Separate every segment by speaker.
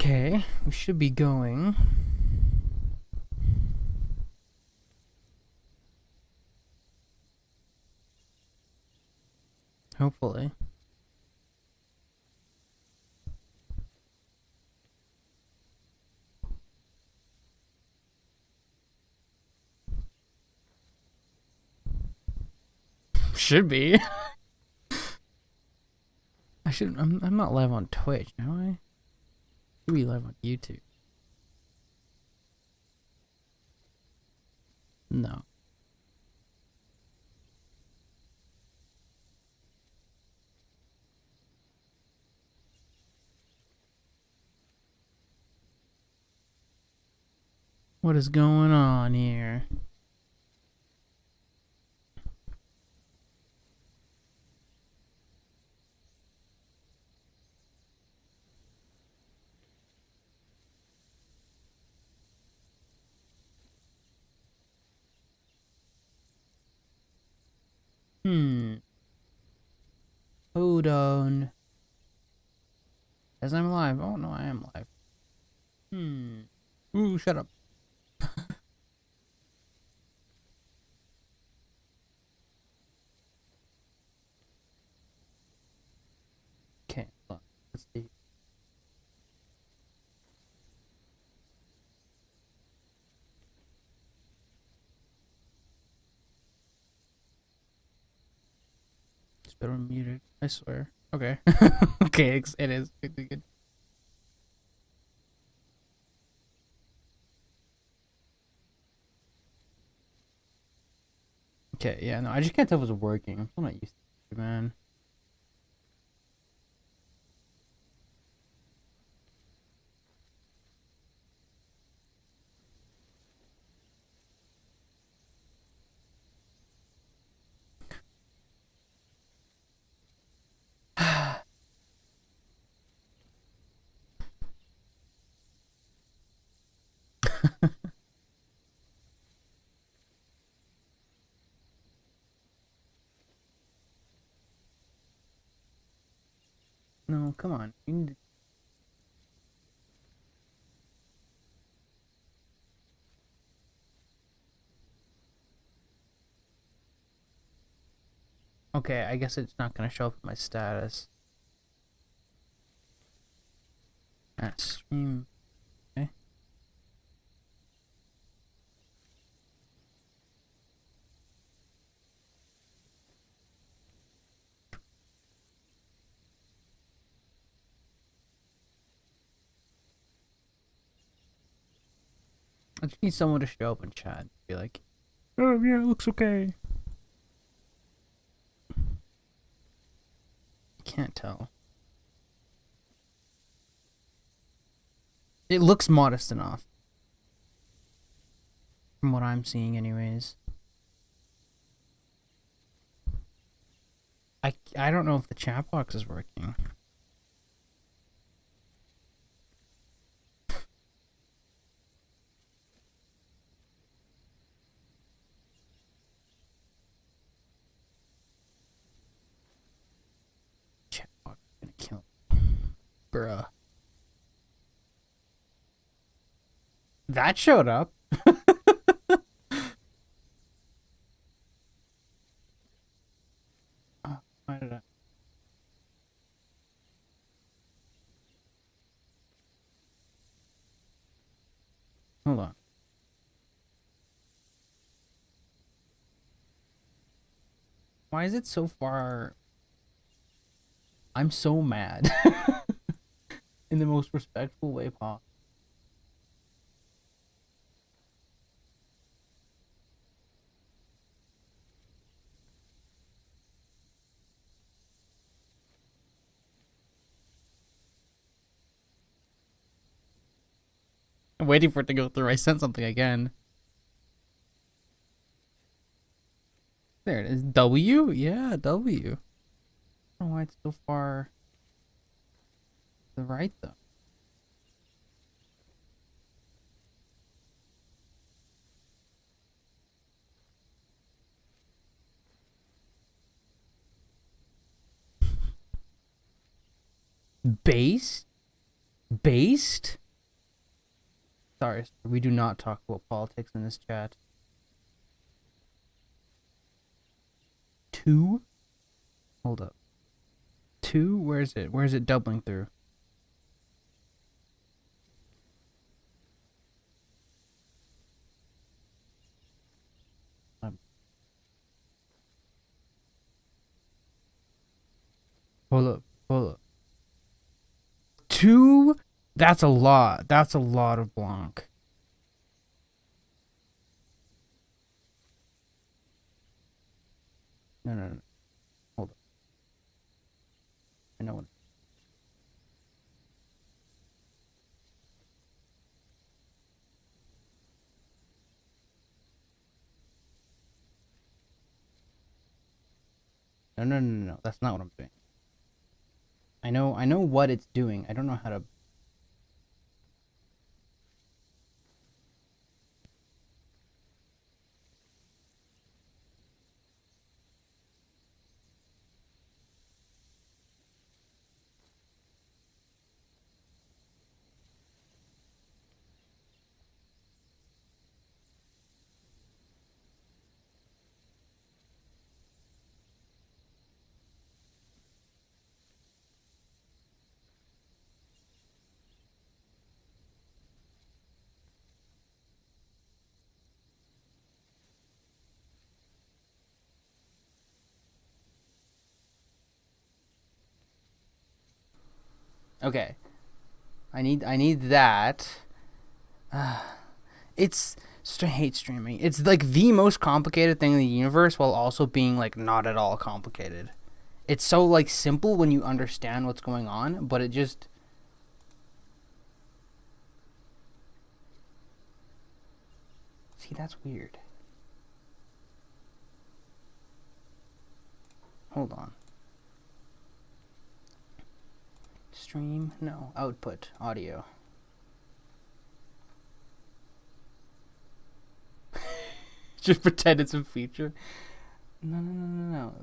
Speaker 1: Okay, we should be going. Hopefully. Should be. I should. I'm not live on Twitch, am I? Should be live on YouTube. No. What is going on here? Hold on. As I'm live. Oh no, I am live. Ooh, shut up. Okay, let's see. It's better muted. I swear. Okay. Okay, it is. Good. Okay, yeah, no, I just can't tell if it's working. I'm still not used to it, man. No, come on. You need to... Okay, I guess it's not gonna show up in my status. Stream. Okay. I just need someone to show up in chat and be like, oh yeah, it looks okay. Can't tell. It looks modest enough. From what I'm seeing anyways. I don't know if the chat box is working. Chat box is gonna kill me. Bruh. That showed up. Why did I... Hold on. Why is it so far? I'm so mad. In the most respectful way possible. I'm waiting for it to go through. I sent something again. There it is. W? Yeah, W. I don't know why it's so far to the right though. Base? Based? Sorry, we do not talk about politics in this chat. 2? Hold up. 2? Where is it? Where is it doubling through? Hold up. Hold up. 2? That's a lot. That's a lot of Blanc. No. Hold up. I know what. No. That's not what I'm doing. I know what it's doing. I don't know how to. Okay. I need that. It's hate streaming. It's like the most complicated thing in the universe while also being like not at all complicated. It's so like simple when you understand what's going on, but it just see, that's weird. Hold on. Stream? No. Output. Audio. Just pretend it's a feature. No.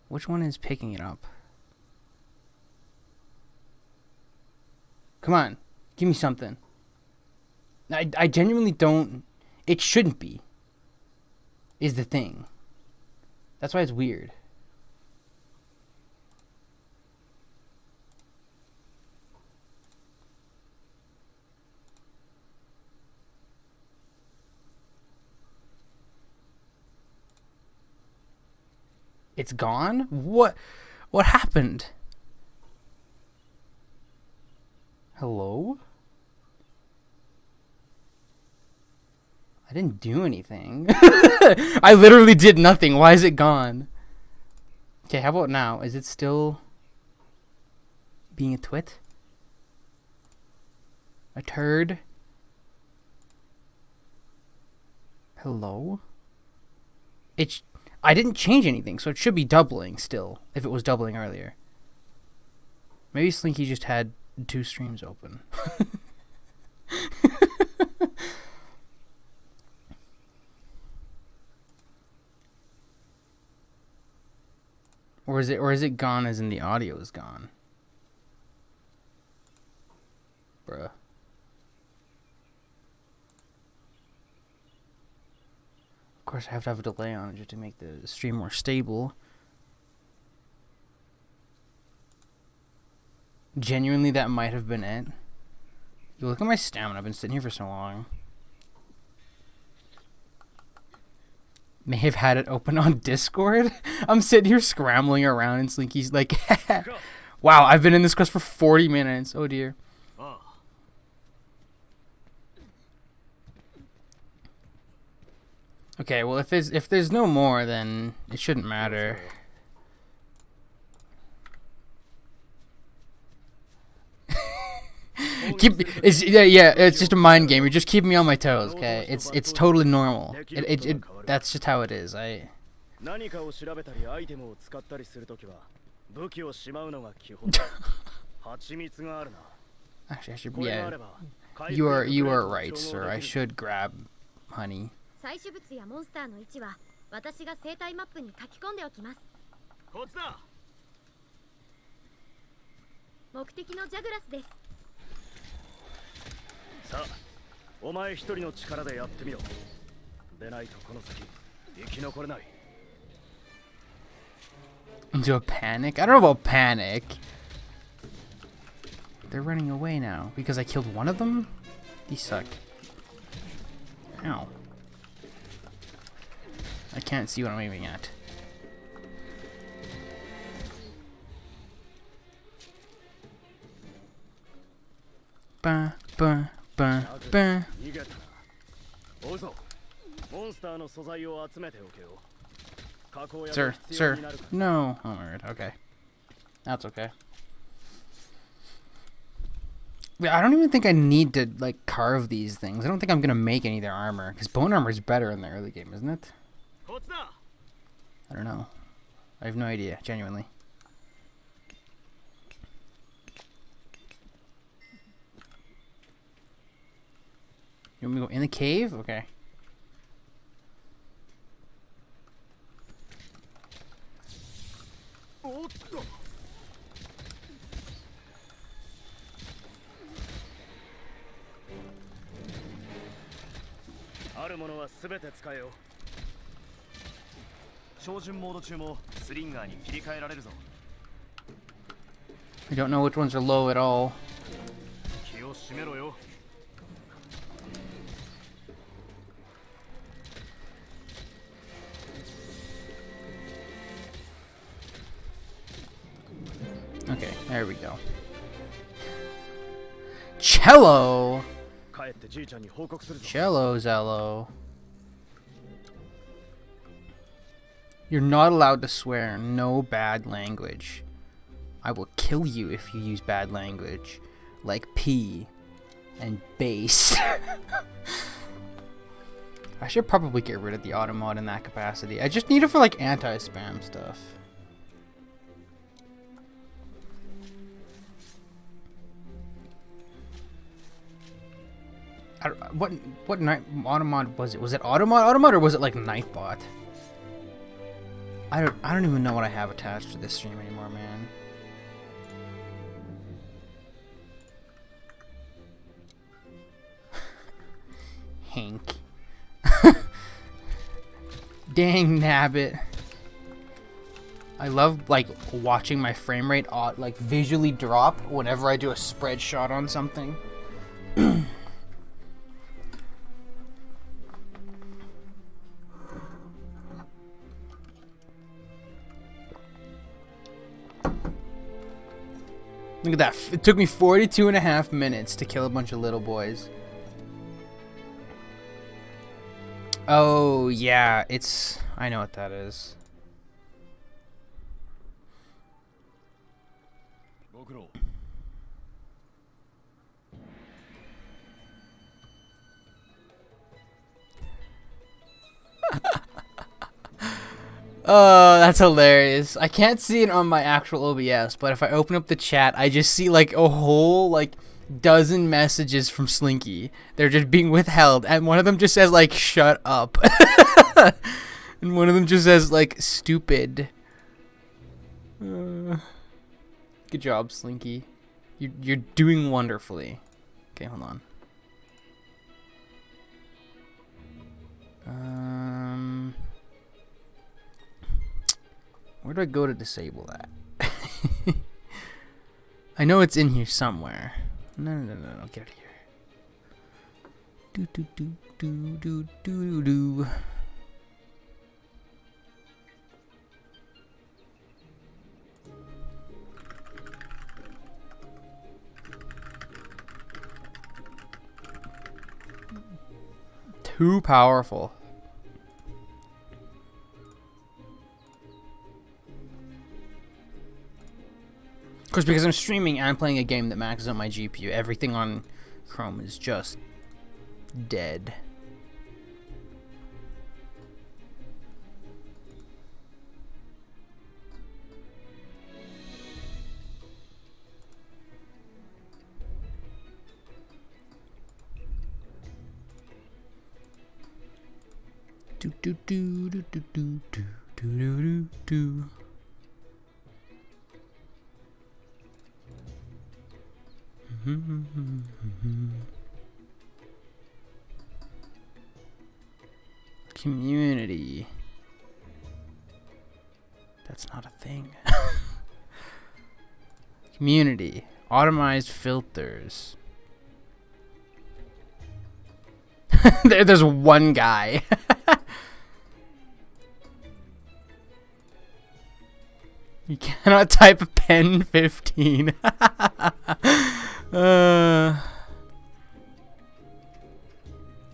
Speaker 1: Which one is picking it up? Come on. Give me something. I genuinely don't. It shouldn't be. Is the thing. That's why it's weird. It's gone? What happened? Hello? I didn't do anything. I literally did nothing. Why is it gone? Okay, how about now? Is it still being a twit? A turd? Hello? I didn't change anything, so it should be doubling still, if it was doubling earlier. Maybe Slinky just had 2 streams open. Or is it gone as in the audio is gone? Bruh. Of course, I have to have a delay on it just to make the stream more stable. Genuinely, that might have been it. You look at my stamina. I've been sitting here for so long. May have had it open on Discord. I'm sitting here scrambling around and Slinky's like, wow, I've been in this quest for 40 minutes. Oh dear. Okay, well if there's no more, then it shouldn't matter. It's just a mind game. You're just keeping me on my toes, okay? It's totally normal. That's just how it is. Actually, I should. Yeah, you are right, sir. I should grab honey.
Speaker 2: 目的のジャグラスです。
Speaker 3: さあ、お前一人の力でやってみろ。でないとこの先生き残れない。
Speaker 1: Into a panic? I don't know about panic. They're running away now because I killed one of them? These suck. Ow. I can't see what I'm aiming at. Ba ba ba ba. Sir. No. Oh my god. Okay. That's okay. Yeah, I don't even think I need to, like, carve these things. I don't think I'm gonna make any of their armor. Because bone armor is better in the early game, isn't it? I don't know. I have no idea, genuinely. You want me to go in the cave? Okay. I don't know which ones are low at all. Okay, there we go. Cello! Cello, Zello. You're not allowed to swear. No bad language. I will kill you if you use bad language. Like P and bass. I should probably get rid of the auto mod in that capacity. I just need it for like anti-spam stuff. What night automod was it? Was it automod or was it like Nightbot? I don't even know what I have attached to this stream anymore, man. Hank. Dang nabbit. I love like watching my frame rate like visually drop whenever I do a spread shot on something. Look at that. It took me 42.5 minutes to kill a bunch of little boys. Oh, yeah. It's... I know what that is. Oh, that's hilarious. I can't see it on my actual OBS, but if I open up the chat, I just see like a whole like dozen messages from Slinky. They're just being withheld, and one of them just says like shut up. And one of them just says like stupid. Good job, Slinky. You're doing wonderfully. Okay, hold on. Where do I go to disable that? I know it's in here somewhere. No, get out of here. Do. Too powerful. Of course, because I'm streaming and I'm playing a game that maxes out my GPU, everything on Chrome is just dead. Community. That's not a thing. Community. Automized filters. There's one guy. You cannot type pen 15.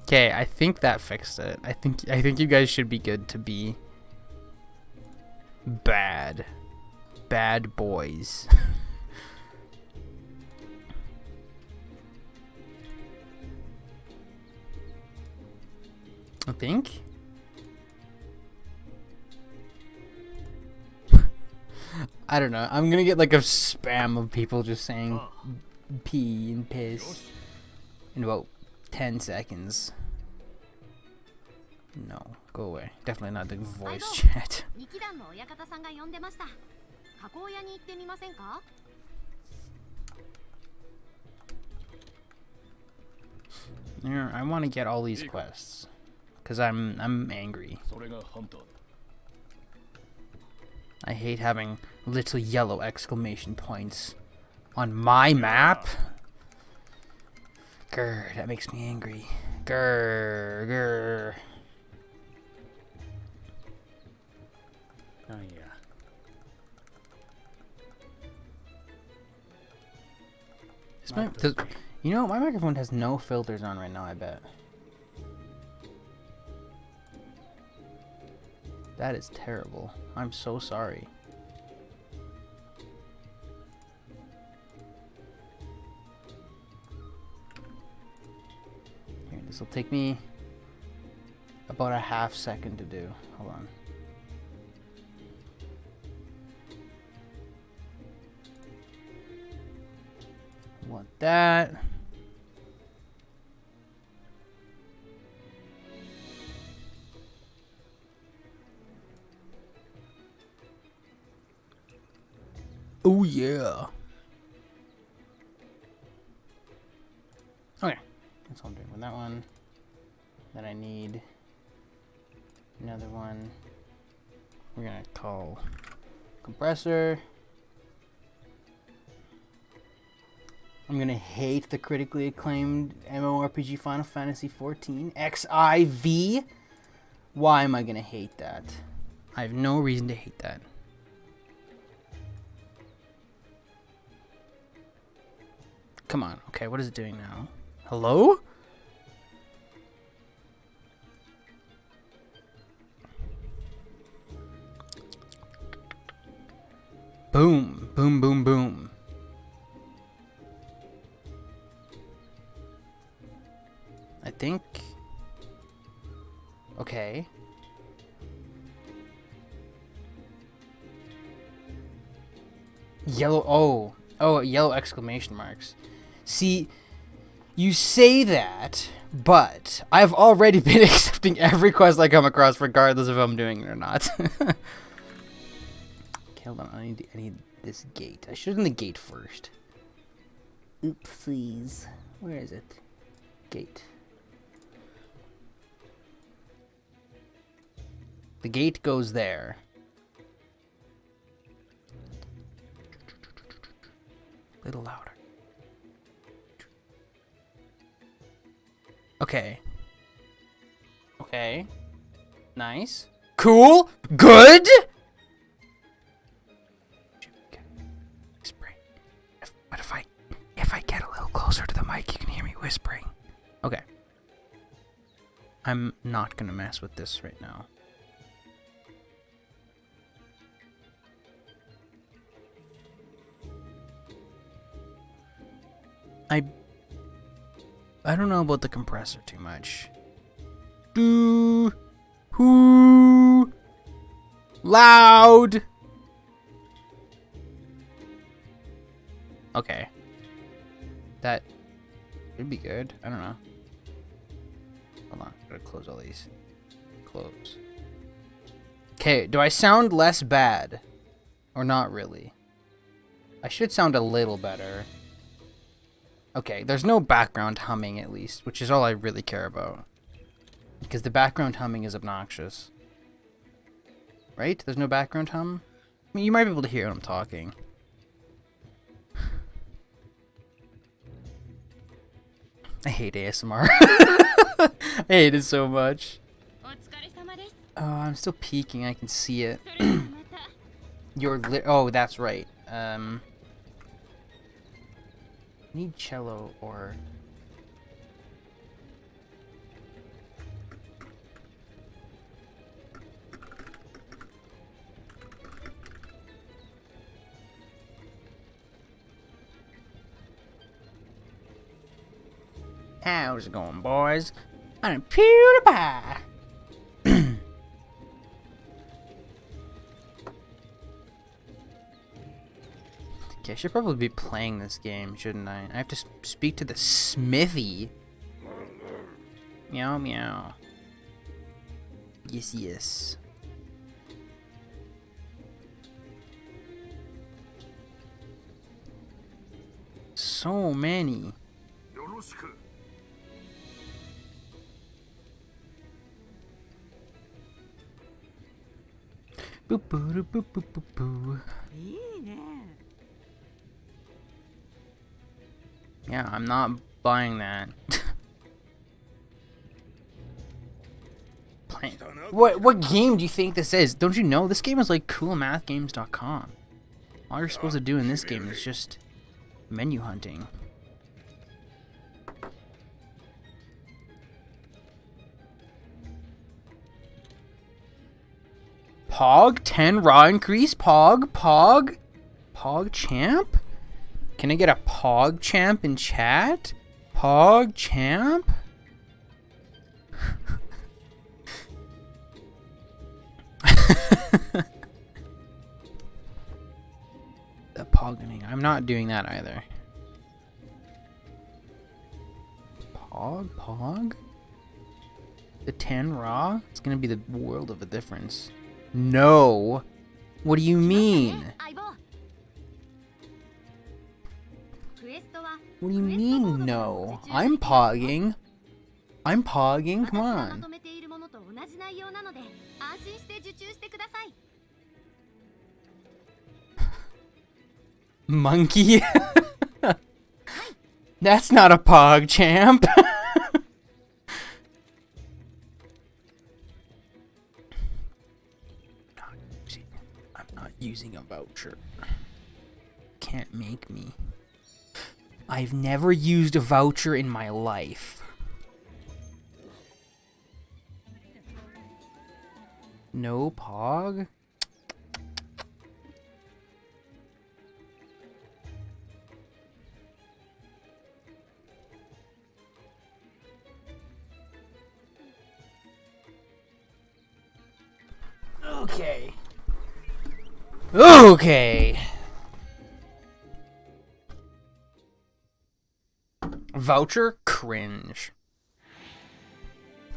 Speaker 1: Okay, I think that fixed it. I think you guys should be good to be bad boys. I think. I don't know. I'm gonna get like a spam of people just saying pee and piss in about 10 seconds. No, go away. Definitely not the voice chat. Yeah, I want to get all these quests because I'm angry. I hate having little yellow exclamation points on my map. Grr, that makes me angry. Grr, grr. Oh yeah. You know, my microphone has no filters on right now, I bet. That is terrible. I'm so sorry. Here, this will take me about a half second to do. Hold on. Want that. Oh yeah. Okay, that's all I'm doing with that one. Then I need another one. We're gonna call compressor. I'm gonna hate the critically acclaimed MMORPG Final Fantasy XIV XIV. Why am I gonna hate that? I have no reason to hate that. Come on. Okay, what is it doing now? Hello? Boom. Boom, boom, boom. I think... Okay. Yellow... Oh, yellow exclamation marks. See, you say that, but I've already been accepting every quest I come across, regardless if I'm doing it or not. Okay, hold on. I need this gate. I should have done the gate first. Oopsies. Where is it? Gate. The gate goes there. A little louder. Okay. Okay. Nice. Cool. Good. Whispering. But if I get a little closer to the mic, you can hear me whispering. Okay. I'm not gonna mess with this right now. I don't know about the compressor too much. Do who loud. Okay. That should be good. I don't know. Hold on, gotta close all these. Close. Okay, do I sound less bad? Or not really? I should sound a little better. Okay, there's no background humming at least, which is all I really care about. Because the background humming is obnoxious. Right? There's no background hum? I mean, you might be able to hear when I'm talking. I hate ASMR. I hate it so much. Oh, I'm still peeking. I can see it. Oh, that's right. Need cello or... How's it going, boys? I'm PewDiePie! Okay, I should probably be playing this game, shouldn't I? I have to speak to the smithy. Meow meow. Yes, yes. So many. Boop boo boop boop boop boo. Yeah, I'm not buying that. What game do you think this is? Don't you know this game is like coolmathgames.com? All you're supposed to do in this game is just menu hunting. Pog 10 raw increase. Pog champ. Can I get a Pog champ in chat? Pog champ? The Pogging. I'm not doing that either. Pog? The 10 raw? It's gonna be the world of a difference. No! What do you mean? What do you mean, no? I'm pogging. I'm pogging, come on. Monkey? That's not a pog champ. I'm not using a voucher. Can't make me. I've never used a voucher in my life. No pog? Okay. Okay. Voucher? Cringe.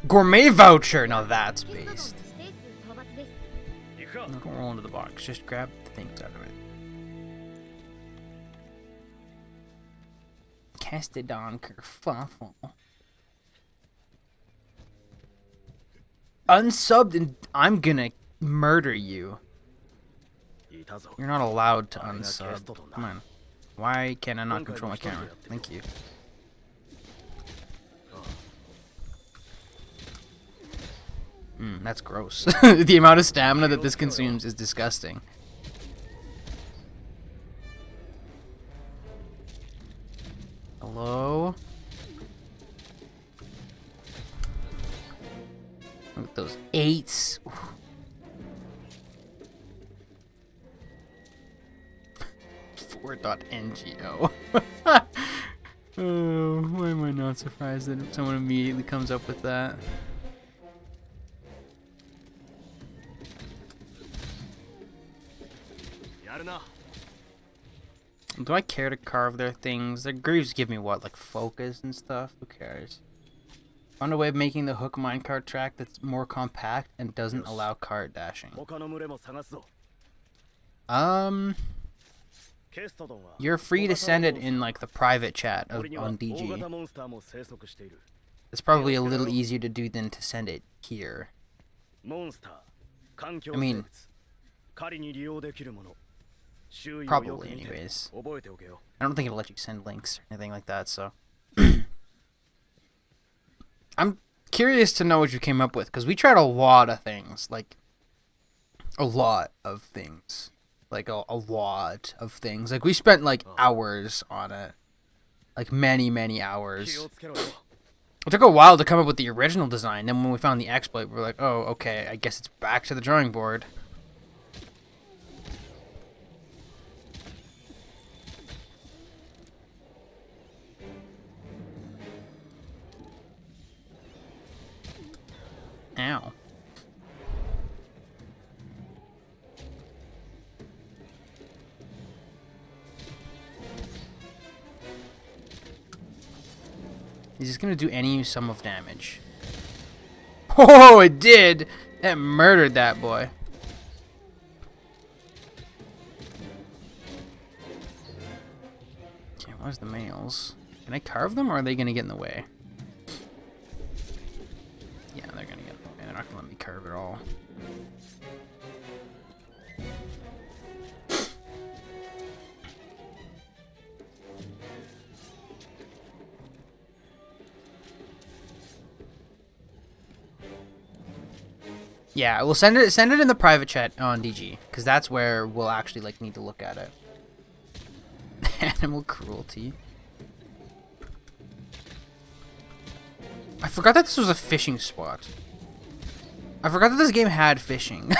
Speaker 1: Gourmet voucher! Now that's based. Don't roll into the box. Just grab the things out of it. Castodon kerfuffle. Unsubbed and I'm gonna murder you. You're not allowed to unsub. Come on. Why can I not control my camera? Thank you. That's gross. The amount of stamina that this consumes is disgusting. Hello? Look at those 8s. 4.ngo. Oh, why am I not surprised that someone immediately comes up with that? Do I care to carve their things? Their greaves give me what, like focus and stuff? Who cares? Found a way of making the hook minecart track that's more compact and doesn't allow cart dashing. You're free to send it in like the private chat on DG. It's probably a little easier to do than to send it here. I mean, probably anyways. I don't think it'll let you send links or anything like that, so. I'm curious to know what you came up with, because we tried a lot of things, like, a lot of things. Like, a lot of things. Like, we spent, like, hours on it. Like, many, many hours. It took a while to come up with the original design, then when we found the exploit, we were like, oh, okay, I guess it's back to the drawing board. Ow. Is this gonna do any sum of damage? Oh, it did! That murdered that boy. Okay, where's the males? Can I carve them, or are they gonna get in the way? Yeah, they're gonna get in the way. They're not gonna let me carve at all. Yeah, we'll send it in the private chat on DG, because that's where we'll actually like need to look at it. Animal cruelty. I forgot that this was a fishing spot. I forgot that this game had fishing.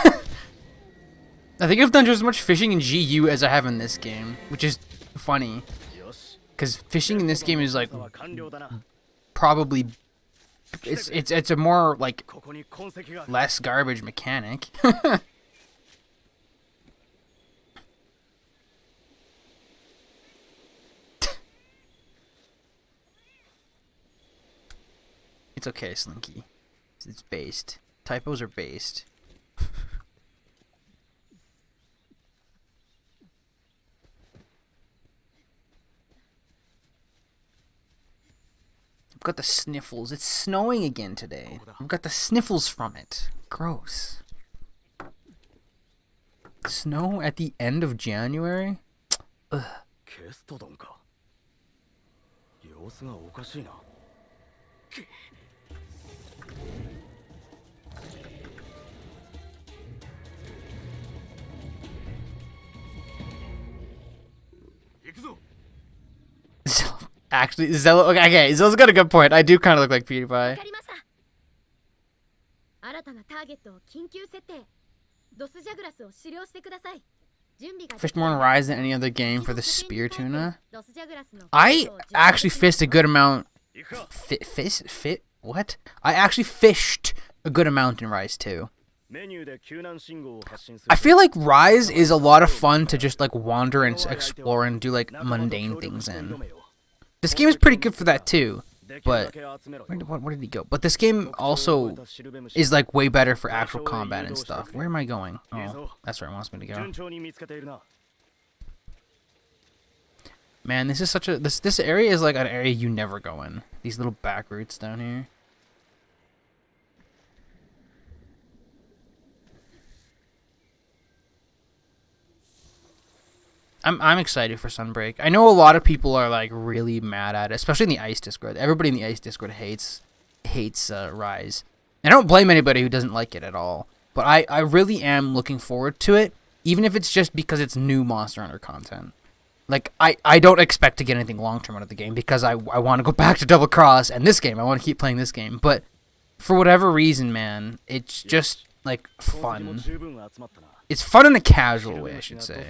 Speaker 1: I think I've done just as much fishing in GU as I have in this game, which is funny. Because fishing in this game is like probably it's a more like less garbage mechanic. It's okay, Slinky. It's based. Typos are based. I've got the sniffles. It's snowing again today. I've got the sniffles from it. Gross. Snow at the end of January? Ugh. Actually, Zello. Okay, Zello's got a good point. I do kind of look like PewDiePie. Fished more in Rise than any other game for the spear tuna. I actually fished a good amount. What? I actually fished a good amount in Rise too. I feel like Rise is a lot of fun to just like wander and explore and do like mundane things in. This game is pretty good for that too, but where did he go? But this game also is like way better for actual combat and stuff. Where am I going? Oh, that's where it wants me to go. Man, this is such a this area is like an area you never go in. These little back routes down here. I'm excited for Sunbreak. I know a lot of people are like really mad at it, especially in the Ice Discord. Everybody in the Ice Discord hates Rise. And I don't blame anybody who doesn't like it at all. But I really am looking forward to it, even if it's just because it's new Monster Hunter content. Like, I don't expect to get anything long-term out of the game because I want to go back to Double Cross and this game. I want to keep playing this game. But for whatever reason, man, it's just, like, fun. It's fun in a casual way, I should say.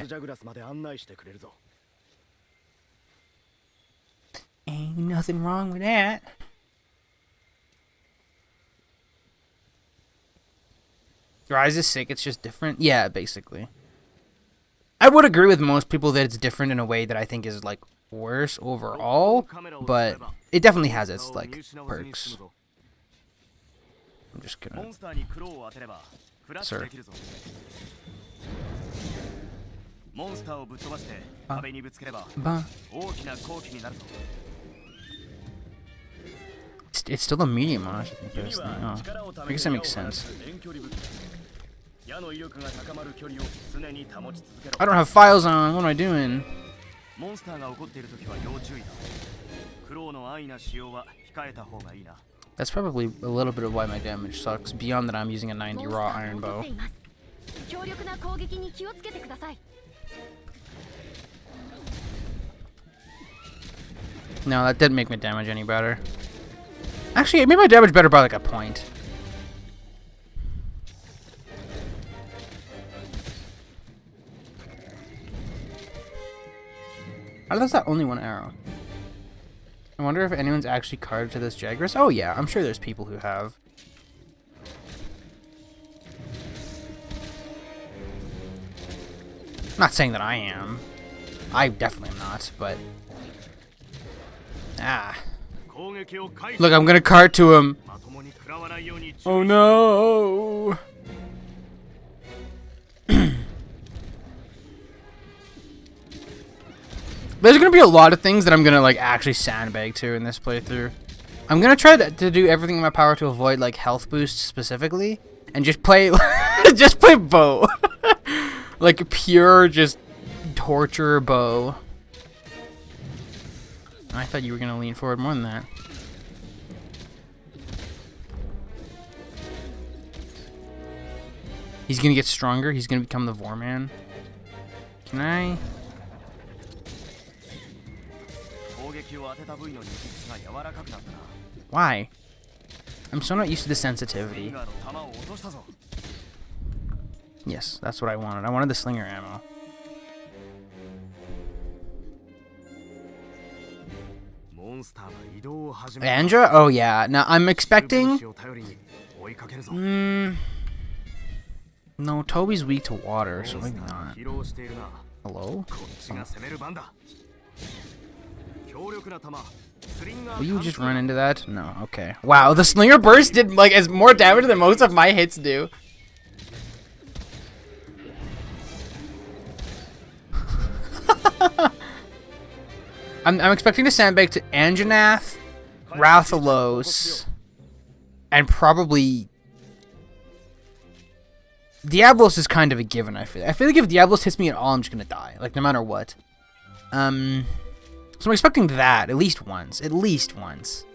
Speaker 1: Ain't nothing wrong with that. Rise is sick, it's just different. Yeah, basically. I would agree with most people that it's different in a way that I think is, like, worse overall, but it definitely has its, like, perks. I'm just gonna... Sir.
Speaker 3: モンスターをぶっ飛ばして壁にぶつければ大きな攻撃になるぞ。
Speaker 1: It's still a medium monster. I think this thing. Oh. I guess that makes sense. I don't have files on. What am I doing? That's probably a little bit of why my damage sucks. Beyond that, I'm using a 90 raw iron bow. No, that didn't make my damage any better. Actually, it made my damage better by like a point. Oh, that's not only one arrow. I wonder if anyone's actually carded to this Jagras. Oh yeah, I'm sure there's people who have. I'm not saying that I am. I definitely am not, but... Ah. Look, I'm gonna cart to him. Oh no! There's gonna be a lot of things that I'm gonna like actually sandbag to in this playthrough. I'm gonna try to do everything in my power to avoid like health boosts specifically, and just play just play bow, like pure just torture bow. I thought you were gonna lean forward more than that. He's gonna get stronger. He's gonna become the Vorman. Can I? Why? I'm so not used to the sensitivity. Yes, that's what I wanted. I wanted the slinger ammo. Andra? Oh yeah. Now I'm expecting... No, Toby's weak to water, so maybe not. Hello? Will you just run into that? No, okay. Wow, the Slinger Burst did like as more damage than most of my hits do. I'm expecting to sandbag to Anjanath, Rathalos, and probably Diablos is kind of a given. I feel like if Diablos hits me at all, I'm just gonna die, like no matter what. So I'm expecting that at least once. At least once.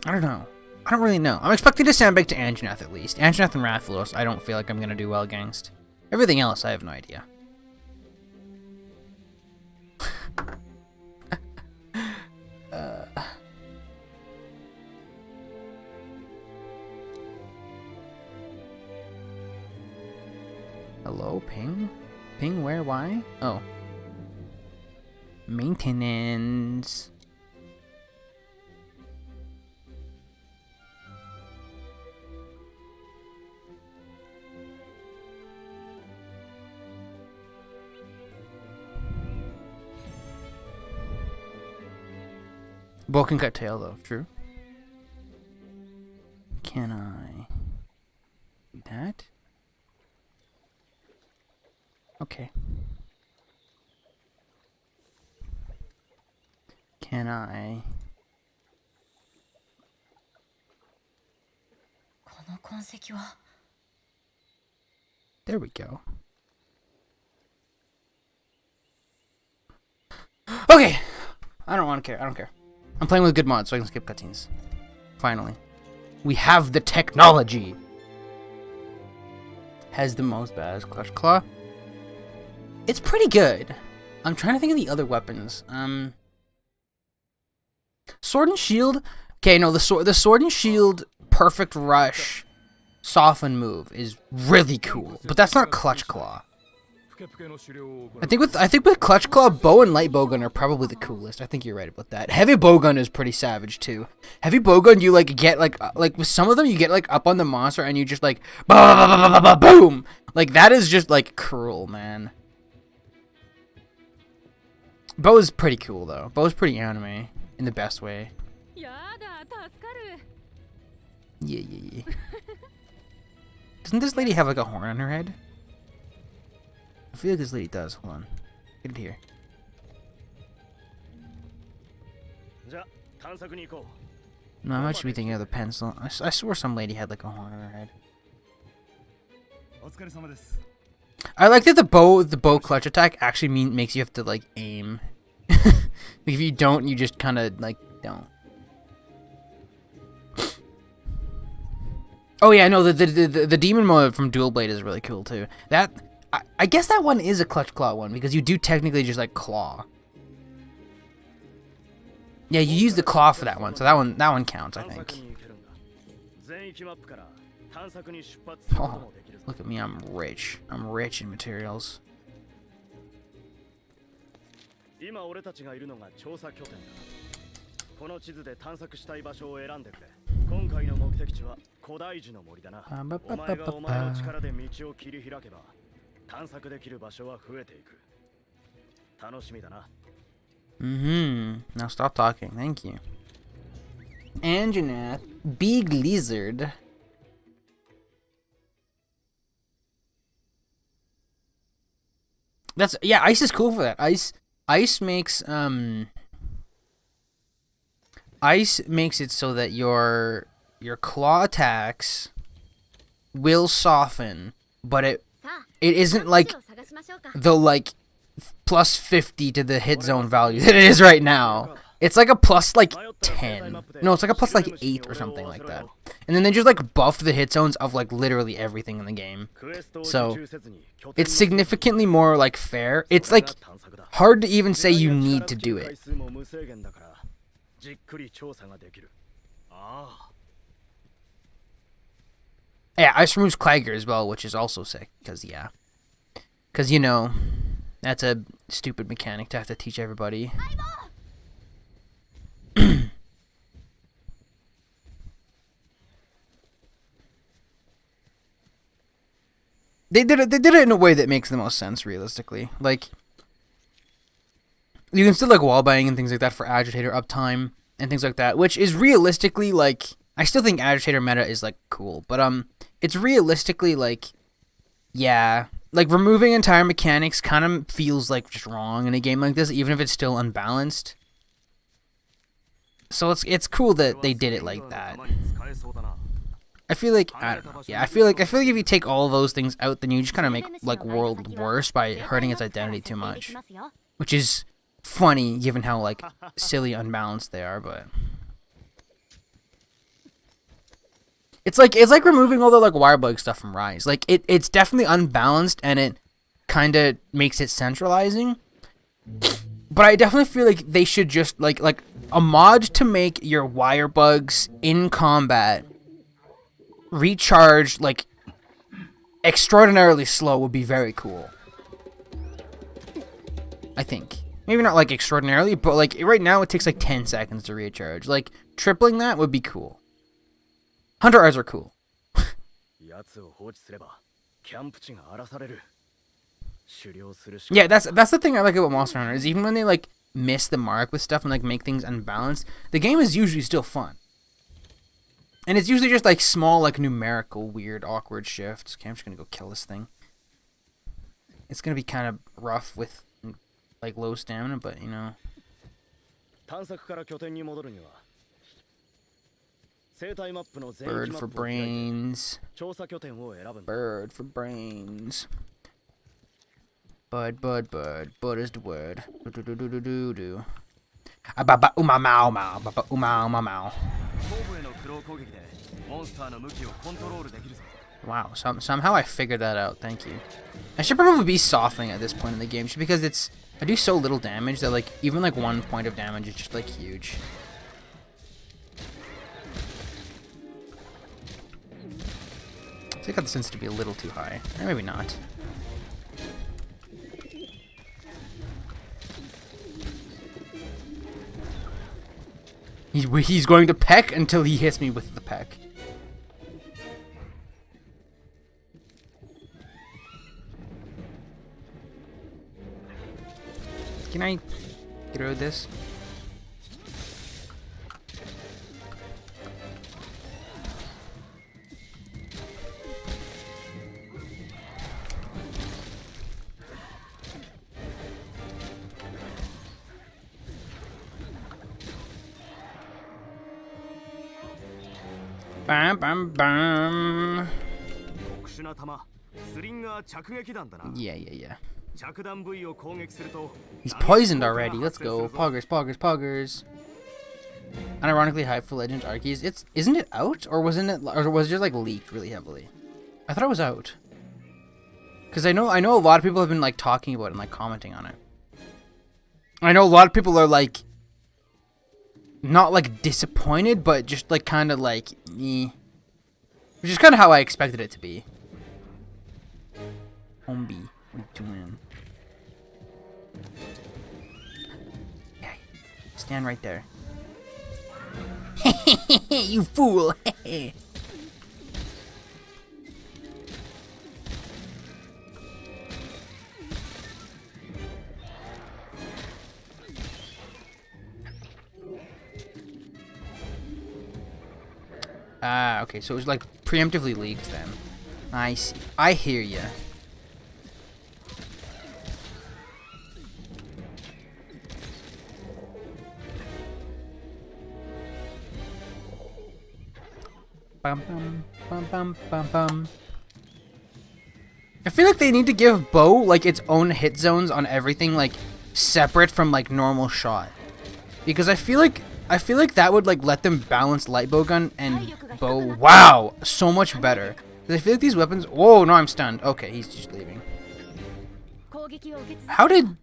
Speaker 1: I don't know. I don't really know. I'm expecting to sandbag to Anjanath at least. Anjanath and Rathalos, I don't feel like I'm gonna do well against. Everything else, I have no idea. Hello, ping? Ping where, why? Oh. Maintenance. Bow can cut tail though, true. Can I do that? Okay. Can I? There we go. Okay. I don't want to care. I don't care. I'm playing with good mods, so I can skip cutscenes. Finally. We have the technology. Has the most badass Clutch Claw. It's pretty good. I'm trying to think of the other weapons. Sword and Shield. Okay, no, the Sword and Shield Perfect Rush Soften move is really cool, but that's not Clutch Claw. I think with Clutch Claw, Bow and Light Bowgun are probably the coolest. I think you're right about that. Heavy Bowgun is pretty savage too. Heavy Bowgun, you like get like with some of them you get like up on the monster and you just like boom. Like that is just like cruel, man. Bow is pretty cool though. Bow is pretty anime in the best way. Yeah. Doesn't this lady have like a horn on her head? I feel like this lady does. Hold on. Get it here.
Speaker 3: じゃあ探索に行こ
Speaker 1: No, I might just be thinking of the pencil. I swore some lady had like a horn on her head.
Speaker 3: う。お疲れ様です。
Speaker 1: I like that the bow clutch attack actually makes you have to like aim. If you don't, you just kind of like don't. Oh yeah, no, the demon mode from Dual Blade is really cool too. That I guess that one is a clutch claw one because you do technically just like claw. Yeah, you use the claw for that one, so that one counts, I think. Oh, look at me, I'm rich. I'm rich in materials.
Speaker 3: 今俺たちがいるのが調査拠点だ。この地図で探索したい場所を選んでくれ。今回の目的地は古代樹の森だな。お前がお前の力で道を切り開けば探索できる場所は増えていく。楽しみだな。
Speaker 1: Now stop talking. Thank you. Anjanath, big lizard. That's yeah. Ice is cool for that. Ice makes it so that your claw attacks will soften, but it isn't like the like plus 50 to the hit zone value that it is right now. It's like a plus like 10. No, it's like a plus like 8 or something like that. And then they just like buffed the hit zones of like literally everything in the game. So it's significantly more like fair. It's like hard to even say you need to do it. Yeah, Ice removes Clagger as well, which is also sick. Because you know, that's a stupid mechanic to have to teach everybody. They did it in a way that makes the most sense, realistically. Like, you can still like wallbang and things like that for agitator uptime and things like that, which is realistically like, I still think agitator meta is like cool, but it's realistically like, yeah, like removing entire mechanics kind of feels like just wrong in a game like this, even if it's still unbalanced. So it's cool that they did it like that. I feel like, I don't know. Yeah, I feel like if you take all those things out, then you just kind of make like world worse by hurting its identity too much, which is funny given how like silly unbalanced they are. But it's like removing all the like wirebug stuff from Rise. Like it's definitely unbalanced and it kind of makes it centralizing. But I definitely feel like they should just like a mod to make your wirebugs in combat recharge like extraordinarily slow would be very cool. I think maybe not like extraordinarily, but like right now it takes like 10 seconds to recharge. Like tripling that would be cool. Hunter eyes are cool. Yeah, that's the thing I like about Monster Hunter is even when they like miss the mark with stuff and like make things unbalanced, the game is usually still fun. And it's usually just like small, like numerical, weird, awkward shifts. Okay, I'm just gonna go kill this thing. It's gonna be kind of rough with like low stamina, but you know. Bird for brains. Bird for brains. Bud is the word. Do. Ababa uma mau mau. Baba uma mau. Wow, somehow I figured that out. Thank you. I should probably be softening at this point in the game, just because I do so little damage that like even like 1 point of damage is just like huge. I think that seems to be a little too high. Or maybe not. He's going to peck until he hits me with the peck. Can I get rid of this? Bam, bam, bam. Yeah, yeah, yeah. He's poisoned already. Let's go. Poggers, poggers, poggers. Unironically hype for Legends Arceus. Isn't it out, or was it just like leaked really heavily? I thought it was out. Cause I know a lot of people have been like talking about it and like commenting on it. I know a lot of people are like not like disappointed, but just like kind of like which is kind of how I expected it to be. Homie, what are you doing? Yeah, stand right there. You fool! Ah, okay, so it was like preemptively leaked then. I see. I hear ya. Bum, bum, bum, bum, bum, bum. I feel like they need to give Bow like its own hit zones on everything, like separate from like normal shot, because I feel like that would like let them balance light bowgun and bow. Wow, so much better. Because I feel like these weapons. Whoa, no, I'm stunned. Okay, he's just leaving. How did?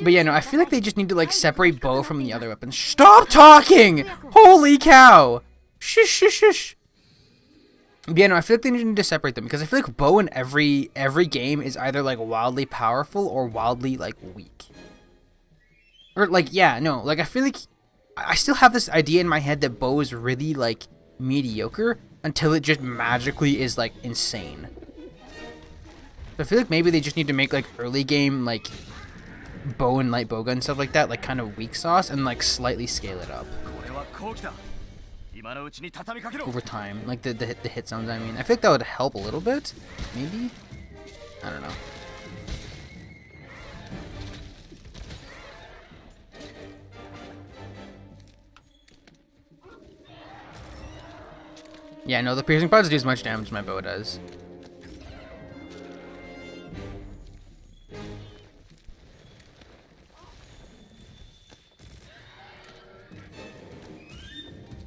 Speaker 1: But yeah, no, I feel like they just need to like separate bow from the other weapons. Stop talking! Holy cow! Shush, shush, shush. But yeah, no, I feel like they need to separate them because I feel like bow in every game is either like wildly powerful or wildly like weak. Or like, yeah, no, like I feel like I still have this idea in my head that bow is really like mediocre until it just magically is like insane. I feel like maybe they just need to make like early game like bow and light bowgun stuff like that like kind of weak sauce and like slightly scale it up over time, like the hit zones. I mean, I feel like that would help a little bit, maybe. I don't know. Yeah, no, the piercing pods do as much damage as my bow does.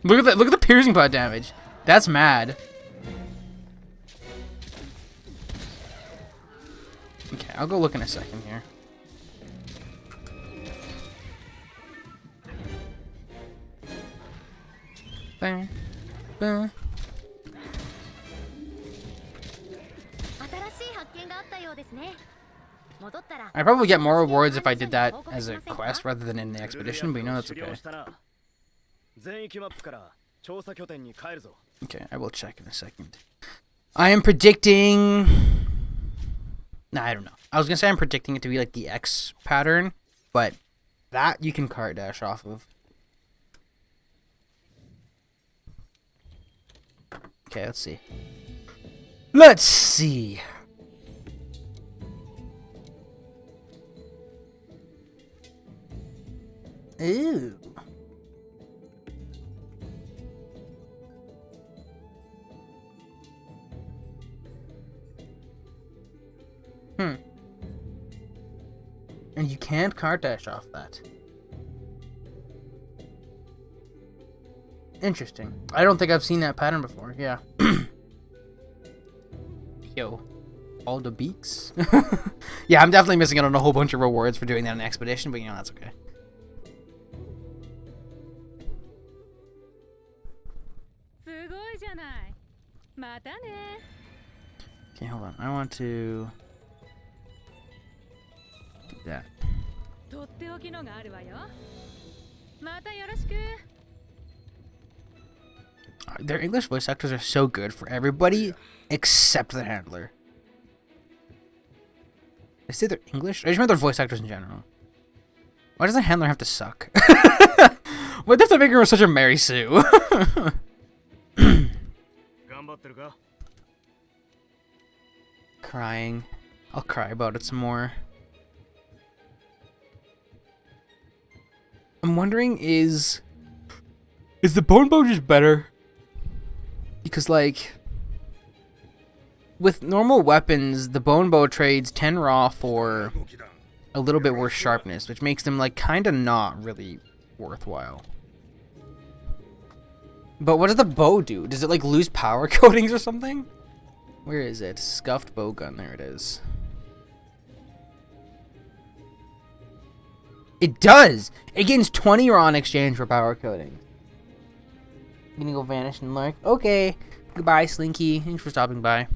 Speaker 1: Look at that! Look at the piercing pod damage. That's mad. Okay, I'll go look in a second here. Bang, bang. I'd probably get more rewards if I did that as a quest rather than in the expedition, but you know that's okay. Okay, I will check in a second. I am predicting... Nah, I don't know. I was gonna say I'm predicting it to be like the X pattern, but that you can cart dash off of. Okay, let's see. Let's see. Ooh. And you can't cart dash off that. Interesting. I don't think I've seen that pattern before. Yeah. Yo. All the beaks. Yeah, I'm definitely missing out on a whole bunch of rewards for doing that in an expedition, but you know, that's okay. Okay, hold on. I want to do that. Their English voice actors are so good for everybody except the handler. I say they're English? I just meant their voice actors in general. Why does the handler have to suck? Why does that make her such a Mary Sue? Crying. I'll cry about it some more. I'm wondering, is Is the bone bow just better? Because, like, with normal weapons, the bone bow trades 10 raw for a little bit worse sharpness, which makes them, like, kind of not really worthwhile. But what does the bow do? Does it, like, lose power coatings or something? Where is it? Scuffed bow gun. There it is. It does! It gains 20 raw in exchange for power coating. I'm gonna go vanish and lurk. Okay. Goodbye, Slinky. Thanks for stopping by.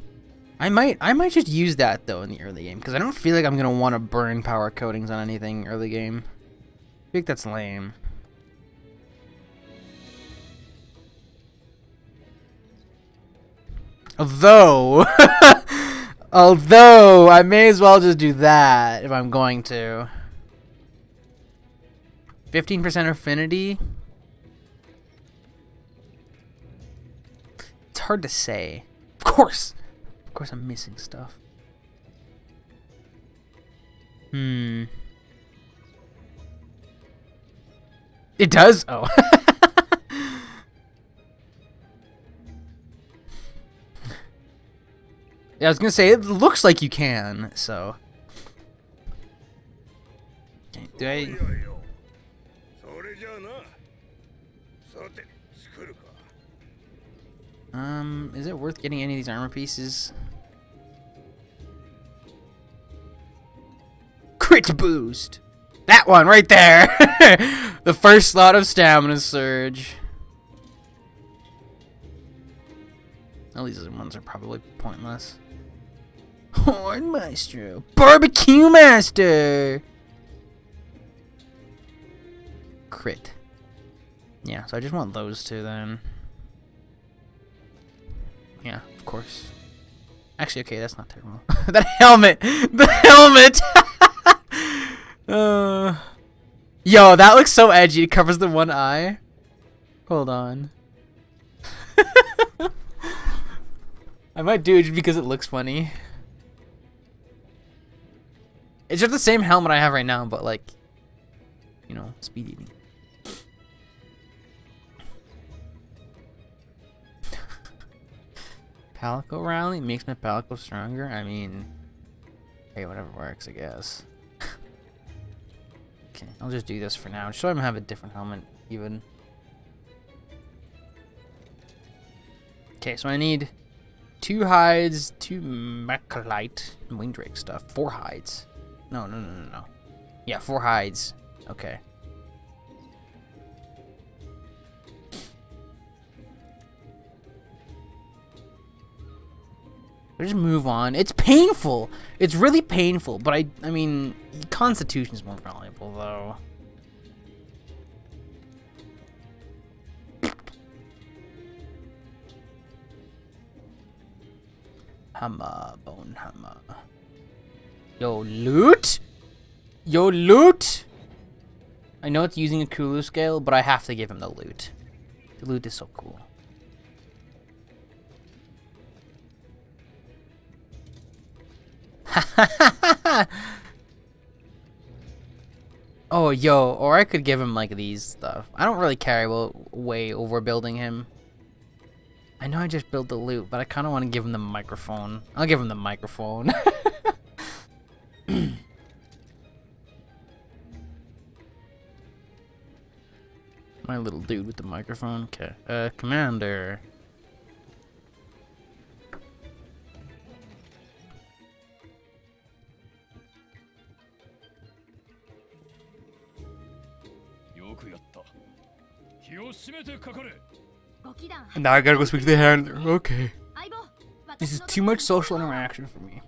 Speaker 1: I might just use that though in the early game because I don't feel like I'm gonna want to burn power coatings on anything early game. I think that's lame. Although I may as well just do that if I'm going to. 15% affinity. It's hard to say. Of course I'm missing stuff. It does? Oh. Yeah, I was gonna say, it looks like you can, so. Okay, do I... is it worth getting any of these armor pieces? Crit boost! That one right there! The first slot of stamina surge. All these other ones are probably pointless. Horn Maestro! Barbecue Master! Crit. Yeah, so I just want those two then. Yeah, of course. Actually, okay, that's not terrible. That helmet! The helmet! Yo, that looks so edgy. It covers the one eye. Hold on. I might do it just because it looks funny. It's just the same helmet I have right now, but like, you know, speed eating. Palico rally makes my Palico stronger. I mean, hey, whatever works, I guess. Okay, I'll just do this for now, just so I have a different helmet, even. Okay, so I need 2 hides, 2 Mechalite, Wingdrake stuff, 4 hides. No. Yeah, 4 hides. Okay. Just move on. It's painful. It's really painful, but I mean, Constitution is more valuable, though. Hammer, bone hammer. Yo, loot? Yo, loot? I know it's using a Kulu scale, but I have to give him the loot. The loot is so cool. Oh, yo, or I could give him like these stuff. I don't really care about way overbuilding him. I know I just built the loot, but I kind of want to give him the microphone. I'll give him the microphone. My little dude with the microphone. Okay. Commander. Now I gotta go speak to the handler. Okay. This is too much social interaction for me.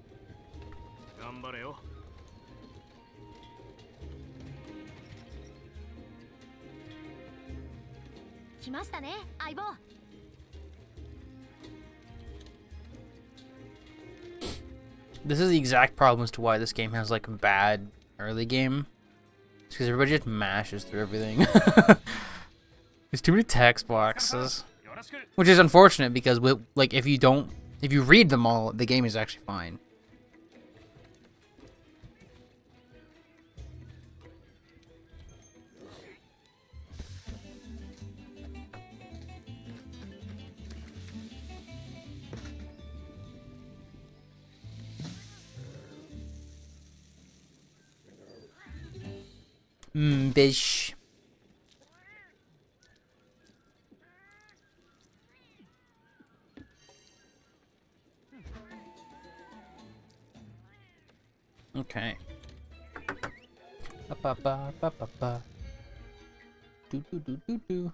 Speaker 1: This is the exact problem as to why this game has like a bad early game. It's because everybody just mashes through everything. There's too many text boxes, which is unfortunate because like if you read them all, the game is actually fine. Bish. Okay. Ba ba ba ba ba. Do do do do do.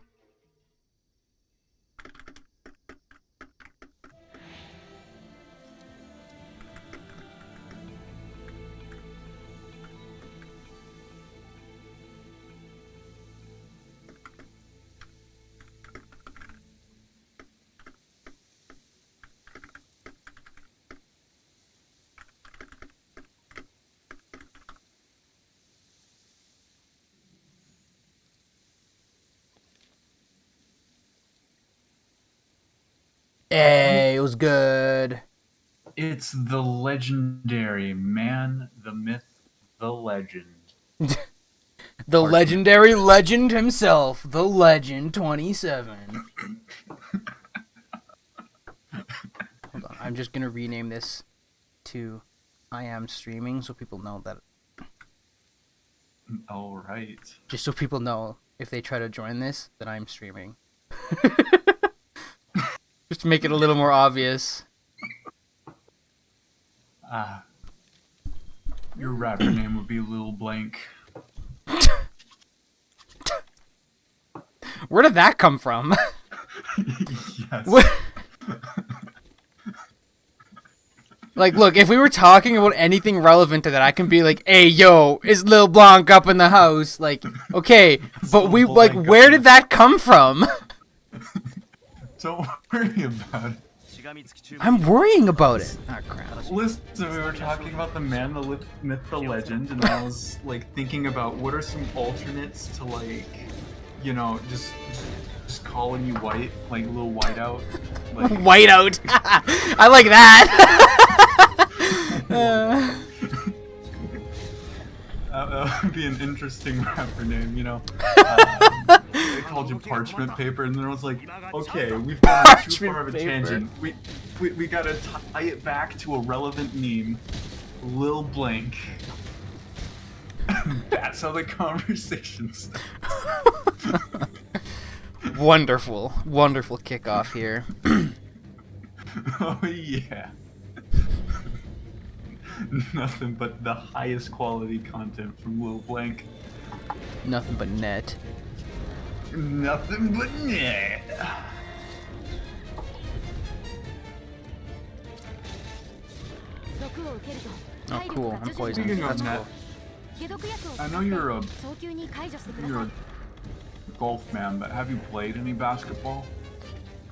Speaker 1: Hey, it was good.
Speaker 2: It's the legendary man, the myth, the legend.
Speaker 1: The legendary legend himself, the Legend 27. Hold on, I'm just gonna rename this to I am streaming so people know that.
Speaker 2: All right.
Speaker 1: Just so people know if they try to join this that I'm streaming. Just to make it a little more obvious.
Speaker 2: Your rapper name would be Lil Blanc.
Speaker 1: Where did that come from?
Speaker 2: Yes.
Speaker 1: Like, look, if we were talking about anything relevant to that, I can be like, hey, yo, is Lil Blanc up in the house? Like, okay, but we, like, where did that come from?
Speaker 2: Don't worry about it.
Speaker 1: I'm worrying about it. Oh, crap.
Speaker 2: Listen, we were talking about the man, the myth, the legend, and I was, like, thinking about what are some alternates to, like, you know, just calling you white, like Lil Whiteout. Like,
Speaker 1: Whiteout! I like that!
Speaker 2: That would be an interesting rapper name, you know. They called you parchment paper, and then I was like, okay, we've got too far of a tangent. We gotta tie it back to a relevant meme. Lil Blanc. That's how the conversation starts.
Speaker 1: Wonderful, wonderful kickoff here.
Speaker 2: Oh yeah. Nothing but the highest quality content from Lil Blanc.
Speaker 1: Nothing but net.
Speaker 2: Nothing but net.
Speaker 1: Oh, cool. I'm poisoned.
Speaker 2: Speaking
Speaker 1: That's
Speaker 2: of net,
Speaker 1: cool.
Speaker 2: I know you're a golf man, but have you played any basketball?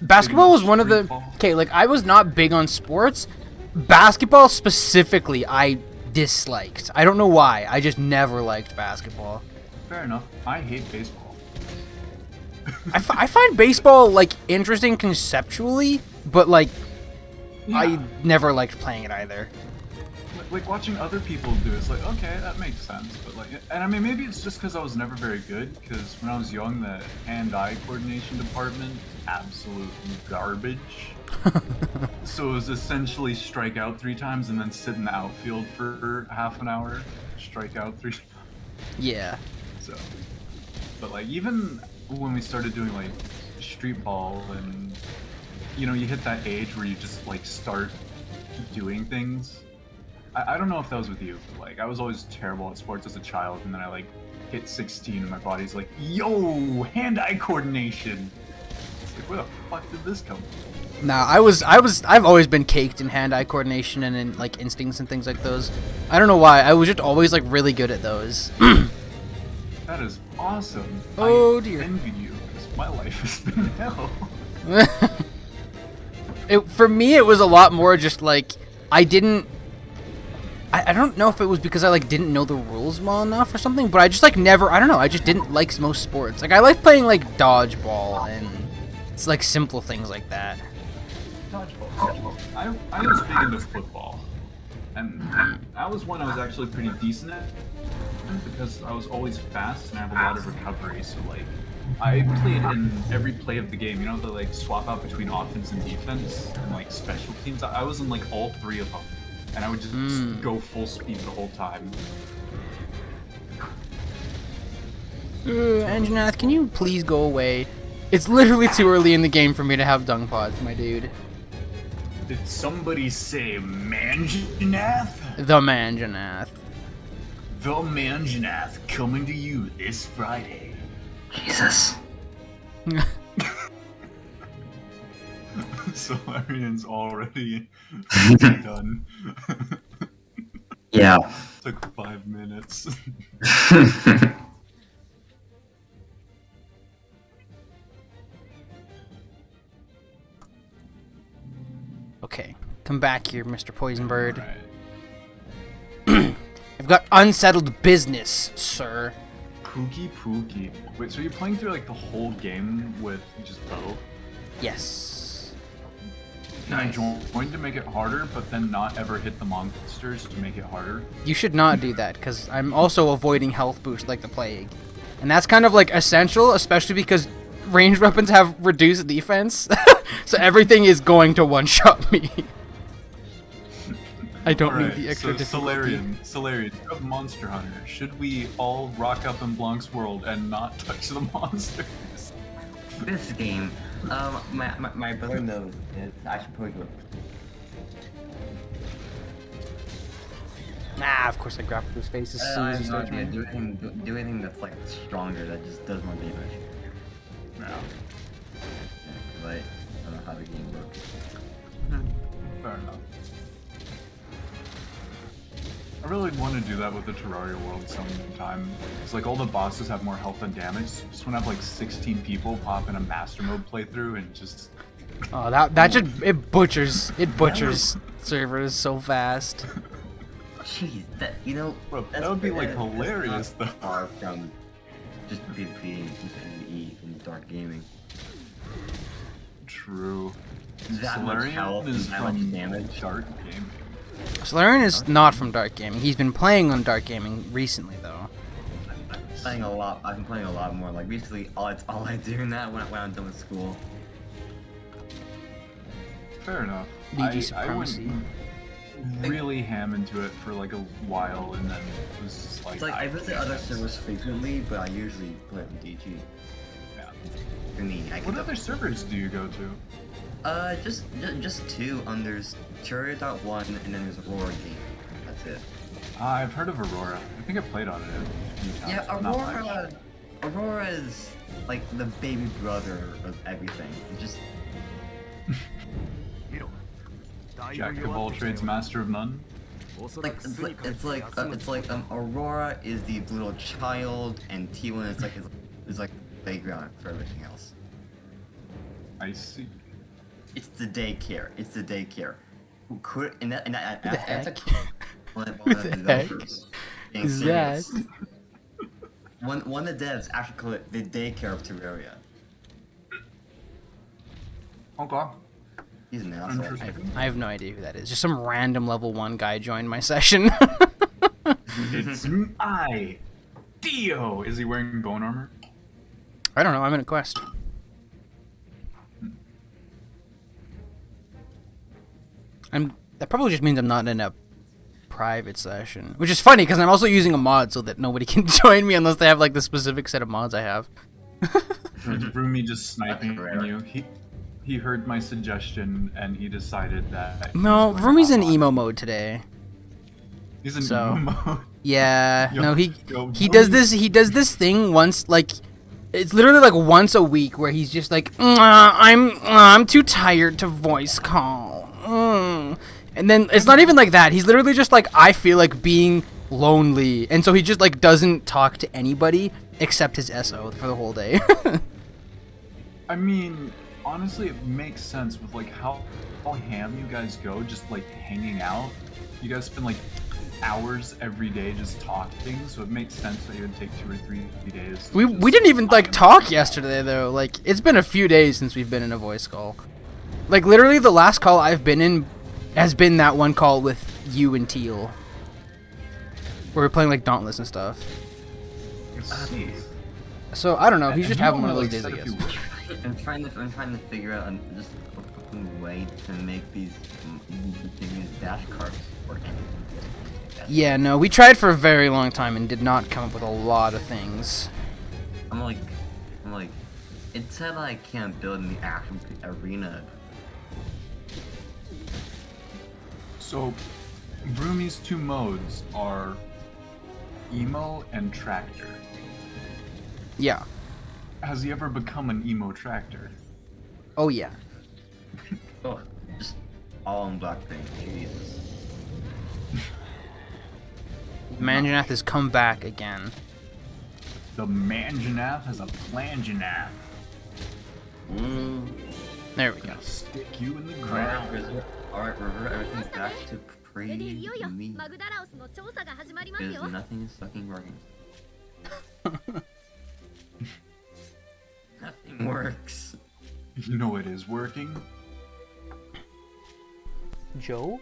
Speaker 1: Basketball was one of the... Okay, like, I was not big on sports. Basketball specifically, I disliked. I don't know why. I just never liked basketball.
Speaker 2: Fair enough. I hate baseball.
Speaker 1: I find baseball, like, interesting conceptually, but, like,
Speaker 2: Yeah.
Speaker 1: I never liked playing it either.
Speaker 2: Like watching other people do it's like, okay, that makes sense, but like, and I mean, maybe it's just because I was never very good, because when I was young, the hand-eye coordination department, absolute garbage. So it was essentially strike out 3 times and then sit in the outfield for half an hour, strike out 3 times.
Speaker 1: Yeah.
Speaker 2: So, but like, even when we started doing like street ball, and you know, you hit that age where you just like start doing things. I don't know if that was with you, but like, I was always terrible at sports as a child, and then I like hit 16 and my body's like, yo, hand-eye coordination. It's like, where the fuck did this come from?
Speaker 1: Nah, I've always been caked in hand-eye coordination and in like instincts and things like those. I don't know why. I was just always like really good at those.
Speaker 2: That is awesome.
Speaker 1: Oh dear.
Speaker 2: I envy you, because my life has been hell.
Speaker 1: For me, it was a lot more just like I don't know if it was because I like didn't know the rules well enough or something, but I just like never, I don't know, I just didn't like most sports. Like I like playing like dodgeball and it's like simple things like that.
Speaker 2: Dodgeball. I was big into football, and that was one I was actually pretty decent at, because I was always fast and I have a lot of recovery, so like I played in every play of the game, you know, the like swap out between offense and defense and like special teams. I was in like all 3 of them, and I would just go full speed the whole time.
Speaker 1: Anjanath, can you please go away? It's literally too early in the game for me to have dung pods, my dude.
Speaker 2: Did somebody say Manjanath?
Speaker 1: The Manjanath.
Speaker 2: The Manjanath coming to you this Friday.
Speaker 4: Jesus.
Speaker 2: Solarian's already done.
Speaker 4: Yeah.
Speaker 2: Took 5 minutes.
Speaker 1: Okay, come back here, Mr. Poisonbird.
Speaker 2: Alright.
Speaker 1: I've got unsettled business, sir.
Speaker 2: Pookie. Wait, so you're playing through like the whole game with just bow?
Speaker 1: Yes.
Speaker 2: Can I join to make it harder, but then not ever hit the monsters to make it harder?
Speaker 1: You should not do that, because I'm also avoiding health boost like the plague. And that's kind of like essential, especially because ranged weapons have reduced defense. So everything is going to one-shot me. I don't need the extra difficulty.
Speaker 2: Solarian, you're a monster hunter. Should we all rock up in Blanc's world and not touch the monsters?
Speaker 4: This game, my brother knows it. I should probably go.
Speaker 1: Nah, of course I grappled his face as soon as he starts running.
Speaker 4: Do anything that's like stronger that just does more damage.
Speaker 2: No.
Speaker 4: Yeah, I don't know how the game works.
Speaker 2: Fair enough. I really want to do that with the Terraria world sometime. It's like all the bosses have more health than damage. Just want to have like 16 people pop in a master mode playthrough and just...
Speaker 1: Oh, that just it butchers servers so fast.
Speaker 4: Jeez,
Speaker 2: Bro, that would be like hilarious though.
Speaker 4: Far from just PvP and E from Dark Gaming.
Speaker 2: True.
Speaker 4: That much health
Speaker 2: is
Speaker 4: and that much
Speaker 2: from
Speaker 4: damage.
Speaker 2: Dark Gaming.
Speaker 1: Solarian is not from Dark Gaming. He's been playing on Dark Gaming recently, though.
Speaker 4: Playing a lot. I've been playing a lot more. Like basically, it's all I do now when I'm done with school.
Speaker 2: Fair enough.
Speaker 1: BG
Speaker 2: I
Speaker 1: supremacy.
Speaker 2: went really ham into it for like a while, and then it was just like...
Speaker 4: It's like I visit other servers frequently, but I usually play on DG.
Speaker 2: Yeah.
Speaker 4: For me,
Speaker 2: What other servers do you go to?
Speaker 4: Just two. There's Terraria.1 and then there's Aurora Game. That's it.
Speaker 2: I've heard of Aurora. I think I played on it a few times.
Speaker 4: Yeah,
Speaker 2: but not much.
Speaker 4: Aurora is like the baby brother of everything. It just
Speaker 2: Jack of all trades, master of none.
Speaker 4: it's like Aurora is the little child and T1 is like playground for everything else.
Speaker 2: I see.
Speaker 4: It's the daycare. Who could and that's one of the developers being
Speaker 1: Is
Speaker 4: serious.
Speaker 1: that?
Speaker 4: One of the devs actually called it the daycare of Terraria.
Speaker 2: Okay.
Speaker 4: He's an asshole.
Speaker 2: Interesting.
Speaker 1: I have no idea who that is. Just some random level 1 guy joined my session.
Speaker 2: It's I, Dio. Is he wearing bone armor?
Speaker 1: I don't know. I'm in a quest. That probably just means I'm not in a private session, which is funny because I'm also using a mod so that nobody can join me unless they have like the specific set of mods I have.
Speaker 2: Is Rumi just sniping you? He heard my suggestion and he decided that.
Speaker 1: No, Rumi's in emo mode today.
Speaker 2: He's in
Speaker 1: So-
Speaker 2: emo mode.
Speaker 1: Yeah,
Speaker 2: Yo-
Speaker 1: no, he
Speaker 2: yo,
Speaker 1: does
Speaker 2: Rumi-
Speaker 1: this thing once, like it's literally like once a week where he's just like, I'm too tired to voice call. And then it's not even like that. He's literally just like, I feel like being lonely, and so he just like doesn't talk to anybody except his SO for the whole day.
Speaker 2: I mean, honestly, it makes sense with like how ham you guys go, just like hanging out. You guys spend like hours every day just talking, so it makes sense that it would take 2 or 3 days. to
Speaker 1: we
Speaker 2: just
Speaker 1: didn't even like
Speaker 2: hang
Speaker 1: talk
Speaker 2: out.
Speaker 1: yesterday though. Like it's been a few days since we've been in a voice call. Like literally the last call I've been in has been that one call with you and Teal, where we're playing like Dauntless and stuff.
Speaker 2: Let's see.
Speaker 1: So I don't know. He's
Speaker 2: And
Speaker 1: just
Speaker 2: you
Speaker 1: having
Speaker 2: wanna,
Speaker 1: one of those
Speaker 2: like,
Speaker 1: days, I
Speaker 2: set a
Speaker 1: guess.
Speaker 2: few-
Speaker 4: I'm trying to figure out just a fucking way to make these dash cards work.
Speaker 1: Yeah, no, we tried for a very long time and did not come up with a lot of things.
Speaker 4: I'm like, it said I can't build in the actual arena.
Speaker 2: So, Vroomi's two modes are emo and tractor.
Speaker 1: Yeah.
Speaker 2: Has he ever become an emo tractor?
Speaker 1: Oh yeah.
Speaker 4: Oh, just all in Blackpink. Jesus.
Speaker 1: Manjanath has come back again.
Speaker 2: The Manjanath has a Planginath.
Speaker 1: There we go.
Speaker 2: Gonna stick you in the
Speaker 4: Alright,
Speaker 2: ground.
Speaker 4: River, everything's back to
Speaker 5: レディいよいよ
Speaker 4: pre-me.
Speaker 5: マグダラオスの調査が始まります
Speaker 4: Because
Speaker 5: よ
Speaker 4: nothing is fucking working. Nothing works.
Speaker 2: You know it is working?
Speaker 1: Joe?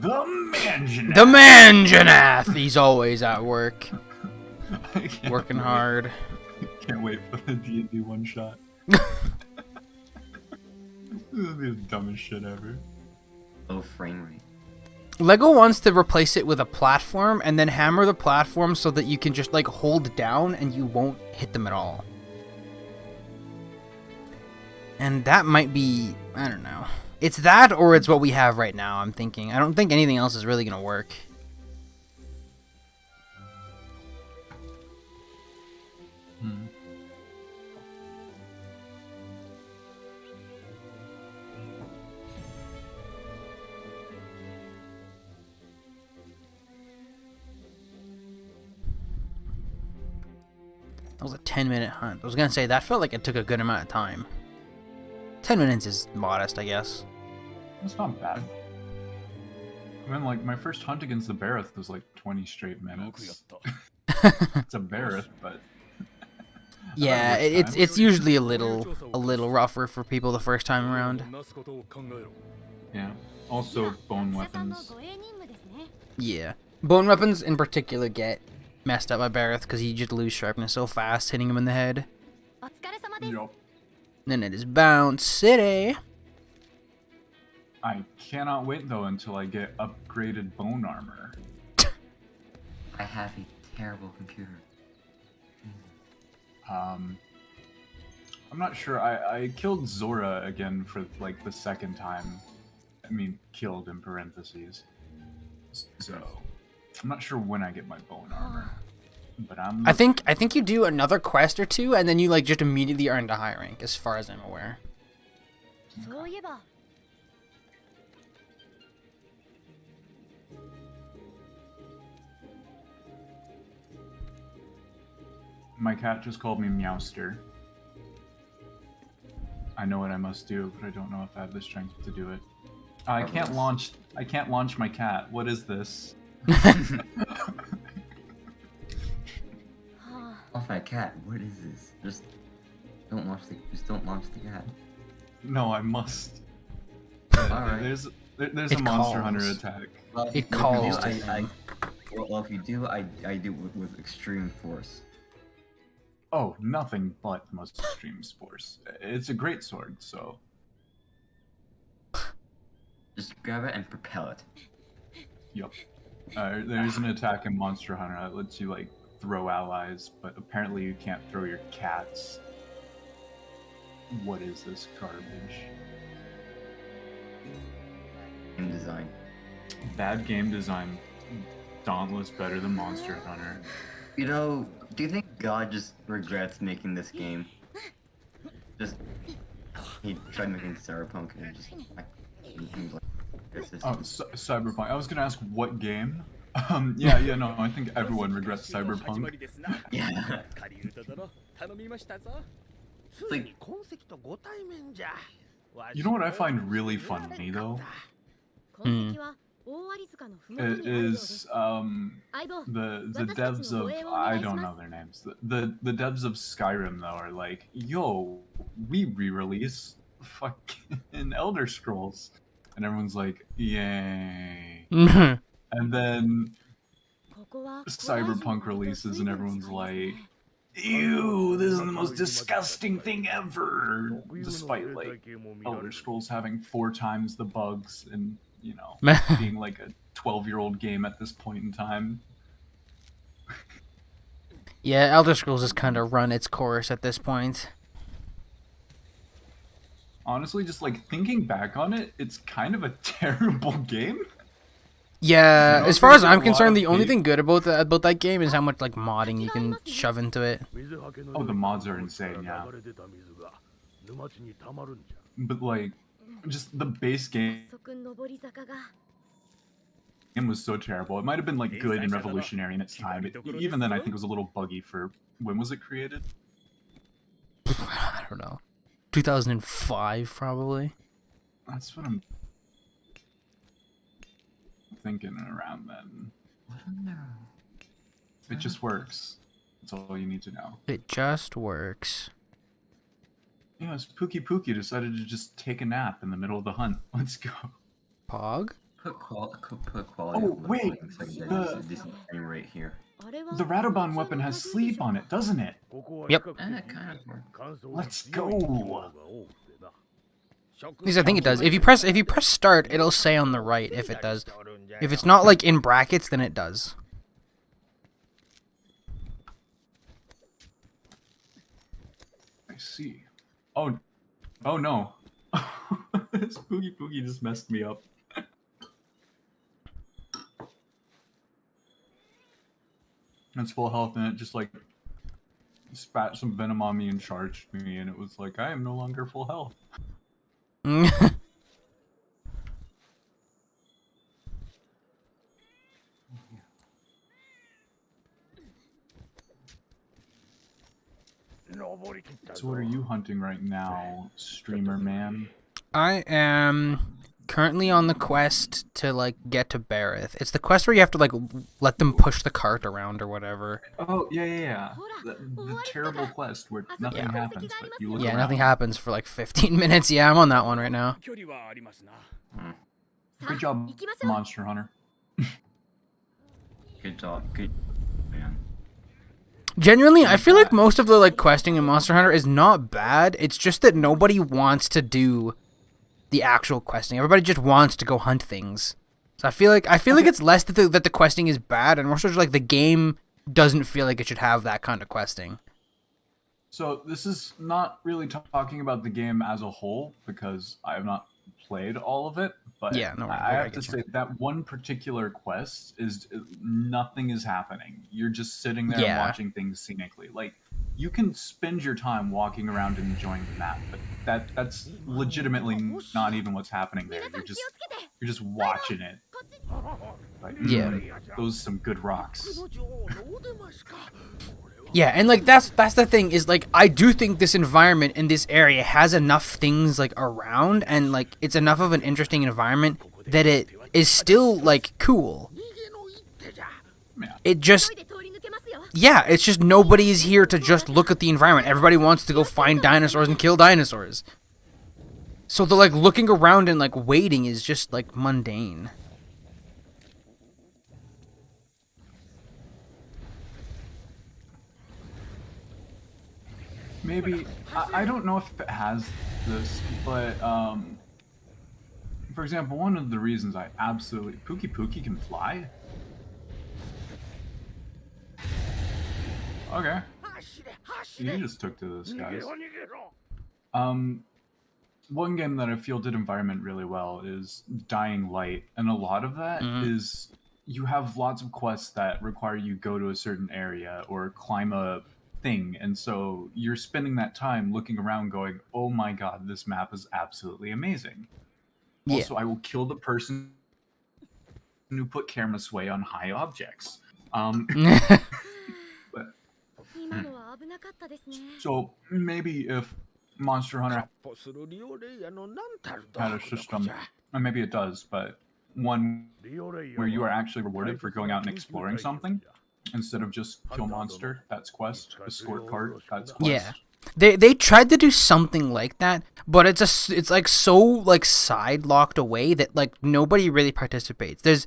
Speaker 2: The Manjanath!
Speaker 1: The Manjanath! He's always at work.
Speaker 2: I can't
Speaker 1: Working
Speaker 2: wait.
Speaker 1: hard.
Speaker 2: Can't wait for the D&D one shot. This will be the dumbest shit ever.
Speaker 4: Low frame rate.
Speaker 1: Lego wants to replace it with a platform and then hammer the platform so that you can just like hold down and you won't hit them at all. And that might be, I don't know. It's that or it's what we have right now, I'm thinking. I don't think anything else is really going to work. That was a 10-minute hunt. I was going to say, that felt like it took a good amount of time. 10 minutes is modest, I guess.
Speaker 2: That's not bad. I mean, like, my first hunt against the Barroth was like 20 straight minutes. It's a Barroth, but...
Speaker 1: Yeah, it's usually a little rougher for people the first time around.
Speaker 2: Yeah. Also, bone
Speaker 5: 佐さんの
Speaker 2: weapons.
Speaker 5: 護衛任務ですね
Speaker 1: Yeah. Bone weapons in particular get messed up by Barroth because you just lose sharpness so fast hitting him in the head.
Speaker 5: お疲れ様です
Speaker 2: Yup.
Speaker 1: Then it is Bounce City.
Speaker 2: I cannot wait though until I get upgraded bone armor.
Speaker 4: I have a terrible computer.
Speaker 2: I'm not sure. I killed Zora again for like the second time. I mean, killed in parentheses. So, I'm not sure when I get my bone armor. But
Speaker 1: I think you do another quest or two and then you like just immediately earn the high rank, as far as I'm aware.
Speaker 5: そういえば
Speaker 2: My cat just called me Meowster. I know what I must do, but I don't know if I have the strength to do it. I can't launch my cat. What is this?
Speaker 4: Off my cat. What is this? Just don't launch the cat.
Speaker 2: No, I must.
Speaker 4: Alright.
Speaker 2: There's a
Speaker 1: It
Speaker 2: monster
Speaker 1: calls.
Speaker 2: hunter attack.
Speaker 4: Well,
Speaker 1: It
Speaker 4: if you
Speaker 1: calls
Speaker 4: do,
Speaker 1: to
Speaker 4: I,
Speaker 1: him.
Speaker 4: well, if you do, I do it with extreme force.
Speaker 2: Oh, nothing but the most extreme force. It's a great sword, so
Speaker 4: Just grab it and propel it.
Speaker 2: yep. There's an attack in Monster Hunter that lets you like throw allies, but apparently you can't throw your cats. What is this garbage?
Speaker 4: In design.
Speaker 2: Bad game design. Dauntless better than Monster Hunter.
Speaker 4: You know, do you think God just regrets making this game? Just he tried making Cyberpunk and just like he was like, this is
Speaker 2: Oh, Cyberpunk. I was gonna ask what game. Yeah, no. I think everyone regrets Cyberpunk.
Speaker 4: yeah.
Speaker 3: 借り歌だろ頼みましたぞついに痕跡とご対面じゃ
Speaker 2: You know what I find really funny though?
Speaker 5: 痕跡は大割塚のふもとにある
Speaker 2: It
Speaker 5: ようで
Speaker 2: is
Speaker 5: す
Speaker 2: the devs of I don't know their names. The devs of Skyrim though are like, yo, we re-release fucking Elder Scrolls, and everyone's like, yay. And then
Speaker 5: ここは
Speaker 2: Cyberpunk releases, and everyone's like, ew, this is the most disgusting thing ever. Despite like Elder Scrolls having 4 times the bugs and you know being like a 12-year-old game at this point in time.
Speaker 1: Yeah, Elder Scrolls has kind of run its course at this point.
Speaker 2: Honestly, just like thinking back on it, it's kind of a terrible game.
Speaker 1: Yeah,
Speaker 2: You
Speaker 1: as
Speaker 2: know,
Speaker 1: far as
Speaker 2: there's a
Speaker 1: I'm
Speaker 2: lot
Speaker 1: concerned,
Speaker 2: of
Speaker 1: the only
Speaker 2: hate.
Speaker 1: thing good about that game is how much like modding you can shove into it.
Speaker 2: Oh, the mods are insane, yeah. But like, just the base game
Speaker 5: 早速上り坂が
Speaker 2: was so terrible. It might have been like good and revolutionary in its time, but even then, I think it was a little buggy for when was it created?
Speaker 1: I don't know. 2005 probably.
Speaker 2: That's what I'm thinking around then. It just works. That's all you need to know.
Speaker 1: It just works.
Speaker 2: You know, it's Pookie decided to just take a nap in the middle of the hunt. Let's go.
Speaker 1: Pog?
Speaker 4: Put quality.
Speaker 2: Oh,
Speaker 4: of
Speaker 2: wait,
Speaker 4: living so I can get
Speaker 2: the-
Speaker 4: a decent frame rate here.
Speaker 5: あれは
Speaker 2: The Radobon weapon has sleep on it, doesn't it?
Speaker 1: Yep.
Speaker 4: Kind of works.
Speaker 2: Let's go.
Speaker 1: At least I think it does. If you press start, it'll say on the right if it does. If it's not like in brackets, then it does.
Speaker 2: I see. Oh no. This Pookie just messed me up. It's full health and it just like spat some venom on me and charged me, and it was like, I am no longer full health. So what are you hunting right now, streamer man?
Speaker 1: I am currently on the quest to like get to Bareth. It's the quest where you have to like let them push the cart around or whatever.
Speaker 2: Oh, yeah. The terrible quest where nothing
Speaker 1: Yeah.
Speaker 2: happens, but you look
Speaker 1: Yeah,
Speaker 2: around.
Speaker 1: nothing happens for like 15 minutes. Yeah, I'm on that one right now.
Speaker 3: 距離はありますな。
Speaker 2: Good job,
Speaker 5: 行きましょう
Speaker 2: Monster Hunter.
Speaker 4: Good job. Good man.
Speaker 1: Genuinely, I feel like most of the like questing in Monster Hunter is not bad. It's just that nobody wants to do the actual questing. Everybody just wants to go hunt things. So I feel like it's less that the questing is bad, and more so just like the game doesn't feel like it should have that kind of questing.
Speaker 2: So this is not really talking about the game as a whole, because I have not played all of it, but
Speaker 1: Yeah, no,
Speaker 2: I have
Speaker 1: get
Speaker 2: to
Speaker 1: you.
Speaker 2: say that one particular quest is nothing is happening. You're just sitting there
Speaker 1: Yeah.
Speaker 2: watching things scenically. Like, you can spend your time walking around and enjoying the map, but that's legitimately not even what's happening there.
Speaker 5: 皆さん気をつけて
Speaker 2: You're just watching it.
Speaker 5: こっち
Speaker 2: Like,
Speaker 1: Yeah.
Speaker 2: those are some good rocks.
Speaker 1: Yeah, and like that's the thing is like I do think this environment in this area has enough things like around, and like it's enough of an interesting environment that it is still like cool.
Speaker 2: Yeah.
Speaker 1: It just
Speaker 5: 急いで通り抜けますよ
Speaker 1: yeah, it's just nobody's here to just look at the environment. Everybody wants to go find dinosaurs and kill dinosaurs. So the like looking around and like waiting is just like mundane.
Speaker 2: Maybe I don't know if it has this, but for example, one of the reasons I absolutely Pookie can fly. Okay, you just took to this, guys. One game that I feel did environment really well is Dying Light, and a lot of that is you have lots of quests that require you go to a certain area or climb a thing, and so you're spending that time looking around going, oh my god, this map is absolutely amazing.
Speaker 1: Yeah.
Speaker 2: Also, I will kill the person who put camera sway on high objects. But
Speaker 5: 今のは危なかったですね
Speaker 2: so maybe if Monster Hunter
Speaker 3: 歩するリオレイヤの何たる
Speaker 2: had a system, or maybe it does, but one where you are actually rewarded for going out and exploring something instead of just kill monster, that's quest, escort cart, that's quest.
Speaker 1: Yeah. They tried to do something like that, but it's like so like side locked away that like nobody really participates. There's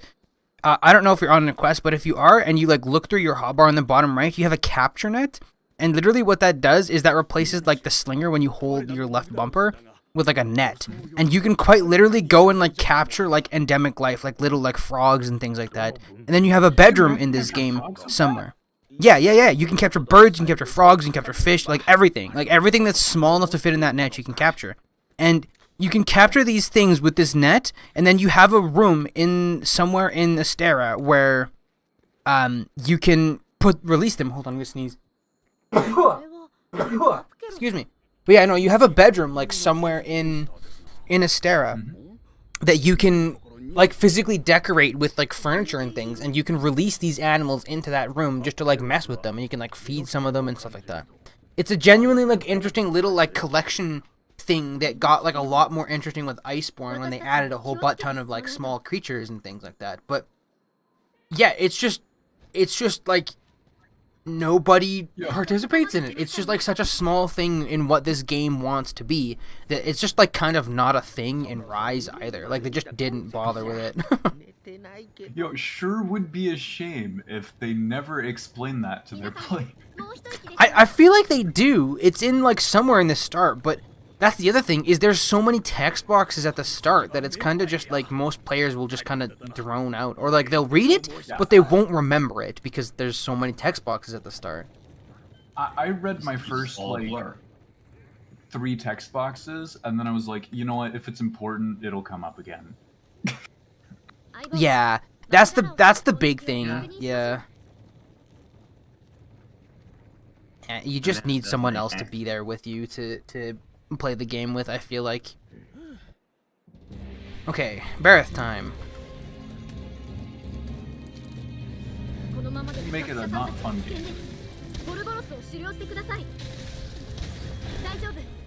Speaker 1: I don't know if you're on a quest, but if you are and you like look through your hotbar on the bottom right, you have a capture net, and literally what that does is that replaces like the slinger when you hold your left bumper with like a net, and you can quite literally go and like capture like endemic life, like little like frogs and things like that, and then you have a bedroom in this game somewhere. Yeah. You can capture birds, you can capture frogs, you can capture fish, like everything. Like everything that's small enough to fit in that net you can capture. And you can capture these things with this net, and then you have a room somewhere in Astera where you can release them. Hold on, I'm gonna sneeze. Excuse me. But yeah, no, you have a bedroom like somewhere in Astera that you can like physically decorate with like furniture and things, and you can release these animals into that room just to like mess with them, and you can like feed some of them and stuff like that. It's a genuinely like interesting little like collection thing that got like a lot more interesting with Iceborne when they added a whole butt ton of like small creatures and things like that. But yeah, it's just like nobody participates in it. It's just like such a small thing in what this game wants to be that it's just like kind of not a thing in Rise either. Like they just didn't bother with it.
Speaker 2: Yo, sure would be a shame if they never explain that to their players.
Speaker 1: I feel like they do. It's in like somewhere in the start, but that's the other thing is there's so many text boxes at the start that it's kind of just like most players will just kind of drone out, or like they'll read it but they won't remember it because there's so many text boxes at the start.
Speaker 2: I read my first like 3 text boxes, and then I was like, you know what, if it's important it'll come up again.
Speaker 1: Yeah, that's the big thing. Yeah, you just need someone else to be there with you to play the game with, I feel like. Okay, Bareth time.
Speaker 2: Make it a not fun game.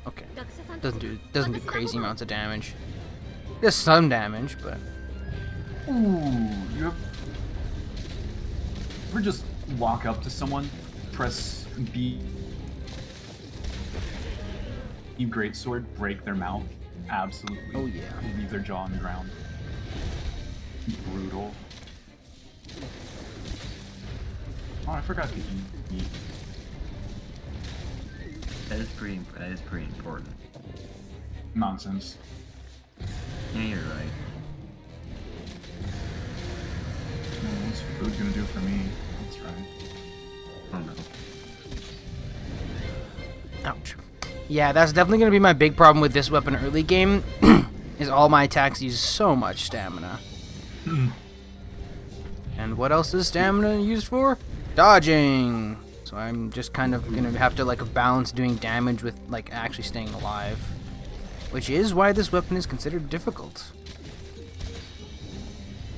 Speaker 1: Okay, doesn't do crazy amounts of damage. Does some damage, but
Speaker 2: Ooh, you ever just walk up to someone, press B, greatsword, break their mouth, absolutely.
Speaker 1: Oh yeah.
Speaker 2: Leave their jaw on the ground. Brutal. Oh, I forgot to eat.
Speaker 4: That is pretty important.
Speaker 2: Nonsense.
Speaker 4: Yeah, you're right.
Speaker 2: What's food gonna do for me? That's right.
Speaker 4: Oh no.
Speaker 1: ouch. Yeah, that's definitely going to be my big problem with this weapon early game, is all my attacks use so much stamina. And what else is stamina used for? Dodging! So I'm just kind of going to have to like balance doing damage with like actually staying alive. Which is why this weapon is considered difficult.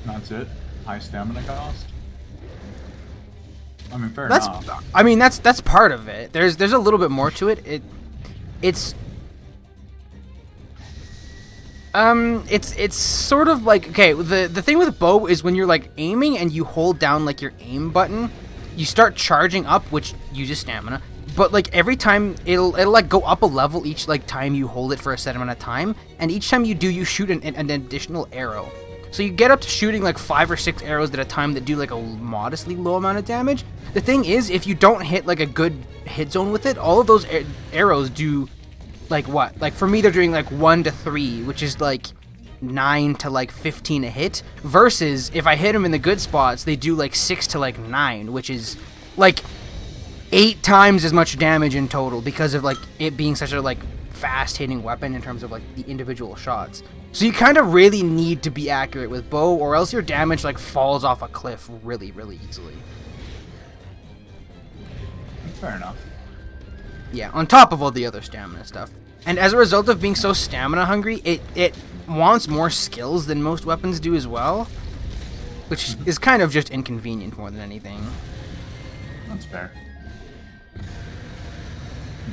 Speaker 2: That's it? High stamina cost? I mean, fair enough.
Speaker 1: I mean, that's part of it. There's a little bit more to it. It's sort of like, okay, the thing with bow is when you're like aiming and you hold down like your aim button, you start charging up, which uses stamina. But like every time it'll like go up a level each like time you hold it for a set amount of time, and each time you do, you shoot an additional arrow. So you get up to shooting like 5 or 6 arrows at a time that do like a modestly low amount of damage. The thing is, if you don't hit like a good hit zone with it, all of those arrows do like what? Like for me, they're doing like 1 to 3, which is like 9 to like 15 a hit. Versus if I hit them in the good spots, they do like 6 to like 9, which is like 8 times as much damage in total because of like it being such a like fast hitting weapon in terms of like the individual shots. So you kind of really need to be accurate with bow, or else your damage like falls off a cliff really, really easily.
Speaker 2: Fair enough.
Speaker 1: Yeah, on top of all the other stamina stuff. And as a result of being so stamina hungry, it wants more skills than most weapons do as well, which is kind of just inconvenient more than anything.
Speaker 2: That's fair. You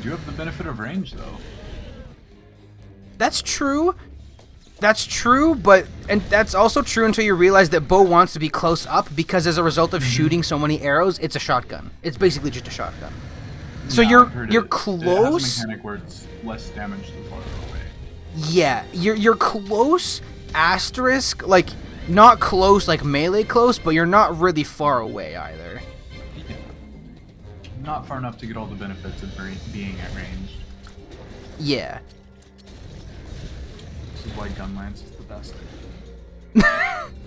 Speaker 2: do have the benefit of range, though.
Speaker 1: That's true. That's true, and that's also true until you realize that bow wants to be close up, because as a result of shooting so many arrows, it's a shotgun. It's basically just a shotgun. So you're close.
Speaker 2: It has a mechanic where it's less damage the farther away.
Speaker 1: Yeah, you're close, asterisk, like not close like melee close, but you're not really far away either.
Speaker 2: Yeah. Not far enough to get all the benefits of being at range.
Speaker 1: Yeah.
Speaker 2: This is why Gunlance is the best.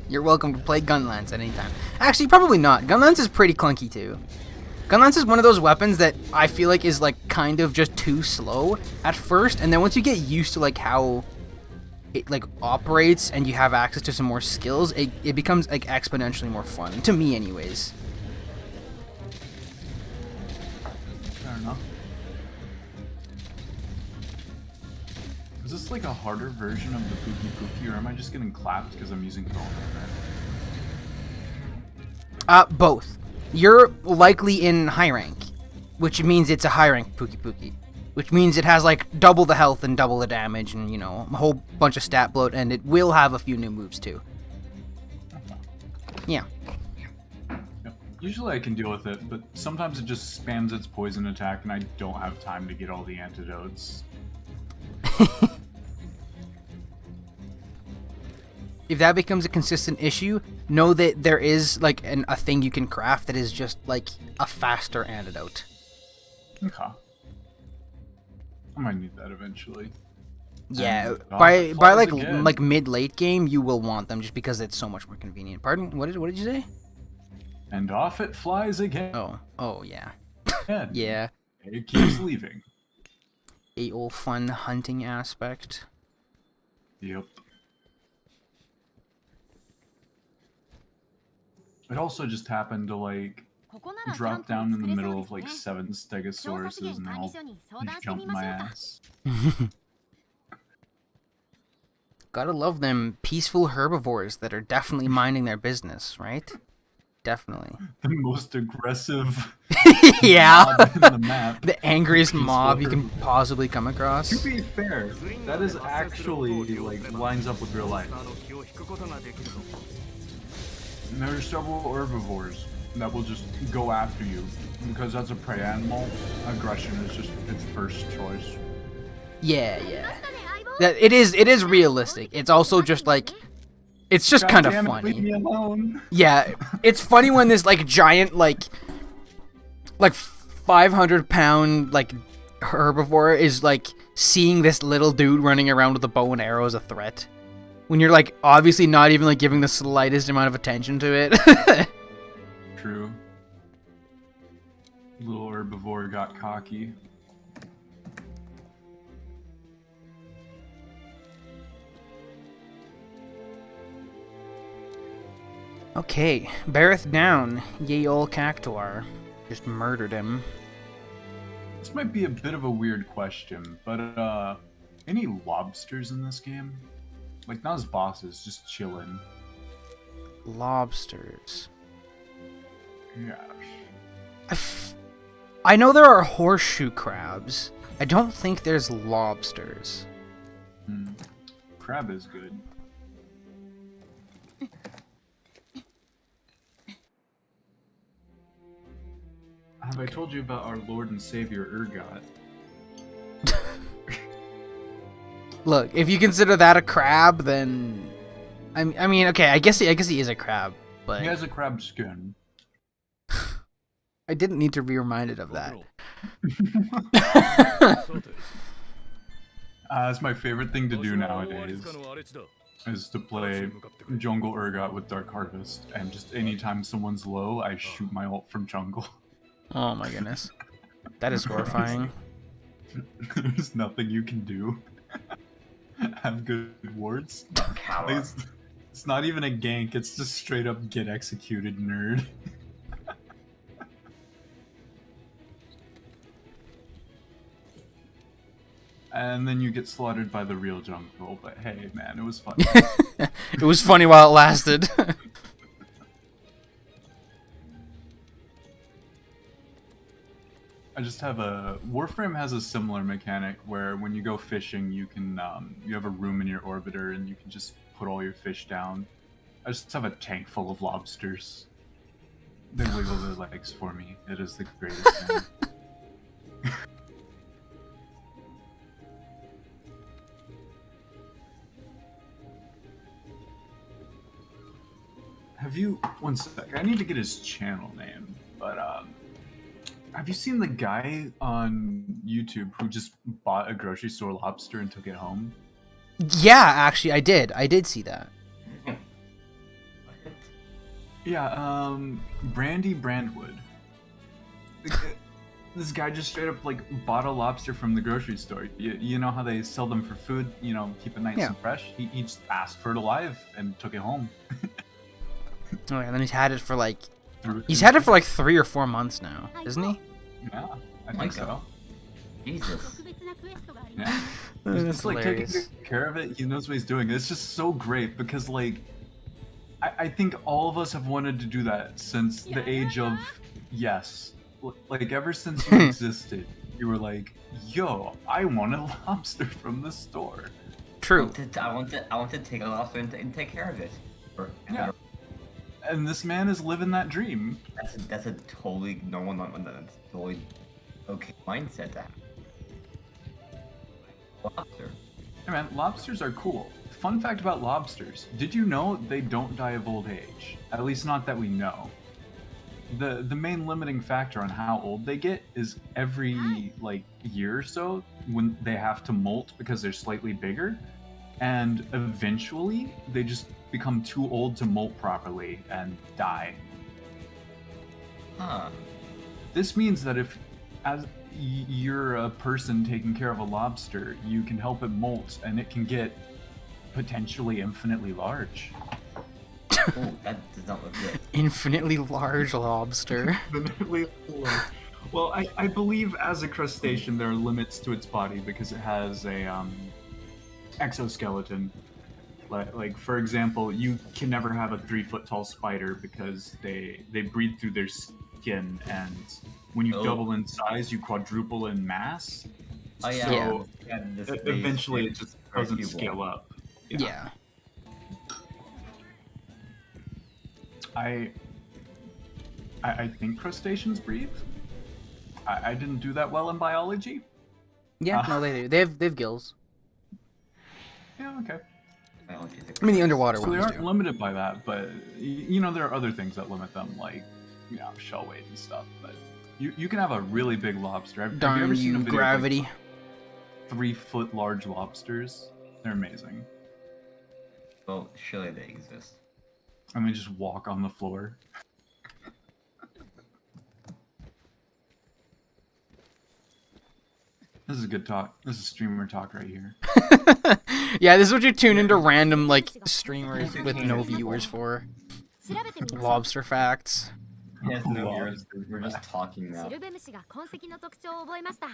Speaker 1: You're welcome to play Gunlance at any time. Actually, probably not. Gunlance is pretty clunky too. Gun lance is one of those weapons that I feel like is like kind of just too slow at first, and then once you get used to like how it like operates and you have access to some more skills, it becomes like exponentially more fun, to me anyways.
Speaker 2: Fair enough. Is this like a harder version of the Pookie Pookie, or am I just getting clapped because I'm using phone?
Speaker 1: Both. You're likely in high rank, which means it's a high rank Pookie Pookie, which means it has like double the health and double the damage and, you know, a whole bunch of stat bloat, and it will have a few new moves too. Yeah.
Speaker 2: Yep. Usually I can deal with it, but sometimes it just spams its poison attack and I don't have time to get all the antidotes.
Speaker 1: If that becomes a consistent issue, know that there is like a thing you can craft that is just like a faster antidote.
Speaker 2: Okay. I might need that eventually.
Speaker 1: Yeah,
Speaker 2: And,
Speaker 1: by like
Speaker 2: again.
Speaker 1: mid late game, you will want them just because it's so much more convenient. Pardon? What did you say?
Speaker 2: And off it flies again.
Speaker 1: Oh yeah,
Speaker 2: Yeah.
Speaker 1: yeah.
Speaker 2: It keeps leaving.
Speaker 1: A old fun hunting aspect.
Speaker 2: Yep. It also just happened to like drop down in the middle of like 7 stegosauruses and all jump my ass.
Speaker 1: Gotta love them peaceful herbivores that are definitely minding their business, right? Definitely.
Speaker 2: The most aggressive
Speaker 1: Yeah.
Speaker 2: mob in the map.
Speaker 1: The angriest
Speaker 2: Peaceful
Speaker 1: mob you can
Speaker 2: herbivore.
Speaker 1: possibly come across.
Speaker 2: To be fair, that is actually like lines up with real life. And there are several herbivores that will just go after you because as a prey animal, aggression is just its first choice.
Speaker 1: Yeah, yeah. That it is realistic. It's also just like it's just kind of
Speaker 2: God damn it, leave
Speaker 1: funny.
Speaker 2: me alone.
Speaker 1: Yeah, it's funny when this like giant like 500-pound like herbivore is like seeing this little dude running around with a bow and arrow as a threat. When you're like obviously not even like giving the slightest amount of attention to it.
Speaker 2: True. Little herbivore got cocky.
Speaker 1: Okay, Bareth down. Ye ol' Cactuar. Just murdered him.
Speaker 2: This might be a bit of a weird question, but any lobsters in this game? Like not as bosses, just chilling.
Speaker 1: Lobsters.
Speaker 2: Yeah.
Speaker 1: I know there are horseshoe crabs. I don't think there's lobsters.
Speaker 2: Crab is good. Have I told you about our Lord and Savior Urgot?
Speaker 1: Look, if you consider that a crab, then I mean, okay, I guess he is a crab, but
Speaker 2: He has a crab skin.
Speaker 1: I didn't need to be reminded of that.
Speaker 2: That's my favorite thing to do nowadays, is to play Jungle Urgot with Dark Harvest, and just anytime someone's low, I shoot my ult from jungle.
Speaker 1: Oh my goodness, that is horrifying.
Speaker 2: There's nothing you can do. Have good wards. Like, it's not even a gank, it's just straight up get executed, nerd. And then you get slaughtered by the real jungle, but hey man, it was fun.
Speaker 1: It was funny while it lasted.
Speaker 2: I just have a... Warframe has a similar mechanic where when you go fishing, you can, you have a room in your orbiter and you can just put all your fish down. I just have a tank full of lobsters. They wiggle their legs for me. It is the greatest thing. Have you... One sec, I need to get his channel name, but, have you seen the guy on YouTube who just bought a grocery store lobster and took it home?
Speaker 1: Yeah, actually, I did see that.
Speaker 2: Yeah, Brandy Brandwood. This guy just straight up like bought a lobster from the grocery store. You know how they sell them for food, you know, keep it nice
Speaker 1: Yeah.
Speaker 2: and fresh? He just asked for it alive and took it home.
Speaker 1: Oh, yeah, and then he's had it for like 3 or 4 months now, isn't he?
Speaker 2: Yeah, I
Speaker 4: my
Speaker 2: think so.
Speaker 4: God. Jesus.
Speaker 5: 特別なクエストがあり
Speaker 2: Yeah.
Speaker 5: ます。
Speaker 2: He's
Speaker 1: That's
Speaker 2: just like taking
Speaker 1: hilarious.
Speaker 2: good care of it. He knows what he's doing. It's just so great because like I think all of us have wanted to do that since the age of yes. Like ever since you existed, you were like, yo, I want a lobster from the store.
Speaker 1: True.
Speaker 4: I want to take a lobster and take care of it.
Speaker 2: Yeah. And this man is living that dream.
Speaker 4: That's a totally normal, that's totally okay mindset to have. Lobster.
Speaker 2: Hey man, lobsters are cool. Fun fact about lobsters. Did you know they don't die of old age? At least not that we know. The main limiting factor on how old they get is every like year or so when they have to molt because they're slightly bigger, and eventually they just become too old to molt properly and die.
Speaker 4: Huh.
Speaker 2: This means that if as you're a person taking care of a lobster, you can help it molt and it can get potentially infinitely large.
Speaker 4: Ooh, that does not look good.
Speaker 1: Infinitely large lobster.
Speaker 2: Infinitely large. Well, I believe as a crustacean there are limits to its body because it has a exoskeleton. Like for example, you can never have a 3-foot tall spider because they breathe through their skin, and when you
Speaker 4: Oh.
Speaker 2: double in size, you quadruple in mass.
Speaker 4: Oh yeah.
Speaker 2: So
Speaker 4: And this
Speaker 2: eventually it just doesn't
Speaker 4: Arguable.
Speaker 2: scale up.
Speaker 1: Yeah.
Speaker 2: I think crustaceans breathe. I didn't do that well in biology.
Speaker 1: Yeah, no, they do. They have gills.
Speaker 2: Yeah, okay.
Speaker 4: biology is
Speaker 1: I mean, the underwater
Speaker 2: So they
Speaker 1: ones
Speaker 2: aren't
Speaker 1: do.
Speaker 2: limited by that, but you know there are other things that limit them, like shell weight and stuff. But you can have a really big lobster. Have you
Speaker 1: Darn
Speaker 2: ever seen a
Speaker 1: you,
Speaker 2: video of,
Speaker 1: gravity.
Speaker 2: like, 3-foot large lobsters? They're amazing.
Speaker 4: Well, surely they exist.
Speaker 2: And they just walk on the floor. This is a good talk. This is streamer talk right here.
Speaker 1: Yeah, this is what you tune into random like streamers with no viewers for.
Speaker 5: 調べてみましょう。
Speaker 1: Lobster facts.
Speaker 4: Yes, no, we're just talking now.
Speaker 5: シルベムシが痕跡の特徴を覚えました。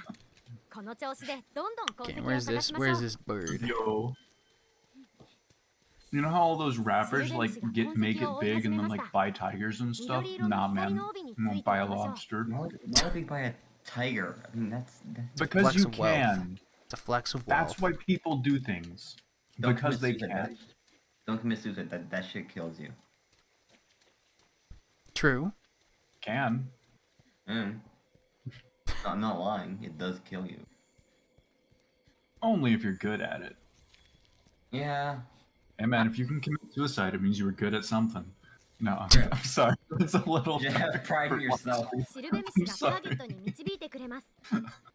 Speaker 5: この調子でどんどん痕
Speaker 1: Okay,
Speaker 5: 跡を
Speaker 1: where's
Speaker 5: 探
Speaker 1: this?
Speaker 5: しましょ
Speaker 1: Where's
Speaker 5: う。
Speaker 1: this bird?
Speaker 2: Yo. You know how all those rappers like make it big and then like buy tigers and stuff? Nah, man. I'm gonna buy a lobster.
Speaker 4: Why would we buy a tiger? I mean, that's
Speaker 2: Because
Speaker 1: Flex
Speaker 2: you
Speaker 1: of wealth.
Speaker 2: can.
Speaker 1: It's a flex of
Speaker 2: That's
Speaker 1: wealth.
Speaker 2: why people do things.
Speaker 4: Don't
Speaker 2: Because they
Speaker 4: commit suicide.
Speaker 2: can.
Speaker 4: Don't commit suicide. That shit kills you.
Speaker 1: True.
Speaker 2: Can.
Speaker 4: I'm not lying. It does kill you.
Speaker 2: Only if you're good at it.
Speaker 4: Yeah.
Speaker 2: Hey man, if you can commit suicide, it means you were good at something. No, I'm sorry. It's a little.
Speaker 4: You have pride in yourself.
Speaker 5: シルベムシがターゲットに導いてくれます。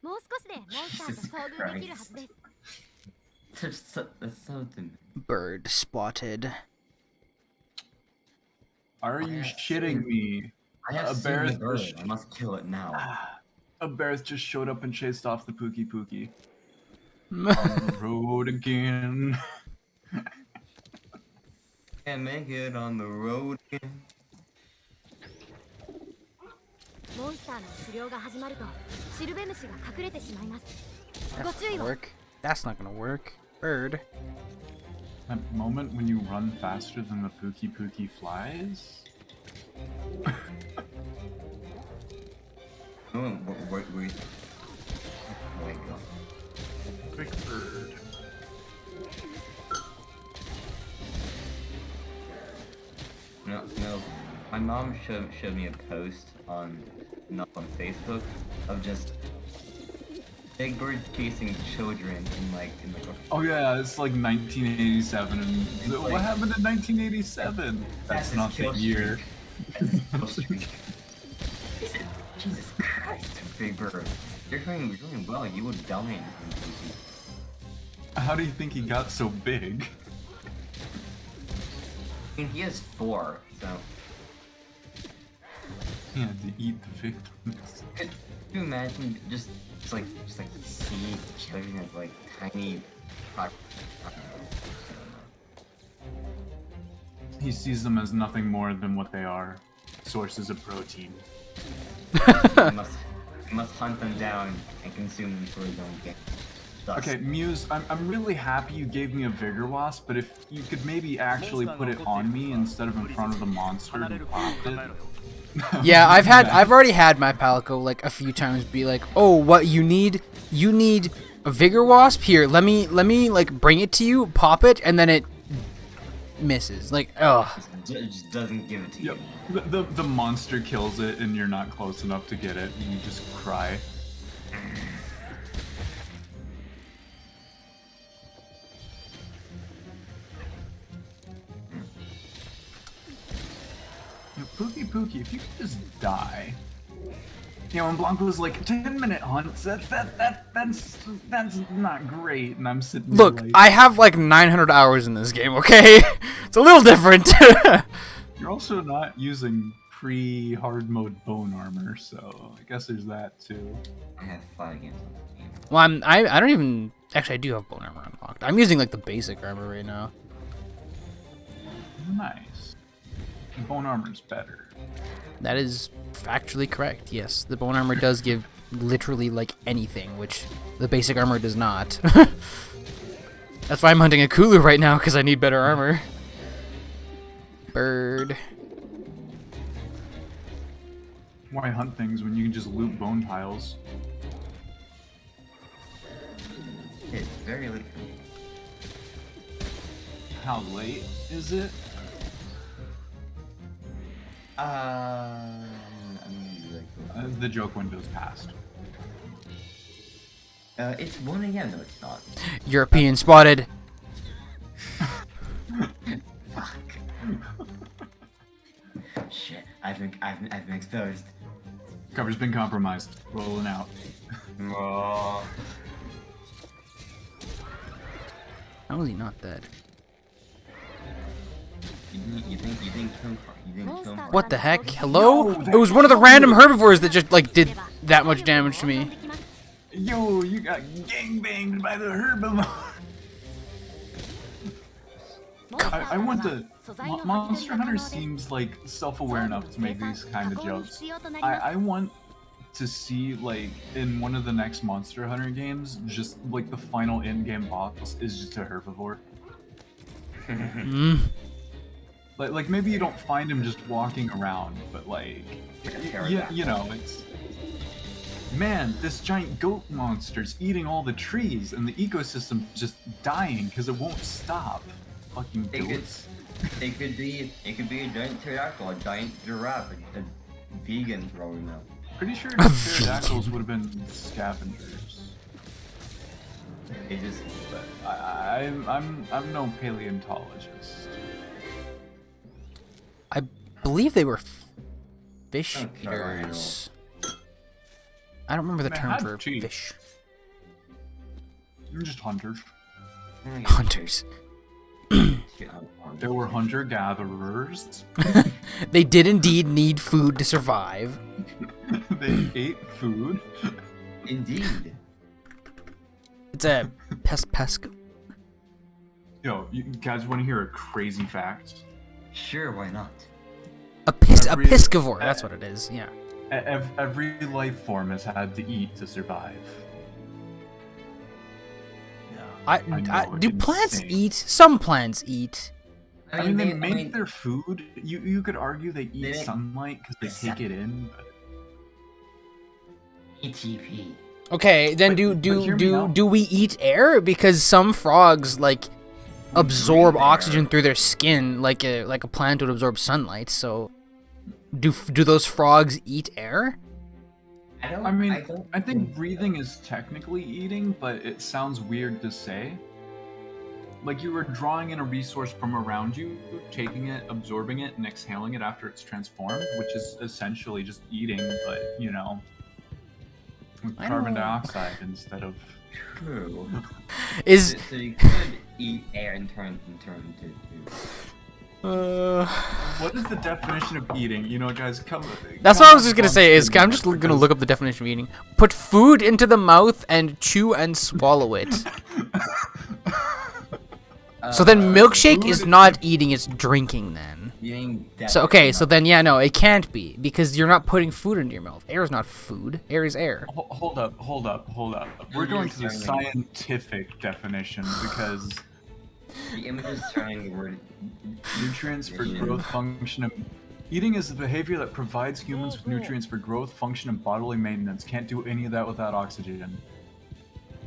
Speaker 5: もう少しでモンスターと遭遇できるはずです。
Speaker 4: That's something.
Speaker 1: Bird spotted.
Speaker 2: Are you shitting me?
Speaker 4: I have
Speaker 2: A
Speaker 4: seen
Speaker 2: bear
Speaker 4: the
Speaker 2: is
Speaker 4: bird.
Speaker 2: just-
Speaker 4: I must kill it now.
Speaker 2: A bear just showed up and chased off the Pookie Pookie. On the road again.
Speaker 4: Can't make it on the road again.
Speaker 5: モンスターの狩猟が始まるとシルベムシが隠れてしまいます。
Speaker 1: That's
Speaker 5: ご
Speaker 1: not
Speaker 5: 注意
Speaker 1: gonna
Speaker 5: を。
Speaker 1: work. That's not gonna work. Bird.
Speaker 2: That moment when you run faster than the Pookie Pookie flies?
Speaker 4: Oh, wait. Oh my god.
Speaker 2: Big bird.
Speaker 4: No. My mom showed me a post on Facebook of just big bird chasing children in like a
Speaker 2: Oh yeah, it's like 1987. And what
Speaker 4: like-
Speaker 2: happened in 1987? That's
Speaker 4: his
Speaker 2: not the
Speaker 4: kill
Speaker 2: year.
Speaker 4: kill streak. Jesus Christ, big bird. You're doing well. You would die.
Speaker 2: How do you think he got so big?
Speaker 4: I mean, he has 4, so
Speaker 2: Yeah, to eat the victims.
Speaker 4: Could you imagine just see children as like tiny
Speaker 2: He sees them as nothing more than what they are, sources of protein.
Speaker 4: you must hunt them down and consume them so they don't get dust.
Speaker 2: Okay, Muse, I'm really happy you gave me a Vigor Wasp, but if you could maybe actually put it on me instead of in front of the monster and popped it.
Speaker 1: Yeah, I've already had my Palico like a few times be like, "Oh, what you need a Vigor Wasp? Here, let me like bring it to you, pop it, and then it misses." Like, oh.
Speaker 4: It just doesn't give it to you.
Speaker 2: Yep. The monster kills it and you're not close enough to get it and you just cry. Pookie, if you could just die. You know, when Blanc was like 10-minute hunts, that's not great, and I'm sitting there
Speaker 1: Look,
Speaker 2: like,
Speaker 1: I have like 900 hours in this game, okay? It's a little different.
Speaker 2: You're also not using pre-hard mode bone armor, so I guess there's that too.
Speaker 4: I have 5 games on this game.
Speaker 1: Well, I don't even actually I do have bone armor unlocked. I'm using like the basic armor right now.
Speaker 2: Nice. Bone armor's better.
Speaker 1: That is factually correct. Yes, the bone armor does give literally like anything, which the basic armor does not. That's why I'm hunting a Kulu right now, because I need better armor. Bird.
Speaker 2: Why hunt things when you can just loot bone tiles?
Speaker 4: It's very late for me.
Speaker 2: How late is it?
Speaker 4: I'm gonna be like,
Speaker 2: The joke window's passed.
Speaker 4: it's 1 a.m. No, it's not.
Speaker 1: European spotted.
Speaker 4: Fuck. Shit, I've been exposed.
Speaker 2: Cover's been compromised. Rolling out.
Speaker 4: Oh.
Speaker 1: How is he not dead?
Speaker 4: You think kill him?
Speaker 1: What the heck? Hello? It was one of the random herbivores that just like did that much damage to me.
Speaker 2: Yo, you got gangbanged by the herbivore. I want to. Monster Hunter seems like self-aware enough to make these kind of jokes. I want to see, like, in one of the next Monster Hunter games, just like the final in-game boss is just a herbivore. Like maybe you don't find him just walking around, but like, yeah, you know, it's. Man, this giant goat monster's eating all the trees, and the ecosystem's just dying because it won't stop. Fucking goats.
Speaker 4: It could be a giant pterodactyl, a giant giraffe, a vegans rolling out.
Speaker 2: Pretty sure pterodactyls would have been scavengers.
Speaker 4: They just.
Speaker 2: But I'm no paleontologist.
Speaker 1: I believe they were fish
Speaker 4: Okay, I know.
Speaker 1: eaters. I don't remember the
Speaker 2: They
Speaker 1: term
Speaker 2: had
Speaker 1: for
Speaker 2: teeth.
Speaker 1: fish.
Speaker 2: They're just hunters.
Speaker 1: Hunters.
Speaker 2: There were hunter-gatherers.
Speaker 1: They did indeed need food to survive.
Speaker 2: They ate food.
Speaker 4: Indeed.
Speaker 1: It's a pesco.
Speaker 2: Yo, you guys want to hear a crazy fact?
Speaker 4: Sure, why not?
Speaker 1: A
Speaker 2: Every-
Speaker 1: piscivore. That's what it is. Yeah.
Speaker 2: Every life form has had to eat to survive. I know,
Speaker 1: Do plants
Speaker 2: insane.
Speaker 1: eat? Some plants eat.
Speaker 2: I mean, they make their food. You could argue they eat
Speaker 4: They-
Speaker 2: sunlight because they take it in. But...
Speaker 4: ATP.
Speaker 1: Okay, then
Speaker 2: But hear me out.
Speaker 1: do we eat air? Because some frogs like absorb
Speaker 2: breathe air.
Speaker 1: oxygen through their skin, like a plant would absorb sunlight. So, do those frogs eat air?
Speaker 2: I think breathing is technically eating, but it sounds weird to say. Like you were drawing in a resource from around you, taking it, absorbing it, and exhaling it after it's transformed, which is essentially just eating, but you know, with
Speaker 1: I
Speaker 2: carbon
Speaker 1: don't-
Speaker 2: dioxide instead of.
Speaker 4: True.
Speaker 1: Is
Speaker 4: So you could eat air and turn into food.
Speaker 2: What is the definition of eating? You know, guys,
Speaker 1: That's
Speaker 2: come
Speaker 1: what I was just
Speaker 2: up
Speaker 1: gonna
Speaker 2: on
Speaker 1: say. Is
Speaker 2: screen
Speaker 1: I'm just gonna
Speaker 2: because-
Speaker 1: look up the definition of eating. Put food into the mouth and chew and swallow it. So then milkshake is
Speaker 2: food-
Speaker 1: not eating; it's drinking. Then.
Speaker 4: Eating
Speaker 1: So okay, so then yeah, no, it can't be because you're not putting food into your mouth. Air is not food. Air is air.
Speaker 2: Hold up. We're going to the scientific definition because
Speaker 4: the image is turning the word
Speaker 2: nutrients for growth, function, and eating is the behavior that provides humans with nutrients for growth, function, and bodily maintenance. Can't do any of that without oxygen.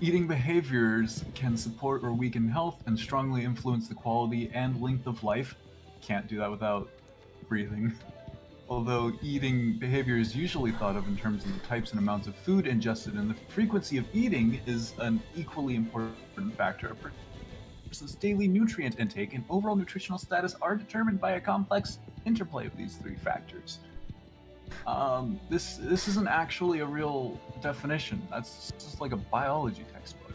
Speaker 2: Eating behaviors can support or weaken health and strongly influence the quality and length of life. Can't do that without breathing. Although eating behavior is usually thought of in terms of the types and amounts of food ingested, and the frequency of eating is an equally important factor. A person's daily nutrient intake and overall nutritional status are determined by a complex interplay of these three factors. This isn't actually a real definition. That's just like a biology textbook.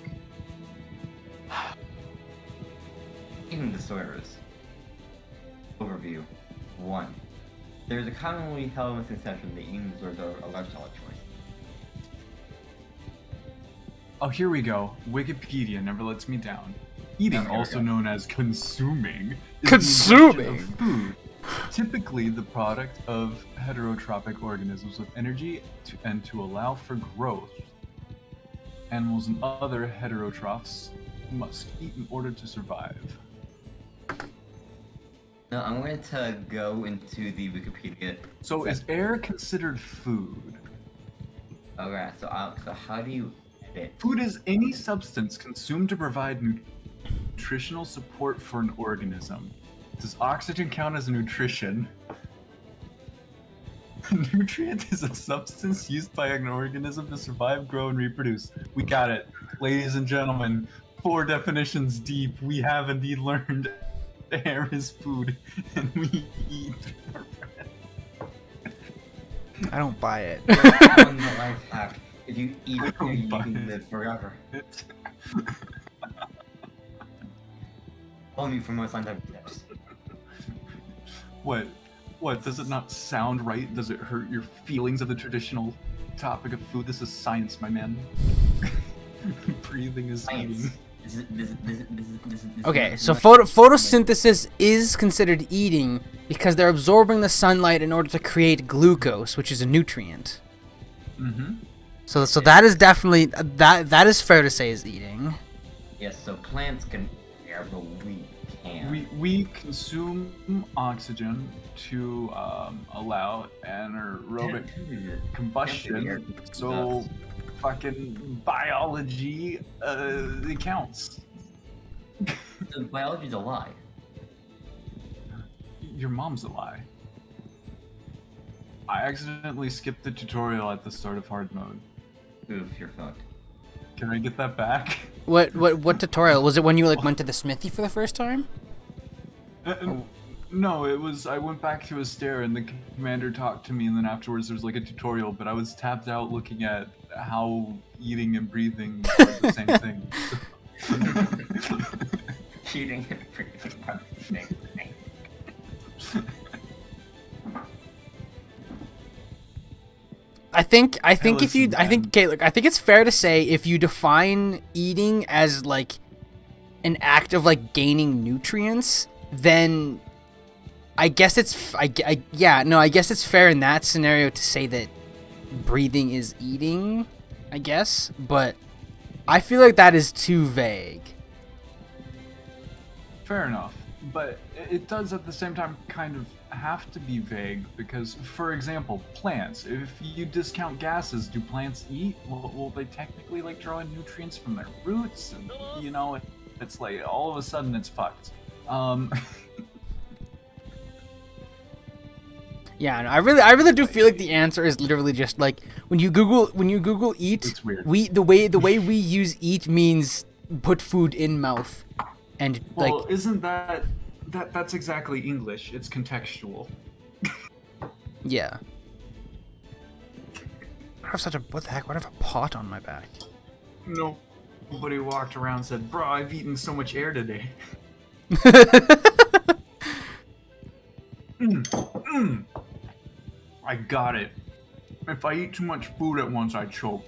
Speaker 4: eating disorders. Overview. 1. There is a commonly held misconception that eating disorders are a lifestyle choice.
Speaker 2: Oh, here we go. Wikipedia never lets me down. Eating,
Speaker 4: Oh, here we
Speaker 2: also
Speaker 4: go.
Speaker 2: known as consuming, is
Speaker 1: Consuming?
Speaker 2: the ingestion of food, typically the product of heterotrophic organisms with energy and to allow for growth. Animals and other heterotrophs must eat in order to survive.
Speaker 4: Now I'm going to go into the Wikipedia.
Speaker 2: So is air considered food?
Speaker 4: Okay, so how do you edit?
Speaker 2: Food is any substance consumed to provide nutritional support for an organism. Does oxygen count as nutrition? A nutrient is a substance used by an organism to survive, grow, and reproduce. We got it. Ladies and gentlemen, 4 definitions deep, we have indeed learned air is food, and we eat our bread.
Speaker 1: I don't buy it.
Speaker 4: On the life hack, if you eat it,
Speaker 2: don't
Speaker 4: you
Speaker 2: buy
Speaker 4: can
Speaker 2: it.
Speaker 4: live forever. Only for more scientific tips.
Speaker 2: What? What? Does it not sound right? Does it hurt your feelings of the traditional topic of food? This is science, my man. Breathing is
Speaker 4: Science.
Speaker 2: eating.
Speaker 4: This is
Speaker 1: Okay,
Speaker 4: not-
Speaker 1: so
Speaker 4: not-
Speaker 1: photosynthesis is considered eating because they're absorbing the sunlight in order to create glucose, which is a nutrient.
Speaker 2: Mm-hmm.
Speaker 1: So that is definitely that is fair to say is eating.
Speaker 4: Yes, so plants can air, but we can't.
Speaker 2: We consume oxygen to allow anaerobic combustion. So fucking biology it counts.
Speaker 4: So biology's a lie.
Speaker 2: Your mom's a lie. I accidentally skipped the tutorial at the start of hard mode.
Speaker 4: Oof, you're fucked.
Speaker 2: Can I get that back?
Speaker 1: What tutorial was it? When you like went to the smithy for the first time?
Speaker 2: No, it was. I went back to a stair and the commander talked to me, and then afterwards there was like a tutorial. But I was tapped out looking at how eating and breathing are the same thing.
Speaker 4: Cheating and freaking are the same thing.
Speaker 1: I think if you
Speaker 2: listen,
Speaker 1: I think
Speaker 2: man.
Speaker 1: okay, look, I think it's fair to say if you define eating as like an act of like gaining nutrients, then I guess it's I guess it's fair in that scenario to say that breathing is eating, I guess, but I feel like that is too vague.
Speaker 2: Fair enough, but it does at the same time kind of have to be vague because, for example, plants. If you discount gases, do plants eat? Will they technically like draw in nutrients from their roots? And you know, it's like all of a sudden it's fucked.
Speaker 1: Yeah, no, I really do feel like the answer is literally just like when you Google eat,
Speaker 2: It's weird.
Speaker 1: the way we use eat means put food in mouth, and
Speaker 2: Well,
Speaker 1: like
Speaker 2: isn't that's exactly English? It's contextual.
Speaker 1: yeah. I have such a what the heck? Why do I have a pot on my back?
Speaker 2: Nobody walked around and said, "Bro, I've eaten so much air today." I got it. If I eat too much food at once, I choke.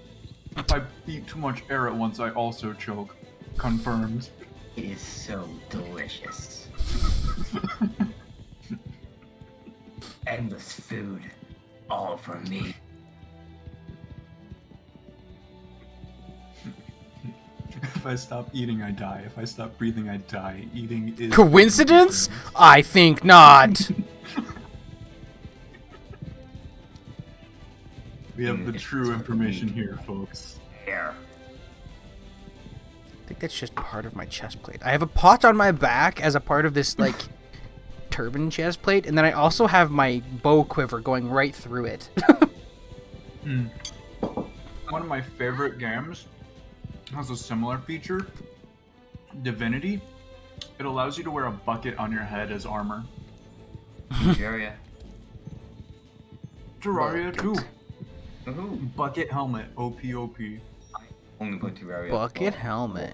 Speaker 2: If I eat too much air at once, I also choke. Confirmed.
Speaker 4: It is so delicious. Endless food. All for me.
Speaker 2: If I stop eating, I die. If I stop breathing, I die. Eating is...
Speaker 1: Coincidence? I think not.
Speaker 2: We have the true information here, folks.
Speaker 4: Here.
Speaker 1: I think that's just part of my chest plate. I have a pot on my back as a part of this, like, turban chest plate, and then I also have my bow quiver going right through it.
Speaker 2: One of my favorite games has a similar feature. Divinity. It allows you to wear a bucket on your head as armor.
Speaker 4: Terraria.
Speaker 2: Terraria too.
Speaker 4: Woohoo.
Speaker 2: Bucket helmet. OP.
Speaker 4: Only put Terraria.
Speaker 1: Bucket helmet.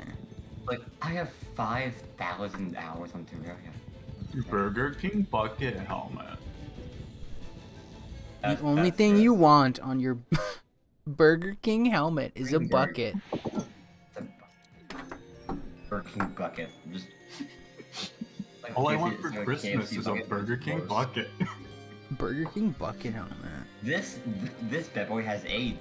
Speaker 4: Like, I have 5,000 hours on Terraria.
Speaker 2: Burger King bucket helmet.
Speaker 1: The only thing you want on your Burger King helmet is a
Speaker 4: Green
Speaker 1: bucket.
Speaker 4: Burger King bucket. Just. Like,
Speaker 2: All I
Speaker 4: KFC
Speaker 2: want for
Speaker 4: like
Speaker 2: Christmas
Speaker 4: KFC
Speaker 2: is a
Speaker 4: bucket.
Speaker 2: Burger King
Speaker 4: Gross.
Speaker 2: bucket.
Speaker 1: Burger King bucket helmet.
Speaker 4: This bad boy has AIDS.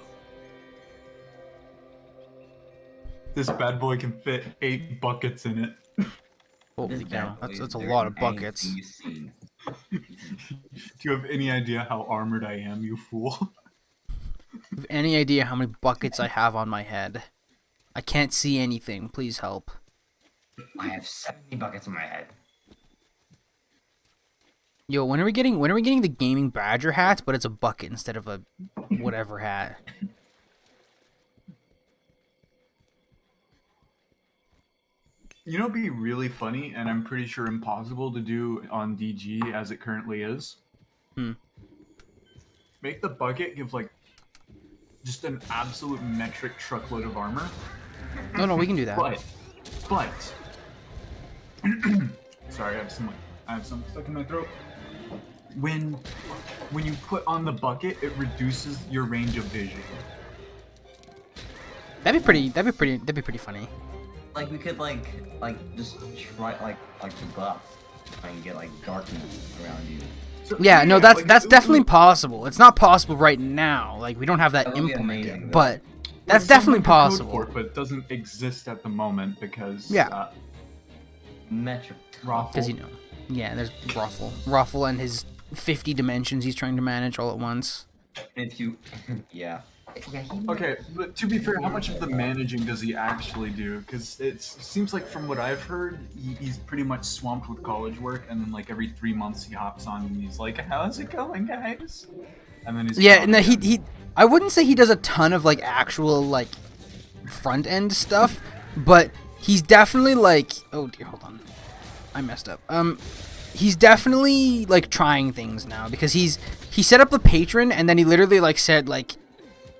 Speaker 2: This bad boy can fit 8 buckets in it.
Speaker 1: Holy
Speaker 4: This
Speaker 1: cow,
Speaker 4: bad boy
Speaker 1: that's
Speaker 4: is
Speaker 1: a
Speaker 4: bigger
Speaker 1: lot of
Speaker 4: than
Speaker 1: buckets.
Speaker 4: anything you've seen.
Speaker 2: Do you have any idea how armored I am, you fool?
Speaker 1: Have any idea how many buckets I have on my head? I can't see anything. Please help.
Speaker 4: I have 70 buckets on my head.
Speaker 1: Yo, when are we getting the gaming badger hat, but it's a bucket instead of a whatever hat?
Speaker 2: You know, it'd be really funny, and I'm pretty sure impossible to do on DG as it currently is. Make the bucket give like just an absolute metric truckload of armor.
Speaker 1: No, we can do that.
Speaker 2: But sorry, I have some stuck in my throat. When you put on the bucket, it reduces your range of vision.
Speaker 1: That'd be pretty funny.
Speaker 4: Like, we could like just try like the buff and get like darkness around you.
Speaker 2: So,
Speaker 1: Yeah, no,
Speaker 2: like,
Speaker 1: that's
Speaker 2: it
Speaker 1: definitely
Speaker 2: would-
Speaker 1: possible. It's not possible right now. Like, we don't have that
Speaker 4: That would be
Speaker 1: implemented,
Speaker 4: amazing,
Speaker 1: but that's
Speaker 2: Like,
Speaker 1: definitely
Speaker 2: someone could code
Speaker 1: possible.
Speaker 2: for it, but it doesn't exist at the moment because
Speaker 1: Yeah.
Speaker 4: Metric.
Speaker 2: Raffle.
Speaker 1: Because yeah, there's Ruffle and his 50 dimensions he's trying to manage all at once.
Speaker 4: If you, yeah.
Speaker 2: Okay, but to be fair, how much of the managing does he actually do? Because it seems like from what I've heard, he's pretty much swamped with college work, and then like every 3 months he hops on and he's like, "How's it going, guys?" And then he's
Speaker 1: Yeah,
Speaker 2: gone
Speaker 1: no,
Speaker 2: again.
Speaker 1: he I wouldn't say he does a ton of like actual like front end stuff, but he's definitely like, oh dear, hold on, I messed up. He's definitely like trying things now because he set up the patron and then he literally like said like,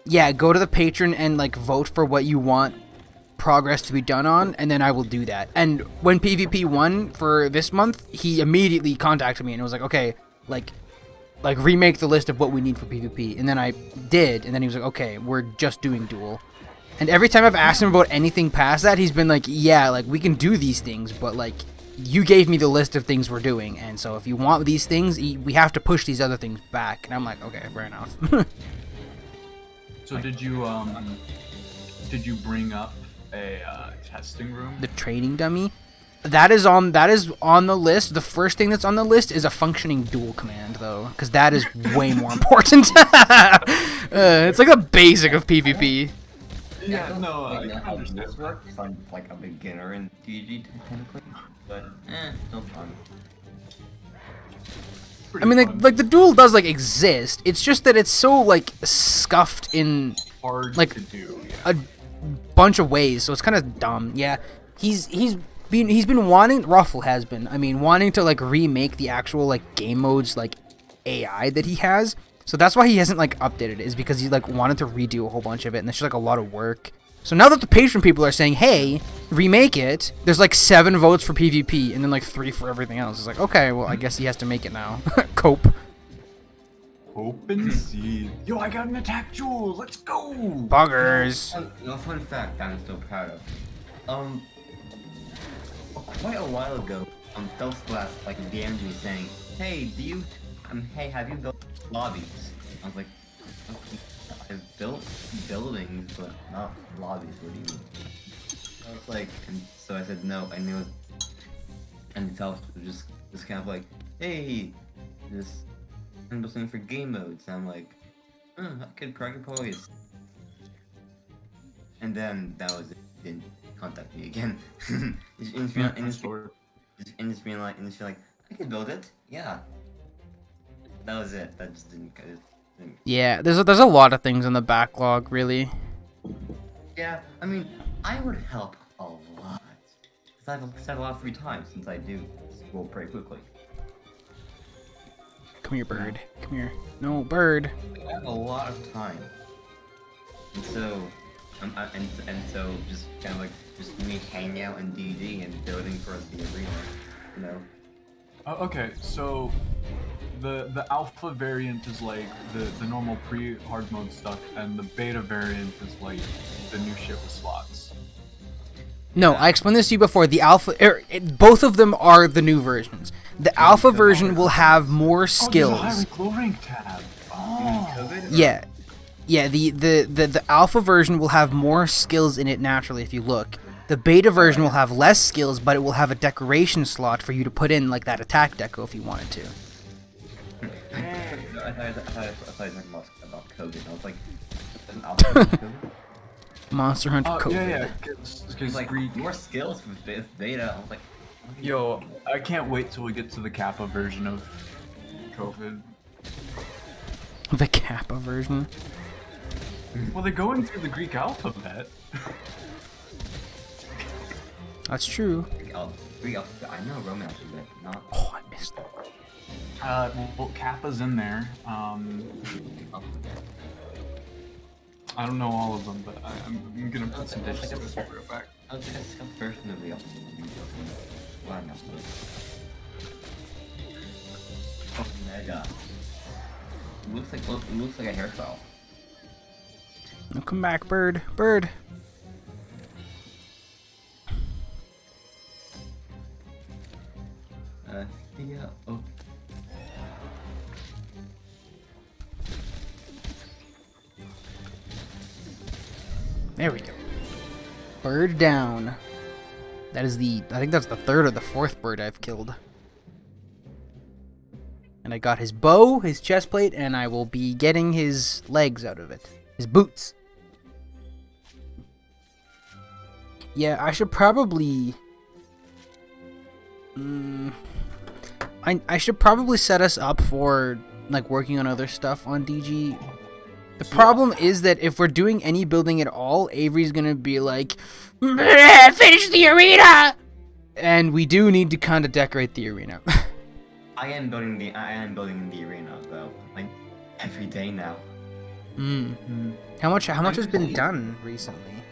Speaker 1: yeah, go to the patron and like vote for what you want progress to be done on, and then I will do that. And when PvP won for this month, he immediately contacted me and was like, okay, like remake the list of what we need for PvP. And then I did, and then he was like, okay, we're just doing duel. And every time I've asked him about anything past that, he's been like, yeah, like we can do these things, but like you gave me the list of things we're doing, and so if you want these things, we have to push these other things back. And I'm like, okay, fair enough.
Speaker 2: So did you bring up a testing room?
Speaker 1: The training dummy, that is on the list. The first thing that's on the list is a functioning duel command, though, because that is way more important. It's like a basic of PvP.
Speaker 2: Yeah, no,
Speaker 4: I
Speaker 2: I
Speaker 4: don't know how
Speaker 2: understand.
Speaker 4: this works. 'Cause I'm like a beginner in DG technically, but still fun.
Speaker 1: I mean, like the duel does like exist. It's just that it's so like scuffed in
Speaker 2: Hard
Speaker 1: like
Speaker 2: to do. Yeah.
Speaker 1: a bunch of ways, so it's kind of dumb. Yeah, he's been wanting, Ruffle has been, I mean, wanting to like remake the actual like game modes like AI that he has. So that's why he hasn't like updated it, is because he like wanted to redo a whole bunch of it, and it's just like a lot of work. So now that the patron people are saying, hey, remake it, there's like 7 votes for PvP and then like 3 for everything else. It's like, okay, well, I guess he has to make it now. Cope.
Speaker 2: Open sea. Yo, I got an attack jewel. Let's go.
Speaker 1: Buggers.
Speaker 4: Fun fact that I'm still proud of. Quite a while ago, Felt's Glass like DM'd me saying, "Hey, hey, have you built lobbies?" I was like, "Okay, I've built buildings, but not lobbies. What do you mean?" I was like, and so I said no, and it was, and Felt was just kind of like, "Hey, I'm listening for game modes." And I'm like, I could probably. And then that was it. He didn't contact me again. and just being like, I could build it. Yeah. That was it. That just didn't.
Speaker 1: Yeah, there's a lot of things in the backlog, really.
Speaker 4: Yeah, I mean, I would help a lot. Because I have a lot of free time since I do school pretty quickly.
Speaker 1: Come here, bird. Come here. No, bird.
Speaker 4: I have a lot of time. And so, and so just kind of like just me hanging out in DD and building for the arena, you know.
Speaker 2: Okay, so the alpha variant is like the normal pre-hard mode stuff, and the beta variant is like the new shit with slots.
Speaker 1: No, I explained this to you before. The alpha, both of them are the new versions. The alpha version will have more skills.
Speaker 2: Oh, there's a high rank tab. Oh.
Speaker 1: Yeah. Yeah, the alpha version will have more skills in it naturally if you look. The beta version will have less skills, but it will have a decoration slot for you to put in like that attack deco if you wanted to.
Speaker 4: I thought you were talking about COVID. I was like, an alpha COVID?
Speaker 1: Monster Hunter COVID.
Speaker 2: Yeah.
Speaker 4: It's like, more skills for beta. I was like,
Speaker 2: yo, I can't wait till we get to the Kappa version of COVID.
Speaker 1: The Kappa version?
Speaker 2: Well, they're going through the Greek alphabet.
Speaker 1: That's true.
Speaker 4: Greek alphabet. I know Roman alphabet, not.
Speaker 1: Oh, I missed that.
Speaker 2: Well, Kappa's in there. I don't know all of them, but I'm gonna put some dishes to this real back.
Speaker 4: I was like a version of the alphabet. Why not? Oh, mega. It looks like a hairstyle.
Speaker 1: Now come back, bird. Bird.
Speaker 4: Yeah. Oh.
Speaker 1: There we go. Bird down. That is I think that's the third or the fourth bird I've killed. And I got his bow, his chest plate, and I will be getting his legs out of it. His boots. Yeah, I should probably... I should probably set us up for like working on other stuff on DG. The problem is that if we're doing any building at all, Avery's gonna be like, finish the arena! And we do need to kind of decorate the arena.
Speaker 4: I am building in the arena though, like every day now.
Speaker 1: How much has been done recently?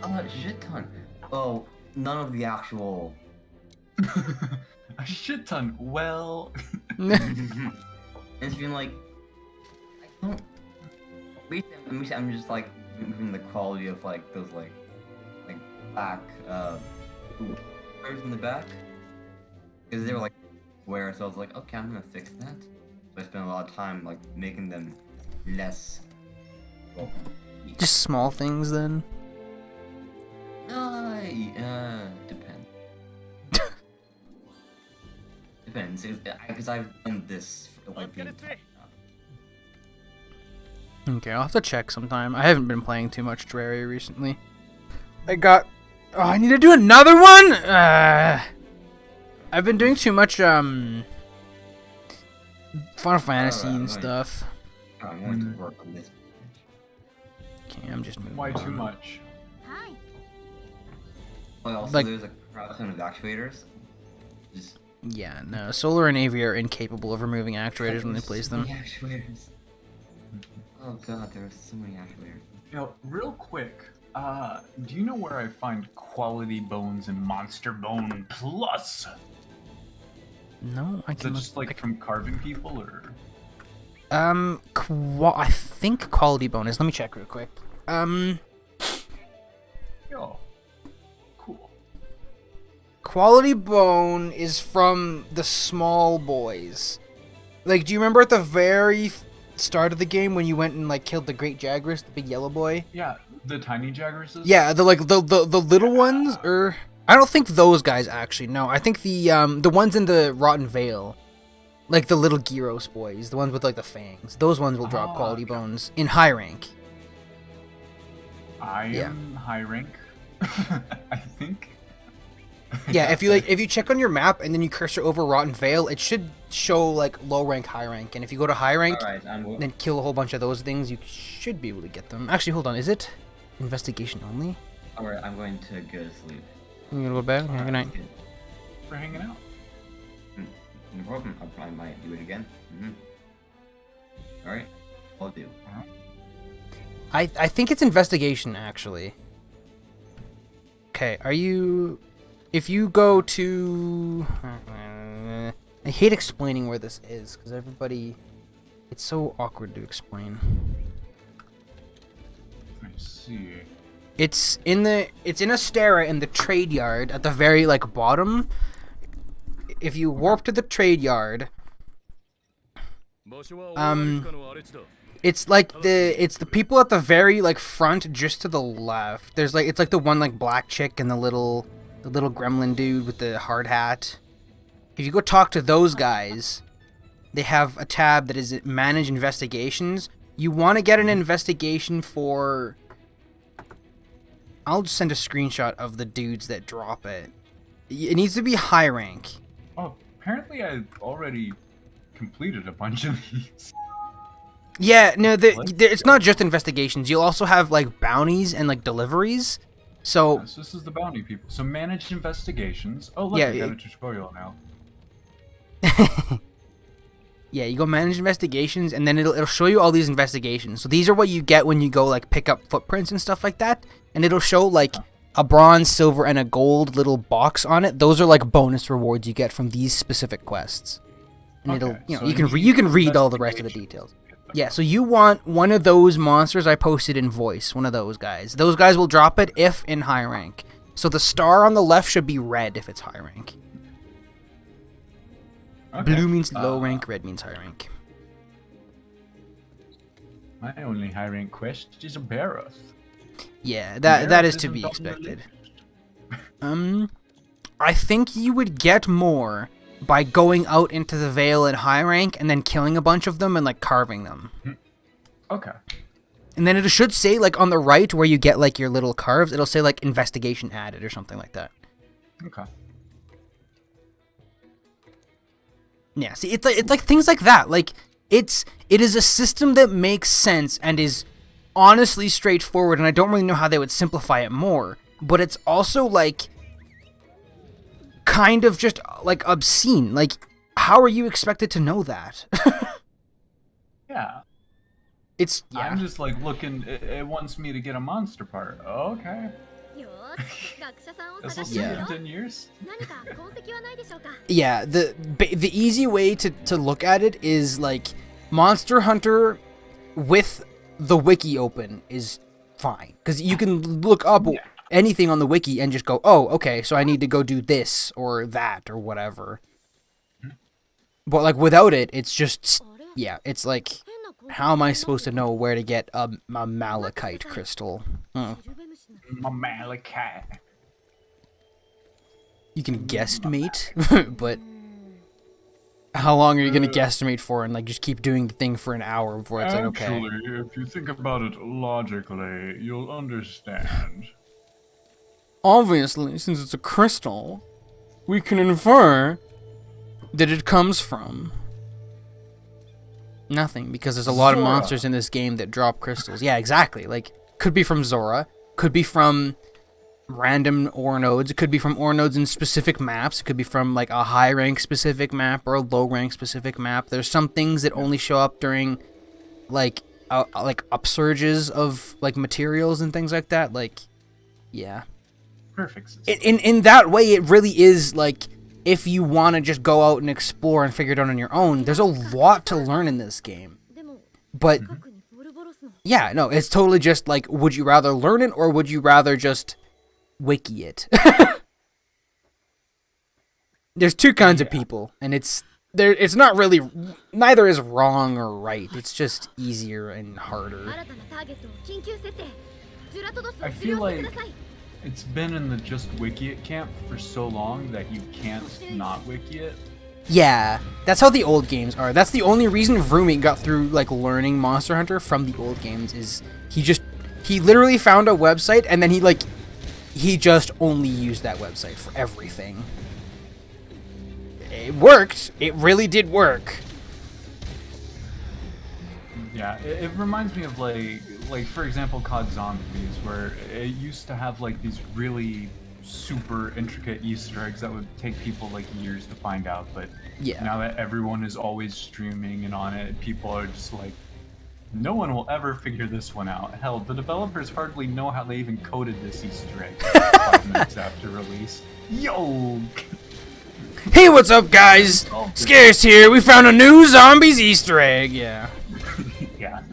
Speaker 4: A shit ton. Oh, none of the actual.
Speaker 2: A shit ton. Well.
Speaker 4: It's been like, I don't. Recently, I'm just like moving the quality of like those like back squares in the back, because they were like square. So I was like, okay, I'm gonna fix that. But I spent a lot of time like making them less. Well,
Speaker 1: just small things then.
Speaker 4: Depends. Depends, because I've done this for like the
Speaker 1: Okay, I'll have to check sometime. I haven't been playing too much Terraria recently. I need to do another one? I've been doing too much, Final Fantasy and stuff.
Speaker 4: I want to work on this.
Speaker 1: Okay, I'm just moving
Speaker 2: Why
Speaker 1: on.
Speaker 2: too much?
Speaker 5: Hi.
Speaker 4: Well, also
Speaker 1: Like-
Speaker 4: there's a crowd ton of actuators. Just
Speaker 1: Yeah, no. Solar and Avi are incapable of removing actuators when they place them.
Speaker 4: So many actuators. Oh god, there are so many actuators.
Speaker 2: You know, real quick, do you know where I find quality bones in Monster Bone Plus?
Speaker 1: No, I
Speaker 2: Is that
Speaker 1: can
Speaker 2: just like from carving people, or?
Speaker 1: I think quality bonus. Let me check real quick.
Speaker 2: Yo. Cool.
Speaker 1: Quality bone is from the small boys. Like, do you remember at the very start of the game when you went and like killed the great Jagras, the big yellow boy?
Speaker 2: Yeah, the tiny Jagras?
Speaker 1: Yeah, the little ones, or I don't think those guys actually. No, I think the ones in the Rotten Vale, like the little Gyros boys, the ones with like the fangs. Those ones will drop quality bones in high rank.
Speaker 2: I am high rank, I think.
Speaker 1: Yeah, if you check on your map and then you cursor over Rotten Vale, it should show like low rank, high rank, and if you go to high rank, then kill a whole bunch of those things, you should be able to get them. Actually, hold on, is it investigation only?
Speaker 4: Alright, I'm going to go to sleep.
Speaker 1: You gonna go to bed? Good night.
Speaker 2: For hanging out.
Speaker 4: No problem. I probably might do it again. Alright, I'll do.
Speaker 1: I think it's investigation actually. Okay, are you? If you go to, I hate explaining where this is because everybody, it's so awkward to explain.
Speaker 2: Let me see.
Speaker 1: It's in Astera in the trade yard at the very like bottom. If you warp to the trade yard, it's the people at the very like front just to the left. There's like it's like the one like black chick and the little gremlin dude with the hard hat. If you go talk to those guys, they have a tab that is manage investigations. You want to get an investigation for, I'll just send a screenshot of the dudes that drop it. It needs to be high rank.
Speaker 2: Oh, apparently I've already completed a bunch of these.
Speaker 1: Yeah, no, it's not just investigations. You'll also have like bounties and like deliveries. So
Speaker 2: this is the bounty people. So manage investigations. Oh look,
Speaker 1: yeah,
Speaker 2: I got a tutorial now.
Speaker 1: Yeah, you go manage investigations, and then it'll show you all these investigations. So these are what you get when you go like pick up footprints and stuff like that, and it'll show like a bronze, silver, and a gold little box on it. Those are like bonus rewards you get from these specific quests, and it'll
Speaker 2: so
Speaker 1: you can read all the rest of the details. Yeah, so you want one of those monsters I posted in voice, one of those guys. Those guys will drop it if in high rank. So the star on the left should be red if it's high rank. Okay. Blue means low rank, red means high rank.
Speaker 2: My only high rank quest is a Barroth.
Speaker 1: Yeah, that is to be expected. I think you would get more by going out into the Vale at high rank and then killing a bunch of them and like carving them.
Speaker 2: Okay.
Speaker 1: And then it should say like on the right where you get like your little carves, it'll say like investigation added or something like that.
Speaker 2: Okay.
Speaker 1: Yeah, see, it's like things like that. Like it is a system that makes sense and is honestly straightforward, and I don't really know how they would simplify it more. But it's also like kind of just like obscene. Like, how are you expected to know that?
Speaker 2: Yeah. I'm just like looking. It wants me to get a monster part. Okay. This will see in 10 years.
Speaker 1: Yeah, the easy way to look at it is like Monster Hunter with the wiki open is fine, because you can look up anything on the wiki and just go, oh, okay, so I need to go do this or that or whatever. But like without it, it's just it's like, how am I supposed to know where to get a malachite crystal?
Speaker 2: Malachite.
Speaker 1: You can guesstimate, but how long are you gonna guesstimate for, and like just keep doing the thing for an hour before it's like, okay.
Speaker 2: Actually, if you think about it logically, you'll understand.
Speaker 1: Obviously, since it's a crystal, we can infer that it comes from nothing, because there's a lot of monsters in this game that drop crystals. Yeah, exactly. Like, could be from Zora, could be from random ore nodes, it could be from ore nodes in specific maps, it could be from like a high rank specific map or a low rank specific map. There's some things that only show up during like upsurges of like materials and things like that. Like, yeah.
Speaker 2: Perfect.
Speaker 1: In that way, it really is like, if you want to just go out and explore and figure it out on your own, there's a lot to learn in this game. But yeah, no, it's totally just like, would you rather learn it or would you rather just wiki it? There's two kinds of people, and it's not really, neither is wrong or right. It's just easier and harder.
Speaker 2: I feel like it's been in the just wiki it camp for so long that you can't not wiki it.
Speaker 1: Yeah, that's how the old games are. That's the only reason Vroomy got through like learning Monster Hunter from the old games is he literally found a website and then he just only used that website for everything. It worked. It really did work.
Speaker 2: Yeah, it reminds me of like for example COD Zombies, where it used to have like these really super intricate Easter eggs that would take people like years to find out, but
Speaker 1: yeah,
Speaker 2: now that everyone is always streaming and on it, people are just like, no one will ever figure this one out. Hell, the developers hardly know how they even coded this Easter egg 5 minutes after release. Yo!
Speaker 1: Hey, what's up, guys? Scarce here. We found a new zombies Easter egg. Yeah.
Speaker 2: Yeah.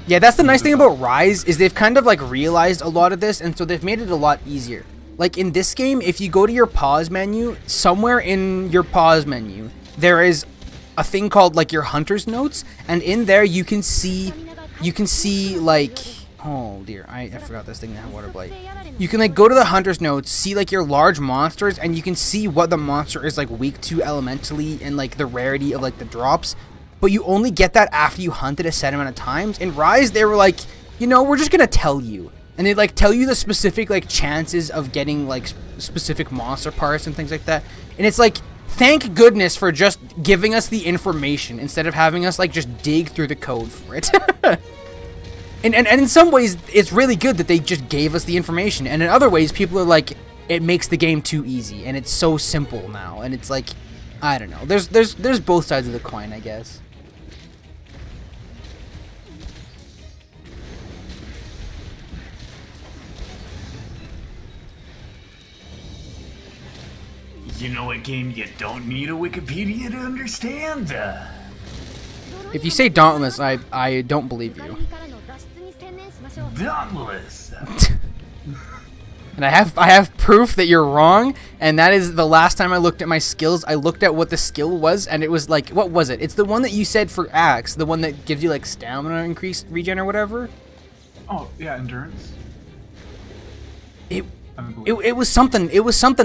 Speaker 1: Yeah, that's the nice thing about Rise is they've kind of like realized a lot of this, and so they've made it a lot easier. Like in this game, if you go to your pause menu, somewhere in your pause menu, there is a thing called like your hunter's notes, and in there you can see like, oh dear, I forgot this thing that had water blight. You can like go to the hunter's notes, see like your large monsters, and you can see what the monster is like weak to elementally and like the rarity of like the drops. But you only get that after you hunted a set amount of times. In Rise, they were like, you know, we're just gonna tell you. And they like tell you the specific like chances of getting like specific monster parts and things like that. And it's like, thank goodness for just giving us the information instead of having us like just dig through the code for it. and in some ways, it's really good that they just gave us the information. And in other ways, people are like, it makes the game too easy. And it's so simple now. And it's like, I don't know. There's both sides of the coin, I guess.
Speaker 2: You know a game you don't need a Wikipedia to understand?
Speaker 1: If you say Dauntless, I don't believe you.
Speaker 2: Dauntless!
Speaker 1: And I have proof that you're wrong, and that is the last time I looked at my skills, I looked at what the skill was, and it was like, what was it? It's the one that you said for Axe, the one that gives you like stamina increased regen or whatever?
Speaker 2: Oh, yeah, endurance.
Speaker 1: It was something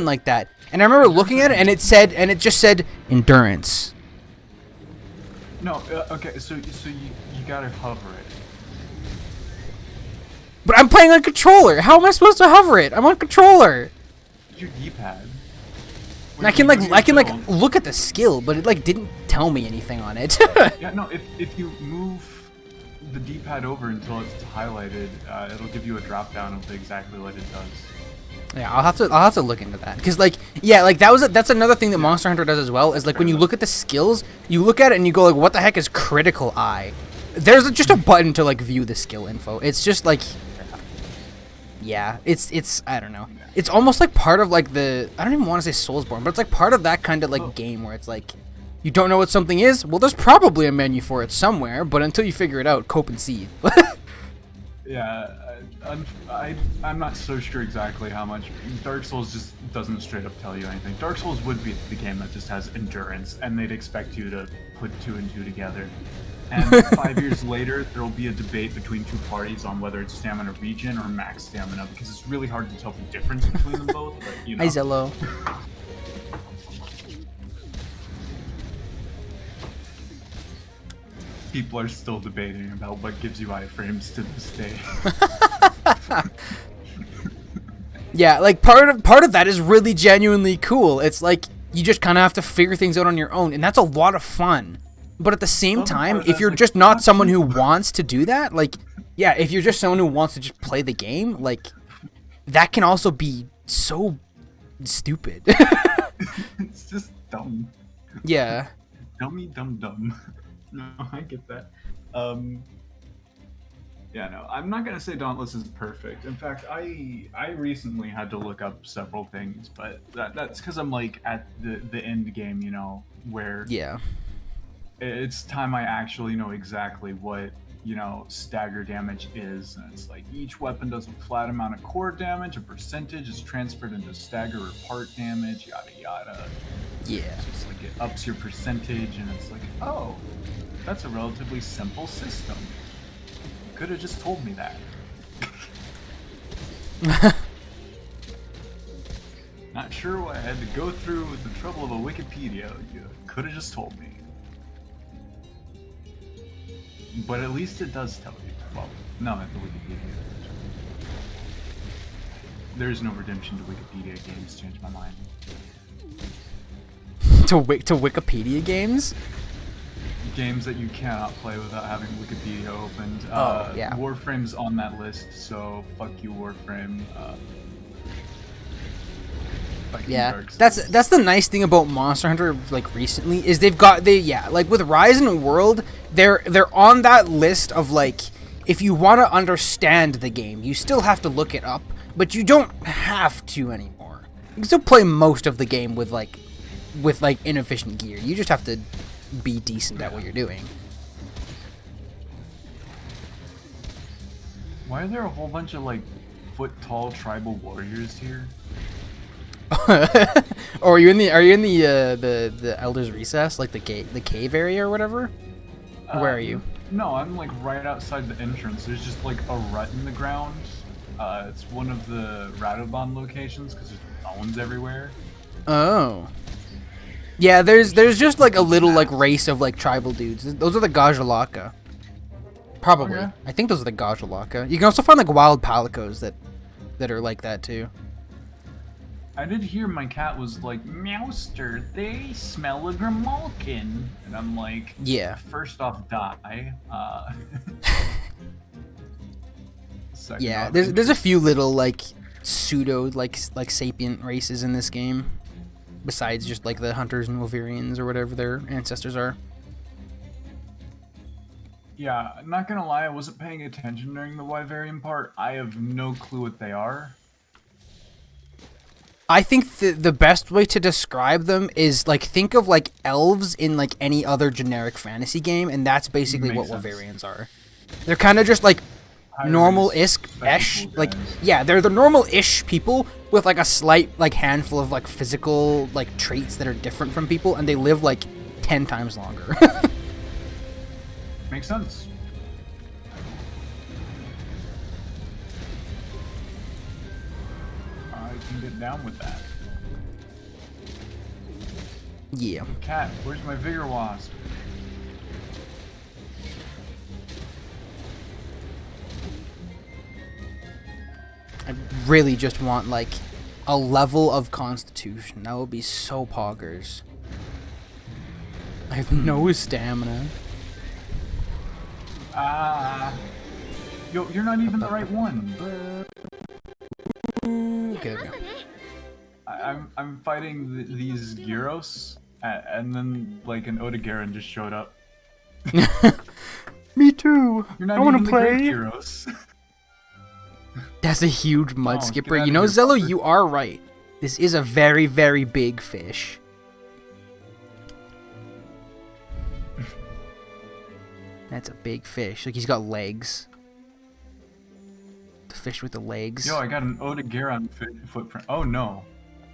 Speaker 1: like that. And I remember looking at it and it just said endurance.
Speaker 2: No, okay, so you gotta hover it.
Speaker 1: But I'm playing on controller. How am I supposed to hover it? I'm on controller.
Speaker 2: Your D-pad.
Speaker 1: And I can look at the skill, but it like didn't tell me anything on it.
Speaker 2: Yeah, no, if you move the D-pad over until it's highlighted, it'll give you a drop down of exactly what it does.
Speaker 1: Yeah, I'll have to look into that, because like, yeah, like that's another thing that Monster Hunter does as well, is like when you look at the skills, you look at it and you go like, what the heck is critical eye? There's just a button to like view the skill info. It's just like, yeah, it's I don't know. It's almost like part of like the, I don't even want to say Soulsborne, but it's like part of that kind of like game where it's like, you don't know what something is? Well, there's probably a menu for it somewhere, but until you figure it out, cope and seethe.
Speaker 2: Yeah, I'm not so sure exactly how much. Dark Souls just doesn't straight up tell you anything. Dark Souls would be the game that just has endurance, and they'd expect you to put 2 and 2 together. And 5 years later, there will be a debate between two parties on whether it's stamina regen or max stamina, because it's really hard to tell the difference between them both. But, you know.
Speaker 1: Hi, Zello.
Speaker 2: People are still debating about what gives you iframes to this day.
Speaker 1: Yeah, like part of that is really genuinely cool. It's like you just kind of have to figure things out on your own, and that's a lot of fun. But at the same time, if you're just not someone who wants to do that, like, yeah, if you're just someone who wants to just play the game, like, that can also be so stupid.
Speaker 2: It's just dumb.
Speaker 1: Yeah.
Speaker 2: Dummy dumb. No, I get that. Yeah, no, I'm not gonna say Dauntless is perfect. In fact, I recently had to look up several things, but that's because I'm like at the end game, you know, where
Speaker 1: Yeah.
Speaker 2: it's time I actually know exactly what, stagger damage is. And it's like each weapon does a flat amount of core damage, a percentage is transferred into stagger or part damage, yada yada.
Speaker 1: Yeah.
Speaker 2: It's just like it ups your percentage, and it's like, oh, that's a relatively simple system. You could have just told me that. Not sure why I had to go through the trouble of a Wikipedia. You could have just told me. But at least it does tell you. Well, no, at the Wikipedia. There's no redemption to Wikipedia games. Changed my mind.
Speaker 1: to Wikipedia games?
Speaker 2: Games that you cannot play without having Wikipedia opened.
Speaker 1: Oh, yeah.
Speaker 2: Warframe's on that list, so fuck you, Warframe.
Speaker 1: Yeah, that's the nice thing about Monster Hunter, like, recently, is like, with Rise and World, they're on that list of, like, if you want to understand the game, you still have to look it up, but you don't have to anymore. You can still play most of the game with inefficient gear. You just have to be decent at what you're doing.
Speaker 2: Why are there a whole bunch of, like, foot-tall tribal warriors here?
Speaker 1: Or are you in the Elder's Recess, like the cave area or whatever? Or where are you?
Speaker 2: No, I'm like right outside the entrance. There's just like a rut in the ground. It's one of the Radoban locations because there's bones everywhere.
Speaker 1: Oh. Yeah, there's just like a little like race of like tribal dudes. Those are the Gajalaka. Probably.
Speaker 2: Okay.
Speaker 1: I think those are the Gajalaka. You can also find like wild palicos that are like that too.
Speaker 2: I did hear my cat was like, Meowster, they smell a Grimalkin. And I'm like,
Speaker 1: yeah.
Speaker 2: First off, die.
Speaker 1: Yeah, there's a few little like pseudo like sapient races in this game, besides just like the Hunters and Wolverians or whatever their ancestors are.
Speaker 2: Yeah, I'm not gonna lie, I wasn't paying attention during the Wyverian part. I have no clue what they are.
Speaker 1: I think the best way to describe them is, like, think of, like, elves in, like, any other generic fantasy game, and that's basically what Wolverians are. They're kind of just, like, normal-ish, like, yeah, they're the normal-ish people with, like, a slight, like, handful of, like, physical, like, traits that are different from people, and they live, like, 10 times longer.
Speaker 2: Makes sense. Can get down with that.
Speaker 1: Yeah.
Speaker 2: Cat, where's my Vigor Wasp?
Speaker 1: I really just want, like, a level of Constitution. That would be so poggers. I have no stamina.
Speaker 2: Yo, you're not even the right one.
Speaker 1: Okay.
Speaker 2: I'm fighting these Gyros, and then like an Odogaron just showed up.
Speaker 1: Me too.
Speaker 2: You're not
Speaker 1: I want
Speaker 2: even
Speaker 1: to
Speaker 2: the great
Speaker 1: play.
Speaker 2: Gyros.
Speaker 1: That's a huge mud skipper.
Speaker 2: get out
Speaker 1: You
Speaker 2: of
Speaker 1: know,
Speaker 2: here,
Speaker 1: Zello,
Speaker 2: fucker.
Speaker 1: you are right. This is a very, very big fish. That's a big fish. Like, he's got legs. The fish with the legs.
Speaker 2: Yo, I got an Odogaron footprint. Oh no.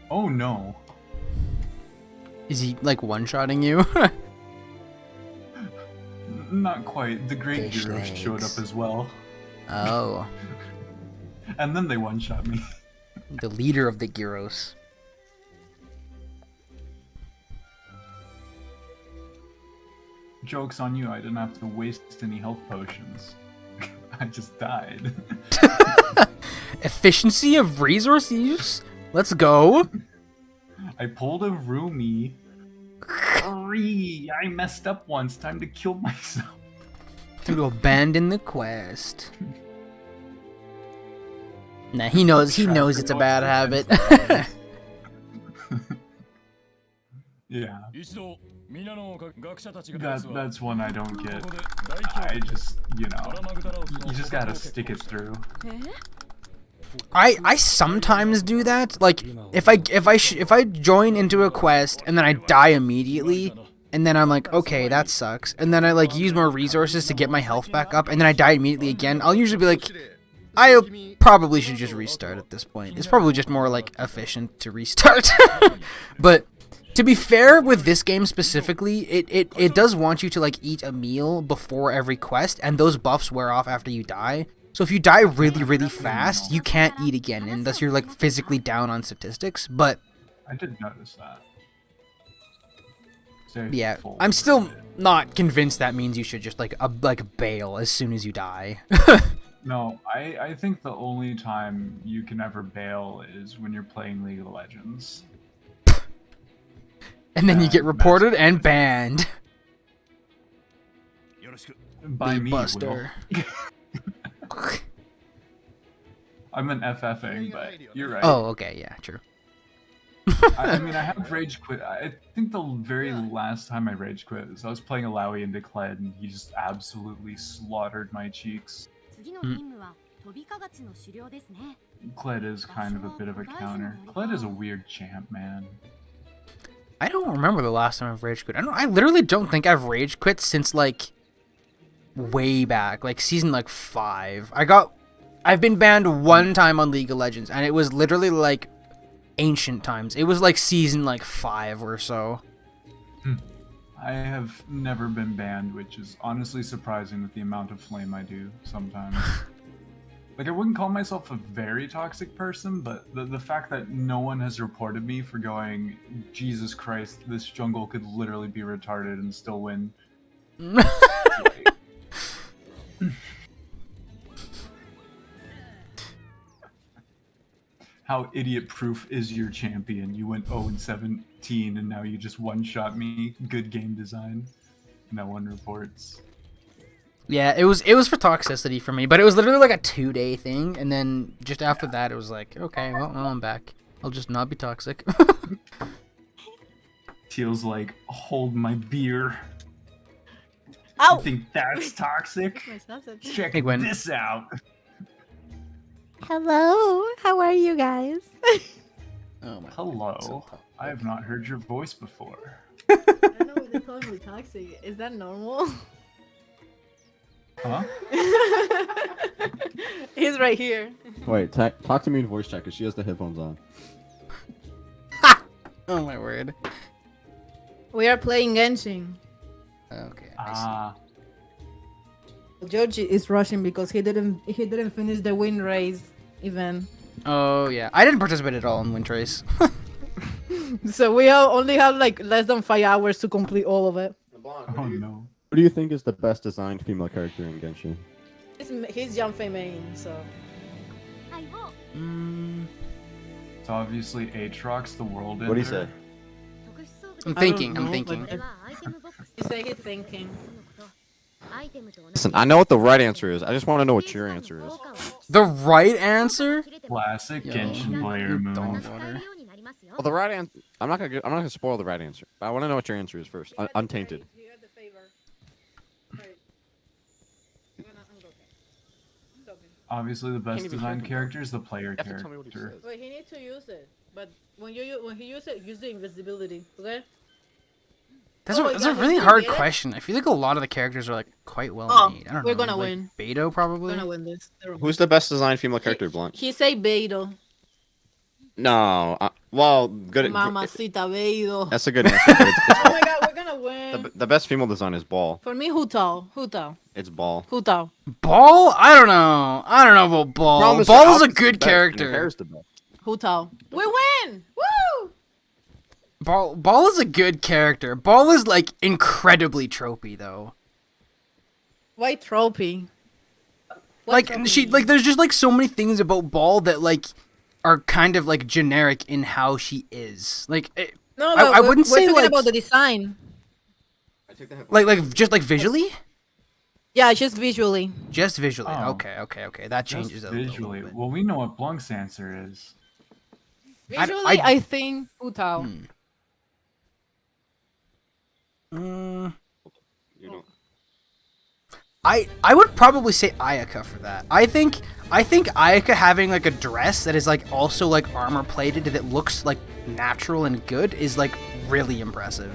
Speaker 2: Oh no.
Speaker 1: Is he, like, one-shotting you?
Speaker 2: Not quite. The great
Speaker 1: Fish
Speaker 2: Gyros showed
Speaker 1: legs.
Speaker 2: up as well.
Speaker 1: Oh.
Speaker 2: And then they one-shot me.
Speaker 1: The leader of the Gyros.
Speaker 2: Joke's on you, I didn't have to waste any health potions. I just died.
Speaker 1: Efficiency of resource use? Let's go.
Speaker 2: I pulled a Rumi. Hurry! I messed up once. Time to kill myself.
Speaker 1: To abandon the quest. Nah, he knows it's a bad habit.
Speaker 2: Yeah. That's one I don't get. I just, you just gotta stick it through.
Speaker 1: I sometimes do that. Like, if I join into a quest and then I die immediately, and then I'm like, okay, that sucks. And then I like use more resources to get my health back up, and then I die immediately again. I'll usually be like, I probably should just restart at this point. It's probably just more like efficient to restart. But to be fair with this game specifically, it does want you to like eat a meal before every quest, and those buffs wear off after you die. So if you die really, really fast, you can't eat again, unless you're like physically down on statistics. But
Speaker 2: I did notice that.
Speaker 1: yeah, I'm still not convinced that means you should just like bail as soon as you die.
Speaker 2: No, I think the only time you can ever bail is when you're playing League of Legends.
Speaker 1: And then you get reported and banned.
Speaker 2: By me,
Speaker 1: Buster.
Speaker 2: I'm an FFing, but you're right.
Speaker 1: Oh, okay, yeah, true.
Speaker 2: I mean, I have rage quit. I think the very last time I rage quit was I was playing Alawi into Kled, and he just absolutely slaughtered my cheeks. Kled is kind of a bit of a counter. Kled is a weird champ, man.
Speaker 1: I don't remember the last time I've rage quit. I literally don't think I've rage quit since like way back, like season like 5. I've been banned one time on League of Legends, and it was literally like ancient times. It was like season like 5 or so.
Speaker 2: I have never been banned, which is honestly surprising with the amount of flame I do sometimes. Like, I wouldn't call myself a very toxic person, but the fact that no one has reported me for going, Jesus Christ, this jungle could literally be retarded and still win. How idiot-proof is your champion? You went 0-17 and now you just one-shot me. Good game design. No one reports.
Speaker 1: Yeah, it was for toxicity for me, but it was literally like a 2-day thing, and then just after that it was like, okay, well, I'm back. I'll just not be toxic.
Speaker 2: Teal's like, hold my beer.
Speaker 6: Ow!
Speaker 2: You think that's toxic? Check this out.
Speaker 6: Hello, how are you guys?
Speaker 1: Oh my
Speaker 2: Hello.
Speaker 1: So
Speaker 2: I have not heard your voice before.
Speaker 6: I don't know what they're calling me toxic. Is that normal?
Speaker 2: Huh?
Speaker 6: He's right here.
Speaker 7: Wait, talk to me in voice chat because she has the headphones on.
Speaker 1: Oh my word.
Speaker 6: We are playing Genshin.
Speaker 1: Okay.
Speaker 6: George is rushing because he didn't finish the win race event.
Speaker 1: Oh yeah, I didn't participate at all in Wind Trace.
Speaker 6: So we only have like less than 5 hours to complete all of it.
Speaker 2: Oh no.
Speaker 7: What do you think is the best designed female character in Genshin?
Speaker 6: He's Janfei main, so.
Speaker 2: It's obviously Aatrox, the world ender.
Speaker 7: What do you say?
Speaker 1: I'm
Speaker 6: I
Speaker 1: thinking.
Speaker 6: don't
Speaker 1: I'm
Speaker 6: know,
Speaker 1: thinking.
Speaker 6: but- He said he's thinking.
Speaker 7: Listen, I know what the right answer is. I just want to know what your answer is.
Speaker 1: The right answer?
Speaker 2: Classic
Speaker 1: Yo,
Speaker 2: Genshin player
Speaker 1: you
Speaker 2: move.
Speaker 1: dog water.
Speaker 7: Well, the right answer. I'm not gonna spoil the right answer. But I want to know what your answer is first. Untainted.
Speaker 2: Obviously, the best
Speaker 7: Can't even
Speaker 2: designed
Speaker 7: hear him.
Speaker 2: character is the player
Speaker 7: You have to tell me what he
Speaker 2: character.
Speaker 7: says.
Speaker 6: Wait, he needs to use it. But when he use it, use the invisibility. Okay?
Speaker 1: That's
Speaker 6: Oh my
Speaker 1: a
Speaker 6: God,
Speaker 1: really
Speaker 6: did you
Speaker 1: hard
Speaker 6: get it?
Speaker 1: question. I feel like a lot of the characters are like quite well
Speaker 6: Oh,
Speaker 1: made. I don't
Speaker 6: we're
Speaker 1: know.
Speaker 6: gonna
Speaker 1: like,
Speaker 6: win.
Speaker 1: Beto
Speaker 6: We're
Speaker 1: probably.
Speaker 6: gonna win this.
Speaker 7: Who's the best designed female character, Blanc?
Speaker 6: He say Beidou.
Speaker 7: No. Well, good.
Speaker 6: Mamacita Beidou.
Speaker 7: That's a good answer. But
Speaker 6: Oh my god, we're gonna win.
Speaker 7: the best female design is Ball.
Speaker 6: For me, Hu Tao.
Speaker 7: It's Ball.
Speaker 1: Ball? I don't know. I don't know about Ball.
Speaker 7: Promise
Speaker 1: Ball
Speaker 7: her,
Speaker 1: is a
Speaker 7: Alex
Speaker 1: good
Speaker 7: the best, and her
Speaker 1: character.
Speaker 7: hair's the best.
Speaker 6: Hu Tao. We win! Woo!
Speaker 1: Ball is a good character. Ball is like incredibly tropey though.
Speaker 6: White trophy.
Speaker 1: Like there's just like so many things about Ball that like are kind of like generic in how she is. Like
Speaker 6: No,
Speaker 1: I wouldn't
Speaker 6: we're
Speaker 1: say
Speaker 6: talking
Speaker 1: like
Speaker 6: about the design.
Speaker 1: like just like visually.
Speaker 6: Yeah, just visually.
Speaker 1: Just visually.
Speaker 2: Oh.
Speaker 1: Okay. That
Speaker 2: Just
Speaker 1: changes it
Speaker 2: visually.
Speaker 1: a little bit.
Speaker 2: Well, we know what Blanc's answer is.
Speaker 6: Visually, I think Hu Tao.
Speaker 7: You don't.
Speaker 1: I would probably say Ayaka for that. I think Ayaka having like a dress that is like also like armor plated that looks like natural and good is like really impressive.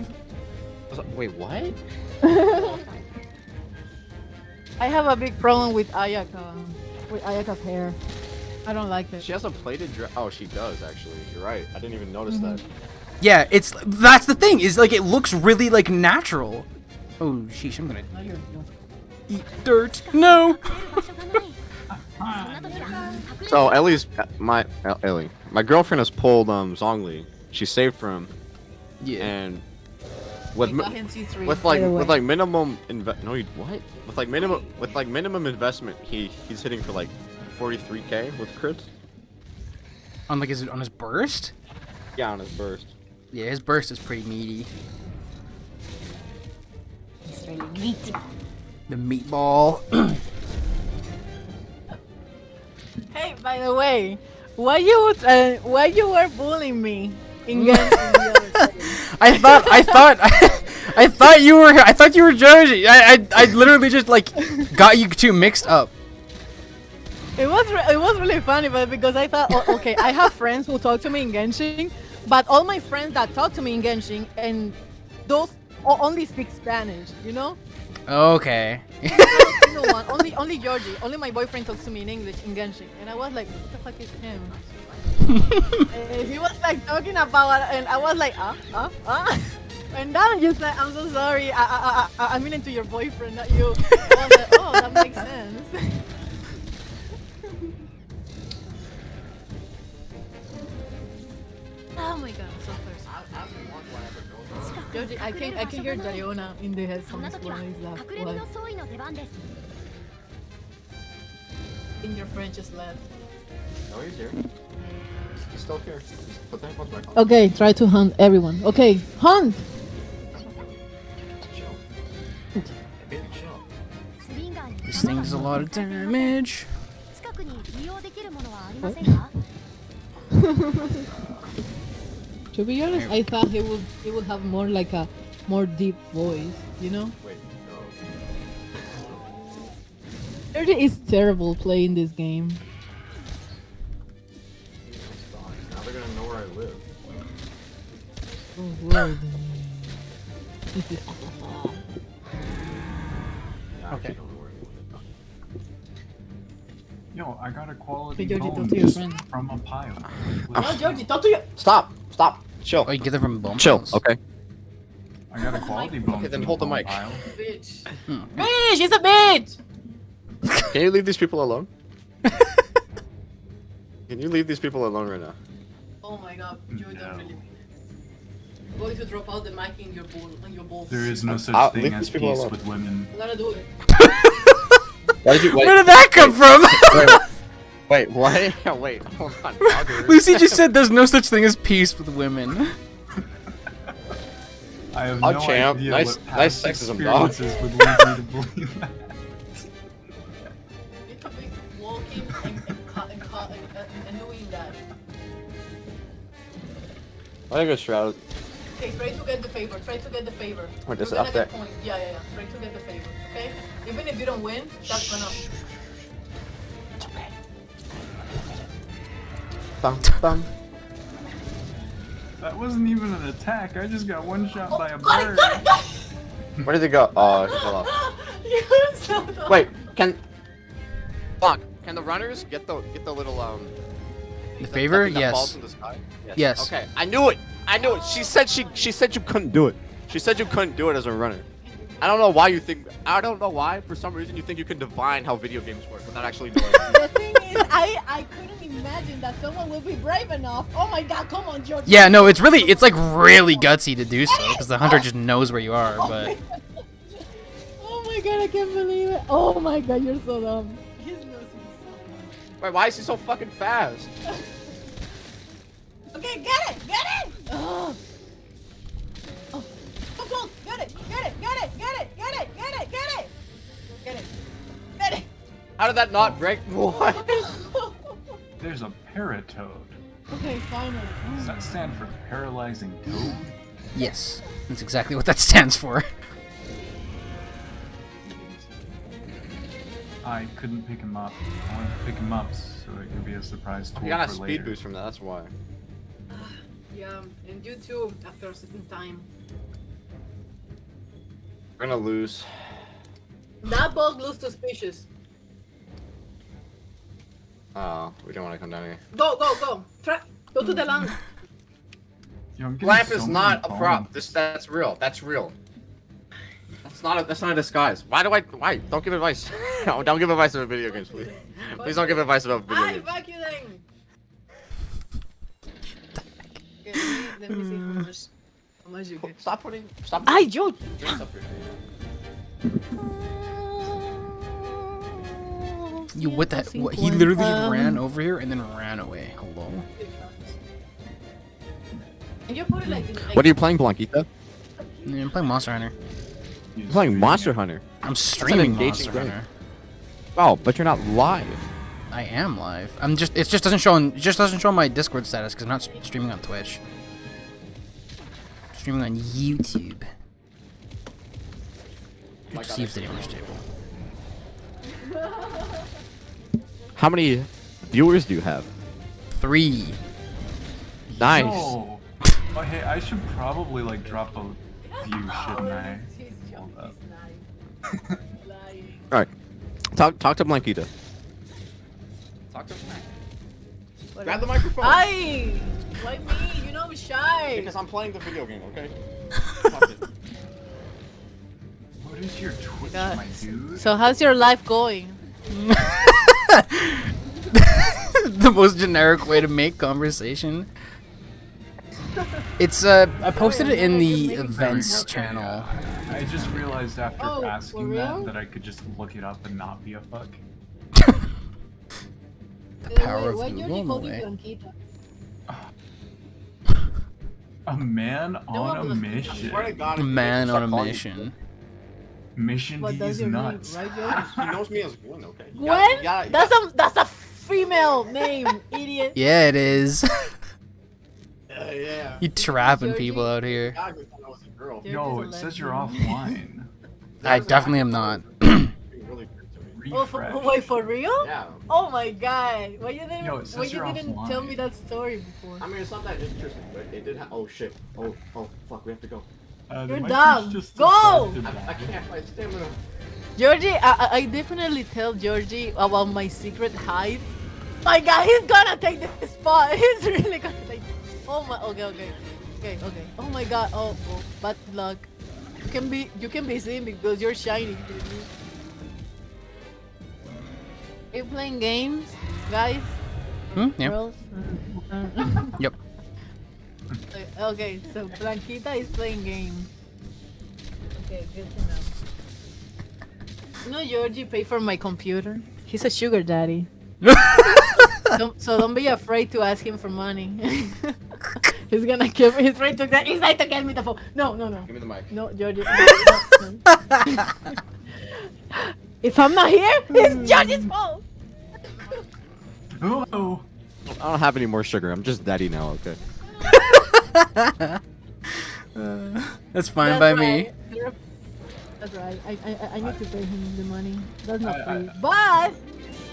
Speaker 7: Wait, what?
Speaker 6: I have a big problem with Ayaka's hair. I don't like it.
Speaker 7: She has a plated dress. Oh, she does actually. You're right. I didn't even notice that.
Speaker 1: Yeah, that's the thing. Is like it looks really like natural. Oh sheesh, I'm gonna eat dirt. No.
Speaker 5: そんな時は隠れて
Speaker 7: So Ellie's Ellie. My girlfriend has pulled Zhongli. She saved for him,
Speaker 1: Yeah.
Speaker 7: and with
Speaker 6: I got him C3,
Speaker 7: with
Speaker 6: by
Speaker 7: like
Speaker 6: the way.
Speaker 7: with like minimum no you what with like minimum investment he's hitting for like 43k with crits.
Speaker 1: On like on his burst.
Speaker 7: Yeah, on his burst.
Speaker 1: Yeah, his burst is pretty meaty.
Speaker 5: It's really meaty.
Speaker 1: The meatball.
Speaker 6: Hey, by the way, why you were bullying me in Genshin the other day?
Speaker 1: I thought you were Joji. I literally just like got you two mixed up.
Speaker 6: It was really funny, but because I thought, oh, okay, I have friends who talk to me in Genshin, but all my friends that talk to me in Genshin and those only speak Spanish, you know?
Speaker 1: Okay.
Speaker 6: No one, only Georgie, only my boyfriend talks to me in English in Genshin, and I was like, what the fuck is him? And he was like talking about, and I was like, and then I'm just like, I'm so sorry, I mean into your boyfriend, not you. I was like, oh, that makes sense. Oh my god, I'm so thirsty. Georgie, I can hear Diona in the
Speaker 5: そんな
Speaker 6: headphones
Speaker 5: 時は
Speaker 6: when he's like,
Speaker 5: 隠れ身の総意の出番です
Speaker 6: in your friend just left.
Speaker 7: No, he's here. He's still here. Just put the headphones back on.
Speaker 6: Okay, try to hunt everyone. Okay, hunt!
Speaker 5: スリンガーに
Speaker 1: This thing does a lot of damage.
Speaker 5: 近くに利用できるものはありませんか
Speaker 6: To be honest, I thought he would have more like a more deep voice, you know?
Speaker 7: Wait, no.
Speaker 6: Georgie is terrible playing this game.
Speaker 7: Now they're gonna know where I live.
Speaker 6: Oh lord.
Speaker 7: Yeah, I actually don't know where I live.
Speaker 2: Yo, I got a quality
Speaker 6: Hey, Georgie,
Speaker 2: bone
Speaker 6: talk to your
Speaker 2: just
Speaker 6: friend.
Speaker 2: from a pile.
Speaker 6: Oh, Georgie, talk to you!
Speaker 7: Stop! Chill.
Speaker 1: Oh, you get it from bone
Speaker 7: Chill.
Speaker 1: piles?
Speaker 7: Okay.
Speaker 2: I got a quality bone.
Speaker 7: Okay, then
Speaker 2: from
Speaker 7: hold the
Speaker 2: bone
Speaker 7: mic.
Speaker 2: pile.
Speaker 6: Bitch! Bitch! She's a bitch!
Speaker 7: Can you leave these people alone? Can you leave these people alone right now?
Speaker 6: Oh my god, you
Speaker 2: No.
Speaker 6: don't really mean it. I'm going to drop out the mic in your balls.
Speaker 2: There is no such
Speaker 7: I'll
Speaker 2: thing
Speaker 7: leave
Speaker 2: as
Speaker 7: these people
Speaker 2: peace
Speaker 7: alone.
Speaker 2: with women.
Speaker 6: I'm gonna do it.
Speaker 7: Why did you
Speaker 1: Where did that come from?
Speaker 7: Wait, what? Wait, hold on. Augur.
Speaker 1: Lucy just said there's no such thing as peace with women.
Speaker 2: I have
Speaker 7: Oh,
Speaker 2: no
Speaker 7: champ.
Speaker 2: idea
Speaker 7: Nice-
Speaker 2: what
Speaker 7: nice
Speaker 2: past
Speaker 7: sexism, dog.
Speaker 2: experiences would lead me to believe that.
Speaker 6: You can be walking and doing that.
Speaker 7: I think it's Shroud.
Speaker 6: Okay, try to get the favor. Try to get the favor.
Speaker 7: Wait, is
Speaker 6: You're
Speaker 7: it up
Speaker 6: gonna get
Speaker 7: there?
Speaker 6: point. Yeah. Try to get the favor. Okay. Even if you don't win, that's gonna.
Speaker 7: Bum, bum.
Speaker 2: That wasn't even an attack. I just got one shot by a
Speaker 6: Got it,
Speaker 2: bird.
Speaker 6: got it, got it!
Speaker 7: Where did it go? Oh, it fell off.
Speaker 6: You're so dumb.
Speaker 7: Wait, Blanc, can the runners get the little
Speaker 1: The favor?
Speaker 7: something that falls
Speaker 1: Yes.
Speaker 7: from the sky?
Speaker 1: Yes.
Speaker 7: Okay, I knew it. She said you couldn't do it. She said you couldn't do it as a runner. I don't know why you think. I don't know why. For some reason, you think you can divine how video games work without actually knowing.
Speaker 6: The thing is, I couldn't imagine that someone will be brave enough. Oh my god, come on, George.
Speaker 1: Yeah, no, it's like really gutsy to do so because the hunter just knows where you are. But
Speaker 6: Oh my god, I can't believe it. Oh my god, you're so dumb. His nose is so dumb.
Speaker 7: Wait, why is he so fucking fast?
Speaker 6: Okay, get it! Get it! Oh, so close! Get it! Get it! Get it! Get it! Get it! Get it! Get it! Get it! Get it!
Speaker 7: How did that not break? What?
Speaker 2: There's a paratoad.
Speaker 6: Okay, finally.
Speaker 2: Does that stand for paralyzing toad?
Speaker 1: yes, that's exactly what that stands for.
Speaker 2: I couldn't pick him up. I wanted to pick him up so it could be a surprise tool
Speaker 7: You got a
Speaker 2: for
Speaker 7: speed
Speaker 2: later.
Speaker 7: boost from that. That's why.
Speaker 6: Yeah, and you too, after a certain time.
Speaker 7: We're gonna lose.
Speaker 6: That bug looks suspicious.
Speaker 7: Oh, we don't want to come down here.
Speaker 6: Go, go, go. Try. Go to the land.
Speaker 2: Yo, I'm getting
Speaker 7: Lamp
Speaker 2: so
Speaker 7: is
Speaker 2: many
Speaker 7: not a prop.
Speaker 2: bombs.
Speaker 7: That's real. That's real. That's not a disguise. Why? Don't give advice. No, don't give advice about video games, please. Please don't give advice about video
Speaker 6: Hi,
Speaker 7: games.
Speaker 6: vacuuming. Okay, let me see how much you get.
Speaker 7: Stop putting. Stop.
Speaker 6: Hi, George.
Speaker 7: drinks up your face.
Speaker 1: You what that? What, he literally just ran over here and then ran away. Hello.
Speaker 6: And you put it like.
Speaker 7: What are you playing, Blanquita?
Speaker 1: Yeah, I'm playing Monster Hunter.
Speaker 7: You're playing Monster Hunter.
Speaker 1: I'm streaming
Speaker 7: engaging
Speaker 1: Monster
Speaker 7: game.
Speaker 1: Hunter.
Speaker 7: Oh, but you're not live.
Speaker 1: I am live. I'm just. It just doesn't show. It just doesn't show my Discord status because I'm not streaming on Twitch. I'm streaming on YouTube. Just to see if the video is stable.
Speaker 7: How many viewers do you have?
Speaker 1: 3.
Speaker 7: Nice.
Speaker 2: No. Oh, hey, I should probably like drop a view, shouldn't I? Hold up.
Speaker 7: All right. Talk to Blanquita. Talk to him. Grab the microphone.
Speaker 6: Hi. Why me? You know I'm shy.
Speaker 7: Because I'm playing the video game, okay?
Speaker 2: What is your Twitch,
Speaker 6: God.
Speaker 2: my dude?
Speaker 6: So how's your life going?
Speaker 1: The most generic way to make conversation. It's I posted it in the events channel.
Speaker 2: I just realized after
Speaker 6: Oh, for
Speaker 2: asking
Speaker 6: real?
Speaker 2: that I could just look it up and not be a fuck.
Speaker 1: The power of Google, no way.
Speaker 2: A man on a mission.
Speaker 1: Man on a mission.
Speaker 2: Mission
Speaker 6: What does
Speaker 2: these
Speaker 6: your
Speaker 2: nuts.
Speaker 6: name, right,
Speaker 7: He knows me as Gwen, okay?
Speaker 6: Gwen? That's a female name, idiot.
Speaker 1: Yeah, it is.
Speaker 7: Yeah.
Speaker 1: You trapping people out here.
Speaker 7: I thought I was a girl.
Speaker 2: Yo, it says you're offline.
Speaker 1: I definitely am not.
Speaker 7: Being really good to me.
Speaker 6: Oh,
Speaker 2: Refresh.
Speaker 6: wait, for real?
Speaker 7: Yeah.
Speaker 6: Oh my god. Why you didn't,
Speaker 2: Yo, it says
Speaker 6: why you
Speaker 2: you're
Speaker 6: didn't
Speaker 2: offline.
Speaker 6: tell me that story before?
Speaker 7: I mean, it's not that interesting, but it did have. Oh shit. Oh, fuck, we have to go.
Speaker 2: The
Speaker 6: You're
Speaker 2: mic
Speaker 6: dumb.
Speaker 2: is just
Speaker 6: Go!
Speaker 2: decided to
Speaker 7: I
Speaker 2: die.
Speaker 7: can't find stamina.
Speaker 6: Georgie, I definitely tell Georgie about my secret hide. My god, he's gonna take this spot. He's really gonna take. Oh my. Okay. Oh my god. Oh, bad luck. You can be seen because you're shining. Are you playing games, guys?
Speaker 1: Yeah.
Speaker 6: Girls?
Speaker 1: Yep.
Speaker 6: Okay, so Blanquita is playing games. Okay, good to know. You know Georgie paid for my computer? He's a sugar daddy. So don't be afraid to ask him for money. He's gonna give me. He's trying to get me the phone. No.
Speaker 7: Give me the mic.
Speaker 6: No, Georgie. No. If I'm not here, it's Georgie's fault.
Speaker 2: Oh,
Speaker 7: I don't have any more sugar. I'm just daddy now, okay?
Speaker 1: That's fine by me.
Speaker 6: Right. That's right. I need to pay him the money. That's not
Speaker 2: I-
Speaker 6: free. But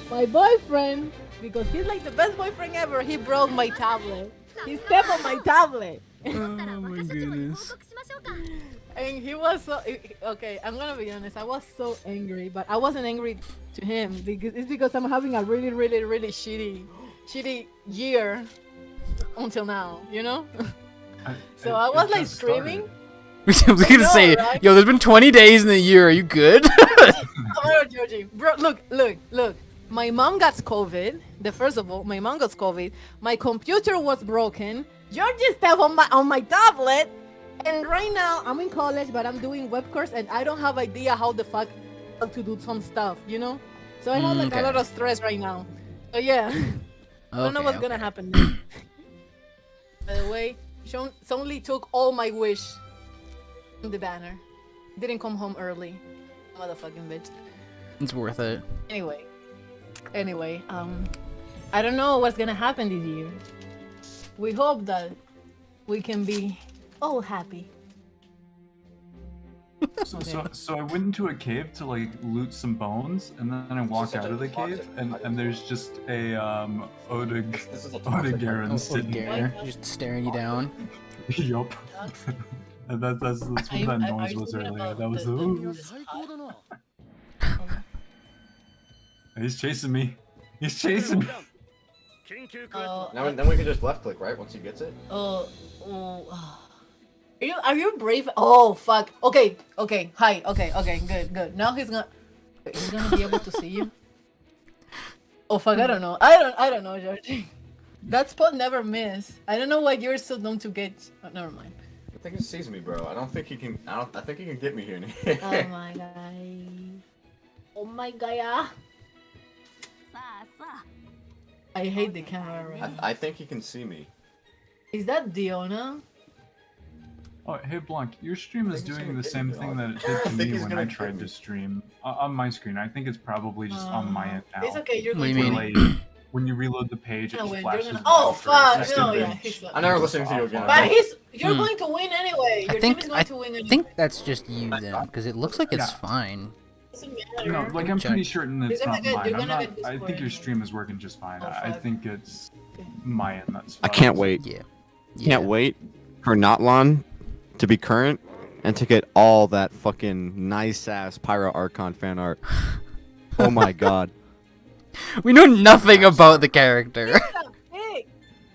Speaker 6: my boyfriend, because he's like the best boyfriend ever, he broke my tablet. He stepped on my tablet.
Speaker 1: Oh my goodness.
Speaker 6: And he was so okay. I'm gonna be honest. I was so angry, but I wasn't angry to him because I'm having a really shitty year until now. You know. So I was like screaming.
Speaker 1: I was gonna
Speaker 6: know,
Speaker 1: say,
Speaker 6: right?
Speaker 1: yo, there's been 20 days in the year. Are you good?
Speaker 6: Oh, Georgie, bro, look. My mom got COVID. First of all, my mom got COVID. My computer was broken. Georgie stepped on my tablet. And right now, I'm in college, but I'm doing web course, and I don't have idea how the fuck to do some stuff, you know? So I have like
Speaker 1: okay.
Speaker 6: a lot of stress right now. So yeah, I don't know what's gonna happen next. By the way, Sonli took all my wish in the banner. Didn't come home early. Motherfucking bitch.
Speaker 1: It's worth it.
Speaker 6: Anyway, I don't know what's gonna happen this year. We hope that we can be all happy.
Speaker 2: So I went into a cave to like loot some bones, and then I walk out of the cave, and there's just a Odegaron sitting there.
Speaker 1: Just staring you down.
Speaker 2: Yup. That's what that noise was earlier. That was He's chasing me. He's chasing me.
Speaker 7: Then we can just left click, right? Once he gets it.
Speaker 6: Are you brave? Oh fuck. Okay. Hi. Okay. Good. Now he's gonna be able to see you. Oh fuck. I don't know. I don't know, Georgie. That spot never miss. I don't know why you're so dumb to get. Oh, never mind.
Speaker 7: I think he sees me, bro. I think he can get me here.
Speaker 6: Oh my god. Oh my god. I hate the camera right now.
Speaker 7: I think he can see me.
Speaker 6: Is that Diona?
Speaker 2: Oh, hey Blanc, your stream is doing the same thing that it did to me when I tried to stream on my screen. I think it's probably just on my end now.
Speaker 6: It's okay. You're
Speaker 1: What do
Speaker 6: going
Speaker 1: you
Speaker 6: to
Speaker 1: mean?
Speaker 2: Like, when you reload the page, it just flashes.
Speaker 6: Oh fuck!
Speaker 2: It's
Speaker 6: No,
Speaker 2: stupid.
Speaker 6: yeah. He's
Speaker 7: I'm never listening to you again.
Speaker 6: But you're going to win anyway. Your team is going to win anyway.
Speaker 1: I think that's just you then, because it looks like it's fine.
Speaker 6: Doesn't matter.
Speaker 2: No, like I'm pretty certain it's
Speaker 6: You're
Speaker 2: not
Speaker 6: gonna get-
Speaker 2: mine.
Speaker 6: you're gonna get
Speaker 2: I think your stream is working just fine.
Speaker 6: Oh,
Speaker 2: I
Speaker 6: fuck.
Speaker 2: think it's my end that's.
Speaker 7: I can't wait.
Speaker 1: Yeah.
Speaker 7: Can't wait for Notlon to be current and to get all that fucking nice ass Pyro Archon fan art. Oh my god.
Speaker 1: We know nothing about the character.
Speaker 6: Hey,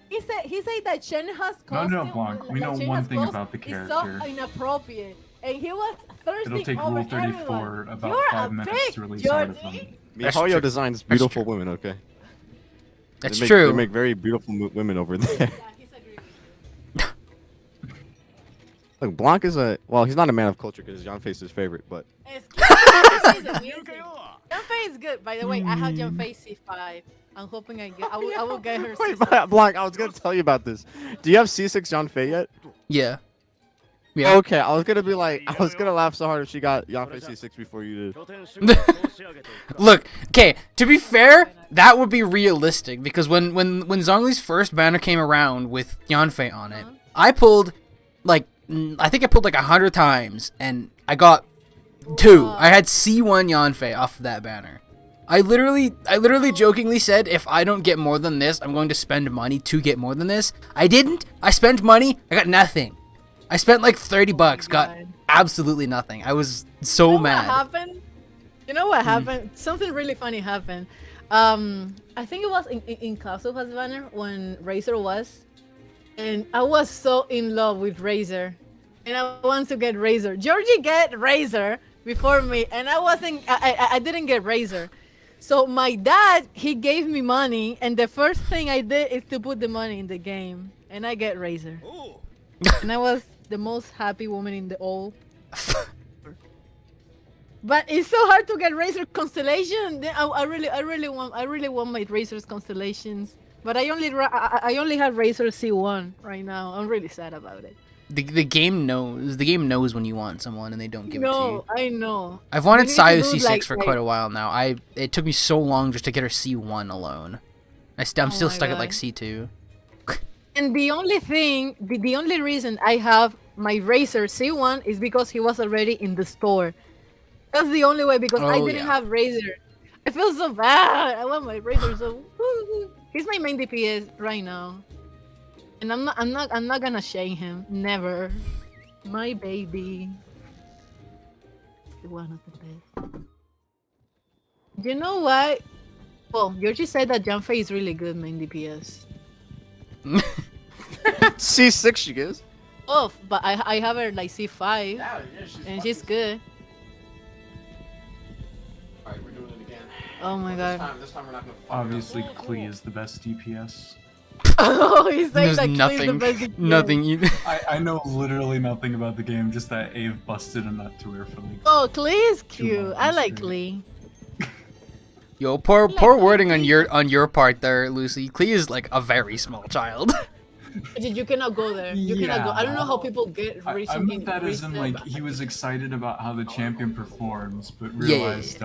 Speaker 6: he said that Shenha's
Speaker 2: No,
Speaker 6: costume.
Speaker 2: no, Blanc. We know
Speaker 6: Shenha's
Speaker 2: one thing
Speaker 6: costume
Speaker 2: about the
Speaker 6: is
Speaker 2: character.
Speaker 6: so inappropriate, and he was thirsty
Speaker 2: It'll take
Speaker 6: over
Speaker 2: Rule 34
Speaker 6: everyone.
Speaker 2: about
Speaker 6: You're
Speaker 2: 5
Speaker 6: a
Speaker 2: minutes
Speaker 6: pig,
Speaker 2: to release art of them.
Speaker 6: Georgie.
Speaker 1: That's true.
Speaker 7: MiHoYo designs
Speaker 1: That's
Speaker 7: beautiful
Speaker 1: true.
Speaker 7: women, okay?
Speaker 1: That's
Speaker 7: They
Speaker 1: true.
Speaker 7: make very beautiful women over there.
Speaker 6: Yeah, he's agreeing with you.
Speaker 7: Look, Blanc is he's not a man of culture because Janfei is his favorite, but
Speaker 6: Janfei is amazing. Janfei is good. By the way, I have Janfei C5. I'm hoping I will get her
Speaker 7: wait,
Speaker 6: C6.
Speaker 7: Blanc, I was gonna tell you about this. Do you have C6 Janfei yet?
Speaker 1: Yeah. Yeah.
Speaker 7: Okay, I was gonna laugh so hard if she got Janfei C6 before you did.
Speaker 1: Look, okay, to be fair, that would be realistic, because when Zhongli's first banner came around with Yanfei on it, I pulled, like, I think I pulled like 100 times, and I got 2. I had C1 Yanfei off of that banner. I literally jokingly said, if I don't get more than this, I'm going to spend money to get more than this. I didn't. I spent money. I got nothing. I spent like $30, got absolutely nothing. I was so mad.
Speaker 6: What happened? You know what happened? Something really funny happened. I think it was in Kazuha's banner when Razor was, and I was so in love with Razor, and I wanted to get Razor. Georgie get Razor before me, and I didn't get Razor. So my dad, he gave me money, and the first thing I did is to put the money in the game, and I get Razor. And I was the most happy woman in the all. But it's so hard to get Razor Constellation. I really want my Razor's Constellations. But I only have Razor C1 right now. I'm really sad about it.
Speaker 1: The game knows. The game knows when you want someone, and they don't give it to you.
Speaker 6: No, I know.
Speaker 1: I've wanted
Speaker 6: You need to
Speaker 1: Sayu
Speaker 6: do,
Speaker 1: C6
Speaker 6: like-
Speaker 1: for quite a while now. It took me so long just to get her C1 alone. I'm still
Speaker 6: my
Speaker 1: stuck at like
Speaker 6: God.
Speaker 1: C2.
Speaker 6: And the only thing, the only reason I have my Razor C1 is because he was already in the store. That's the only way, because I
Speaker 1: Oh,
Speaker 6: didn't
Speaker 1: yeah.
Speaker 6: have Razor. I feel so bad. I want my Razor so. He's my main DPS right now, and I'm not gonna shame him. Never. My baby. The one of the best. You know what? Well, Georgie said that Janfei is really good main DPS.
Speaker 7: C6 she gives.
Speaker 6: Oh, but I have her like C5, and she's good.
Speaker 7: Alright, we're doing it again.
Speaker 6: Oh my god.
Speaker 7: This time we're not gonna
Speaker 2: Obviously, Klee is the best DPS.
Speaker 6: Oh, he's saying
Speaker 1: There's
Speaker 6: that Klee is the
Speaker 1: nothing,
Speaker 6: best DPS.
Speaker 1: nothing.
Speaker 2: I know literally nothing about the game, just that Ave busted a nut to her for like.
Speaker 6: Oh, Klee is cute.
Speaker 2: months
Speaker 6: I like
Speaker 2: straight.
Speaker 6: Klee.
Speaker 1: Yo, poor wording on your part there, Lucy. Klee is like a very small child.
Speaker 6: You cannot go there. You cannot go. I don't know how people get
Speaker 2: I
Speaker 6: reaching
Speaker 2: meant that as in like he was excited about how the champion performs, but realized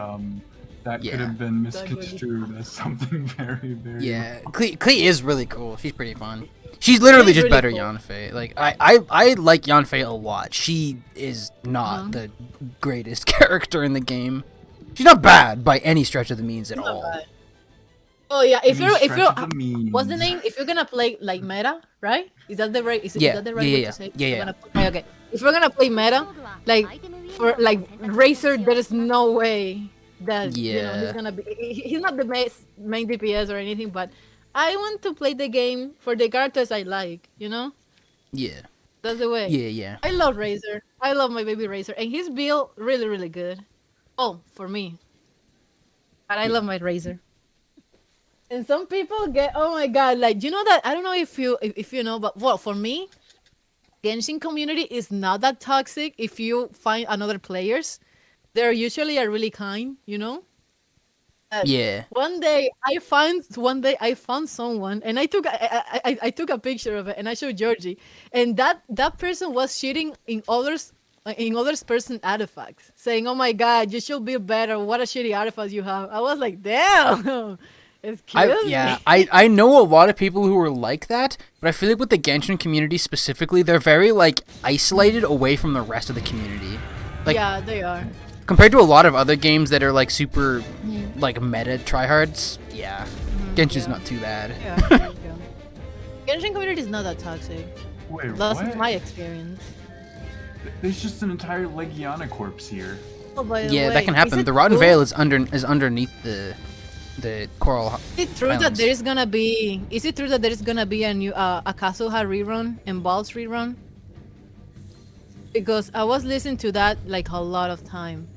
Speaker 2: that could have been misconstrued as something very, very.
Speaker 1: Yeah, Klee is really cool. She's pretty fun. She's literally
Speaker 6: She's
Speaker 1: just
Speaker 6: really
Speaker 1: better
Speaker 6: cool.
Speaker 1: Yanfei. Like I like Yanfei a lot. She is not the greatest character in the game. She's not bad by any stretch of the means at
Speaker 6: Not
Speaker 1: all.
Speaker 6: bad. Oh yeah, if
Speaker 2: I mean,
Speaker 6: you're
Speaker 2: stretch of the memes.
Speaker 6: what's the name? If you're gonna play like meta, right? Is that the right? Is
Speaker 1: Yeah,
Speaker 6: that the right
Speaker 1: yeah,
Speaker 6: way
Speaker 1: yeah,
Speaker 6: to say?
Speaker 1: yeah,
Speaker 6: You're
Speaker 1: yeah.
Speaker 6: gonna play, okay. If we're gonna play meta, like for like Razer, there is no way that you know he's
Speaker 1: Yeah.
Speaker 6: gonna be. He's not the main DPS or anything, but I want to play the game for the characters I like. You know,
Speaker 1: Yeah.
Speaker 6: that's the way.
Speaker 1: Yeah, yeah.
Speaker 6: I love Razer. I love my baby Razer, and his build really good. Oh, for me, but I love my Razer. And some people get, oh my god, like you know that I don't know if you know, but well, for me, Genshin community is not that toxic. If you find another players, they're usually are really kind, you know.
Speaker 1: Yeah.
Speaker 6: One day I found someone, and I took a picture of it, and I showed Georgie, and that person was cheating in others person artifacts, saying, "Oh my god, you should be better. What a shitty artifacts you have." I was like, "Damn." Excuse me.
Speaker 1: I know a lot of people who are like that, but I feel like with the Genshin community specifically, they're very like isolated away from the rest of the community. Like
Speaker 6: Yeah, they are.
Speaker 1: compared to a lot of other games that are like super like meta tryhards, yeah. Genshin's not too bad.
Speaker 6: Yeah, there you go. Genshin community is not that toxic.
Speaker 2: Wait,
Speaker 6: That's
Speaker 2: what?
Speaker 6: my experience.
Speaker 2: There's just an entire Legiana corpse here.
Speaker 6: Oh, by the
Speaker 1: Yeah,
Speaker 6: way,
Speaker 1: that can
Speaker 6: is
Speaker 1: happen.
Speaker 6: it
Speaker 1: The Rotten
Speaker 6: true-
Speaker 1: Veil is underneath the Coral.
Speaker 6: Is it true that
Speaker 1: Islands.
Speaker 6: there is gonna be? Is it true that there is gonna be a new Akazuha rerun and Balls rerun? Because I was listening to that like a lot of time.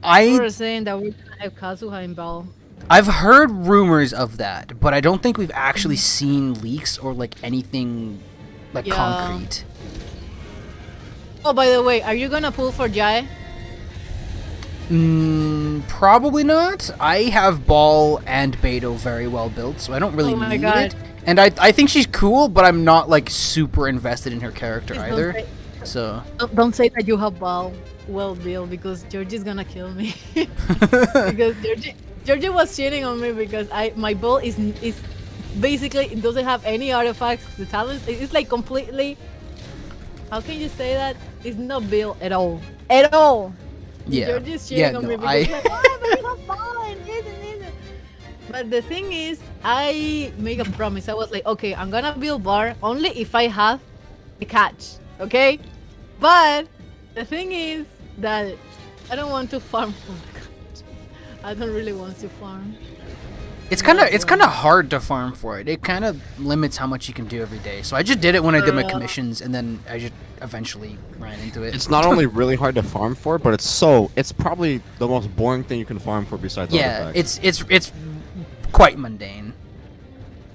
Speaker 6: We were saying that we're gonna have Kazuha and Ball.
Speaker 1: I've heard rumors of that, but I don't think we've actually seen leaks or like anything like
Speaker 6: Yeah.
Speaker 1: concrete.
Speaker 6: Oh, by the way, are you gonna pull for Jai?
Speaker 1: Probably not. I have Ball and Beto very well built, so I don't really
Speaker 6: Oh my
Speaker 1: need
Speaker 6: God.
Speaker 1: it. And I think she's cool, but I'm not like super invested in her character
Speaker 6: Please don't
Speaker 1: either.
Speaker 6: say-
Speaker 1: So
Speaker 6: Don't say that you have Ball well built, because Georgie's gonna kill me. Because Georgie was cheating on me because my Ball is basically, it doesn't have any artifacts. The talent it's like completely. How can you say that? It's not built at all. At all.
Speaker 1: yeah,
Speaker 6: Georgie's cheating on me
Speaker 1: no,
Speaker 6: because like, oh, but you have Ball and this and this. But the thing is, I make a promise. I was like, okay, I'm gonna build bar only if I have a catch, okay? But the thing is that I don't want to farm for the catch. I don't really want to farm.
Speaker 1: it's kind of hard to farm for it. It kind of limits how much you can do every day. So I just did it when I did my commissions, and then I just eventually ran into it.
Speaker 7: It's not only really hard to farm for, but it's probably the most boring thing you can farm for besides
Speaker 1: Yeah,
Speaker 7: artifacts.
Speaker 1: it's quite mundane.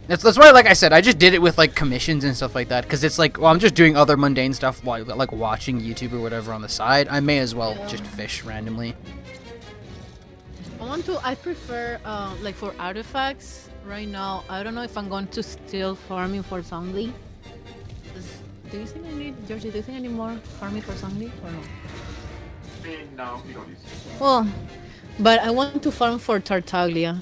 Speaker 1: That's why, like I said, I just did it with like commissions and stuff like that, because it's like, well, I'm just doing other mundane stuff while like watching YouTube or whatever on the side. I may as well just fish randomly.
Speaker 6: I prefer like for artifacts right now. I don't know if I'm going to still farming for Songli. Do you think I need, Georgie? Do you think I need more farming for Songli or no?
Speaker 2: No, you don't use it.
Speaker 6: Well, but I want to farm for Tartaglia.